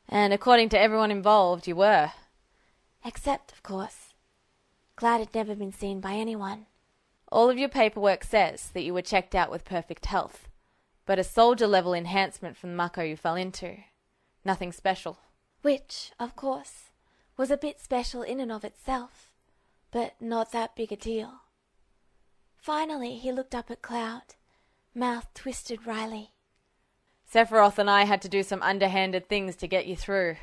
Speaker 2: And according to everyone involved, you were.
Speaker 1: Except, of course, Cloud had never been seen by anyone.
Speaker 2: All of your paperwork says that you were checked out with perfect health, but a soldier-level enhancement from the mucko you fell into. Nothing special.
Speaker 1: Which, of course, was a bit special in and of itself, but not that big a deal. Finally, he looked up at Cloud, mouth twisted wryly.
Speaker 2: Sephiroth and I had to do some underhanded things to get you through,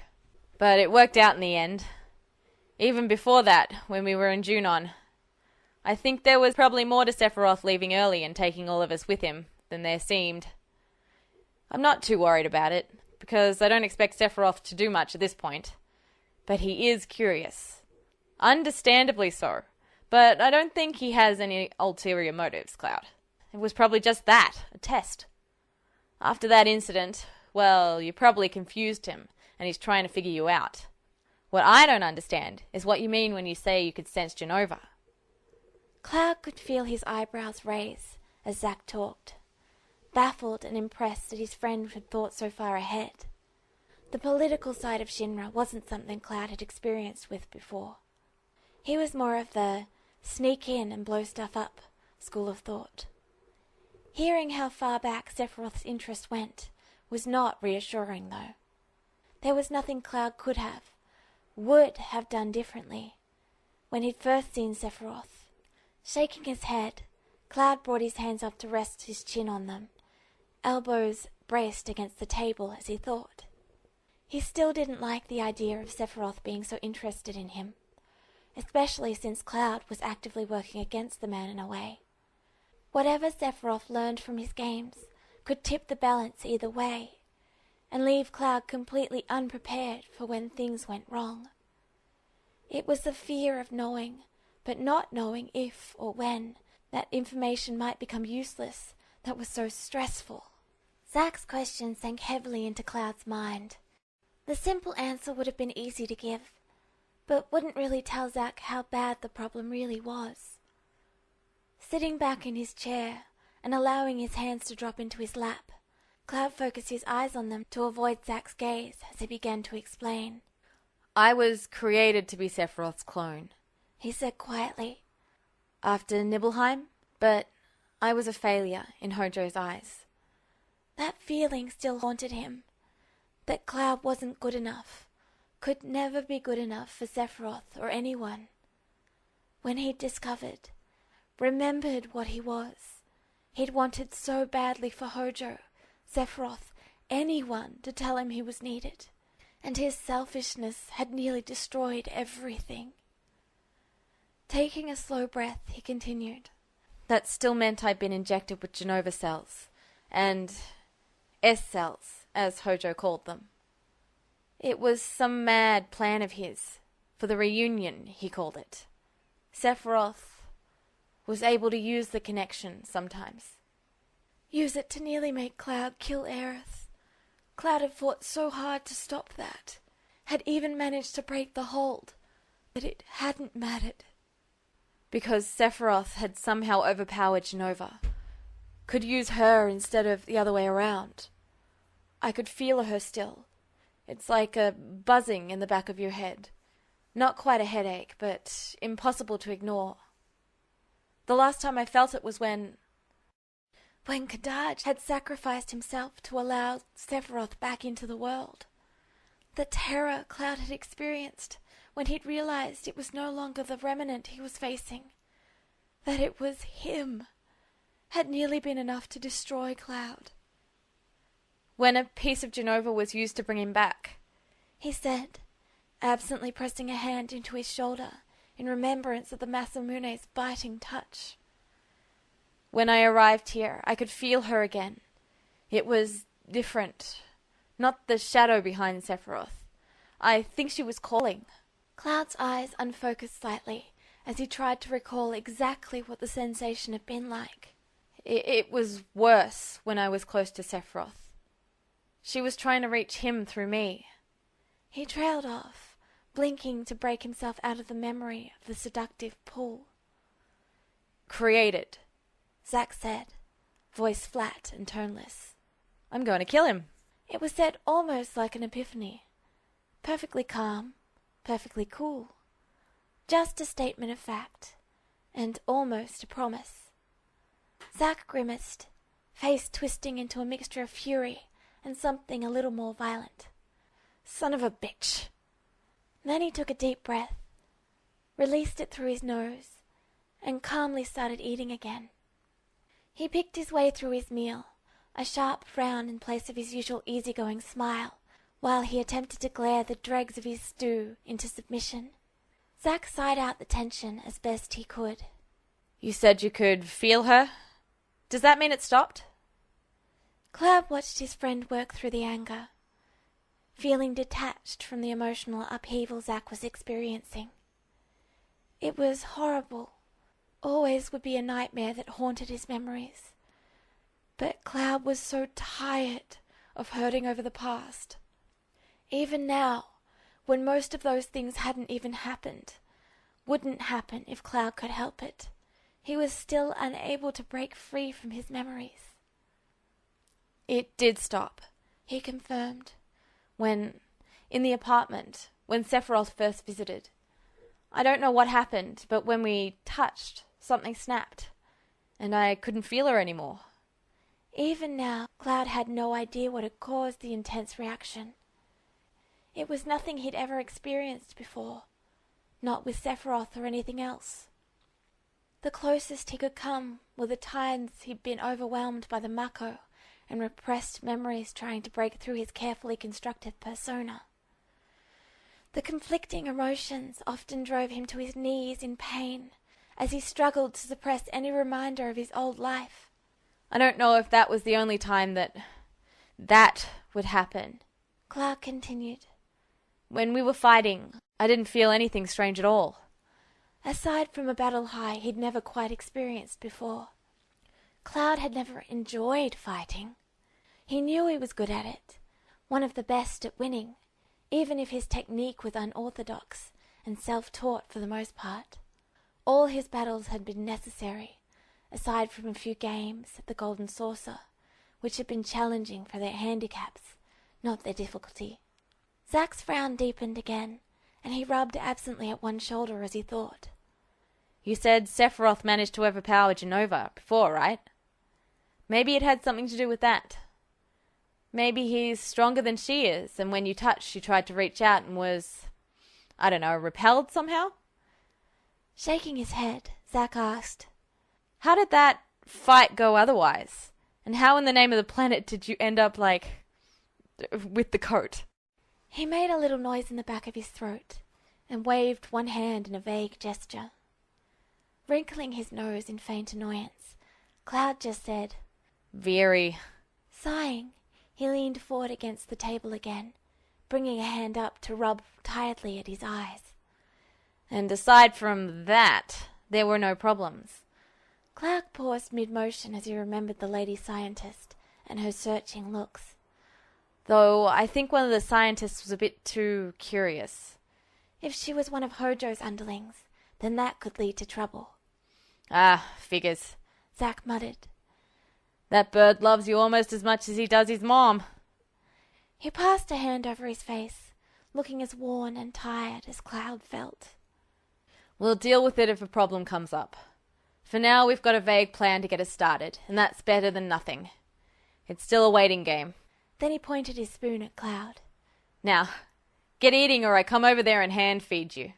Speaker 2: but it worked out in the end. Even before that, when we were in Junon, I think there was probably more to Sephiroth leaving early and taking all of us with him than there seemed. I'm not too worried about it, because I don't expect Sephiroth to do much at this point. But he is curious. Understandably so. But I don't think he has any ulterior motives, Cloud. It was probably just that, a test. After that incident, well, you probably confused him, and he's trying to figure you out. What I don't understand is what you mean when you say you could sense Genova.
Speaker 1: Cloud could feel his eyebrows raise as Zack talked, baffled and impressed that his friend had thought so far ahead. The political side of Shinra wasn't something Cloud had experienced with before. He was more of the sneak in and blow stuff up school of thought. Hearing how far back Sephiroth's interest went was not reassuring, though. There was nothing Cloud could have, would have done differently when he'd first seen Sephiroth. Shaking his head, Cloud brought his hands up to rest his chin on them, elbows braced against the table as he thought. He still didn't like the idea of Sephiroth being so interested in him, especially since Cloud was actively working against the man in a way. Whatever Sephiroth learned from his games could tip the balance either way, and leave Cloud completely unprepared for when things went wrong. It was the fear of knowing, but not knowing if or when that information might become useless that was so stressful. Zack's question sank heavily into Cloud's mind. The simple answer would have been easy to give, but wouldn't really tell Zack how bad the problem really was. Sitting back in his chair and allowing his hands to drop into his lap, Cloud focused his eyes on them to avoid Zack's gaze as he began to explain.
Speaker 2: I was created to be Sephiroth's clone,
Speaker 1: he said quietly.
Speaker 2: After Nibelheim, but I was a failure in Hojo's eyes.
Speaker 1: That feeling still haunted him, that Cloud wasn't good enough, could never be good enough for Sephiroth or anyone. When he'd discovered, remembered what he was, he'd wanted so badly for Hojo, Sephiroth, anyone to tell him he was needed, and his selfishness had nearly destroyed everything. Taking a slow breath, he continued.
Speaker 2: That still meant I'd been injected with Genova cells, and S-cells, as Hojo called them. It was some mad plan of his, for the reunion, he called it. Sephiroth was able to use the connection sometimes.
Speaker 1: Use it to nearly make Cloud kill Aerith. Cloud had fought so hard to stop that, had even managed to break the hold, but it hadn't mattered.
Speaker 2: Because Sephiroth had somehow overpowered Genova, could use her instead of the other way around. I could feel her still. It's like a buzzing in the back of your head. Not quite a headache, but impossible to ignore. The last time I felt it was when
Speaker 1: Kadaj had sacrificed himself to allow Sephiroth back into the world. The terror Cloud had experienced when he'd realized it was no longer the remnant he was facing, that it was him, had nearly been enough to destroy Cloud.
Speaker 2: When a piece of Genova was used to bring him back,
Speaker 1: he said, absently pressing a hand into his shoulder in remembrance of the Masamune's biting touch.
Speaker 2: When I arrived here, I could feel her again. It was different. Not the shadow behind Sephiroth. I think she was calling.
Speaker 1: Cloud's eyes unfocused slightly as he tried to recall exactly what the sensation had been like.
Speaker 2: It was worse when I was close to Sephiroth. She was trying to reach him through me.
Speaker 1: He trailed off, blinking to break himself out of the memory of the seductive pull.
Speaker 2: Created,
Speaker 1: Zack said, voice flat and toneless.
Speaker 2: I'm going to kill him.
Speaker 1: It was said almost like an epiphany. Perfectly calm, perfectly cool. Just a statement of fact, and almost a promise. Zack grimaced, face twisting into a mixture of fury and something a little more violent. Son of a bitch! Then he took a deep breath, released it through his nose, and calmly started eating again. He picked his way through his meal, a sharp frown in place of his usual easygoing smile, while he attempted to glare the dregs of his stew into submission. Zack sighed out the tension as best he could.
Speaker 2: You said you could feel her? Does that mean it stopped?
Speaker 1: Cloud watched his friend work through the anger, feeling detached from the emotional upheaval Zack was experiencing. It was horrible. Always would be a nightmare that haunted his memories. But Cloud was so tired of hurting over the past. Even now, when most of those things hadn't even happened, wouldn't happen if Cloud could help it, he was still unable to break free from his memories.
Speaker 2: It did stop,
Speaker 1: he confirmed.
Speaker 2: When, in the apartment, when Sephiroth first visited. I don't know what happened, but when we touched, something snapped, and I couldn't feel her anymore.
Speaker 1: Even now, Cloud had no idea what had caused the intense reaction. It was nothing he'd ever experienced before, not with Sephiroth or anything else. The closest he could come were the times he'd been overwhelmed by the Mako and repressed memories trying to break through his carefully constructed persona. The conflicting emotions often drove him to his knees in pain as he struggled to suppress any reminder of his old life.
Speaker 2: I don't know if that was the only time that would happen,
Speaker 1: Clark continued.
Speaker 2: When we were fighting, I didn't feel anything strange at all.
Speaker 1: Aside from a battle high he'd never quite experienced before. Cloud had never enjoyed fighting. He knew he was good at it, one of the best at winning, even if his technique was unorthodox and self-taught for the most part. All his battles had been necessary, aside from a few games at the Golden Saucer, which had been challenging for their handicaps, not their difficulty. Zack's frown deepened again, and he rubbed absently at one shoulder as he thought.
Speaker 2: You said Sephiroth managed to overpower Genova before, right? Maybe it had something to do with that. Maybe he's stronger than she is, and when you touched, she tried to reach out and was, I don't know, repelled somehow?
Speaker 1: Shaking his head, Zack asked,
Speaker 2: How did that fight go otherwise? And how in the name of the planet did you end up, with the coat?
Speaker 1: He made a little noise in the back of his throat, and waved one hand in a vague gesture. Wrinkling his nose in faint annoyance, Cloud just said,
Speaker 2: Very.
Speaker 1: Sighing, he leaned forward against the table again, bringing a hand up to rub tiredly at his eyes.
Speaker 2: And aside from that, there were no problems.
Speaker 1: Cloud paused mid-motion as he remembered the lady scientist and her searching looks.
Speaker 2: Though I think one of the scientists was a bit too curious.
Speaker 1: If she was one of Hojo's underlings, then that could lead to trouble.
Speaker 2: Ah, figures.
Speaker 1: Zack muttered.
Speaker 2: That bird loves you almost as much as he does his mom.
Speaker 1: He passed a hand over his face, looking as worn and tired as Cloud felt.
Speaker 2: We'll deal with it if a problem comes up. For now, we've got a vague plan to get us started, and that's better than nothing. It's still a waiting game.
Speaker 1: Then he pointed his spoon at Cloud.
Speaker 2: Now, get eating or I come over there and hand feed you.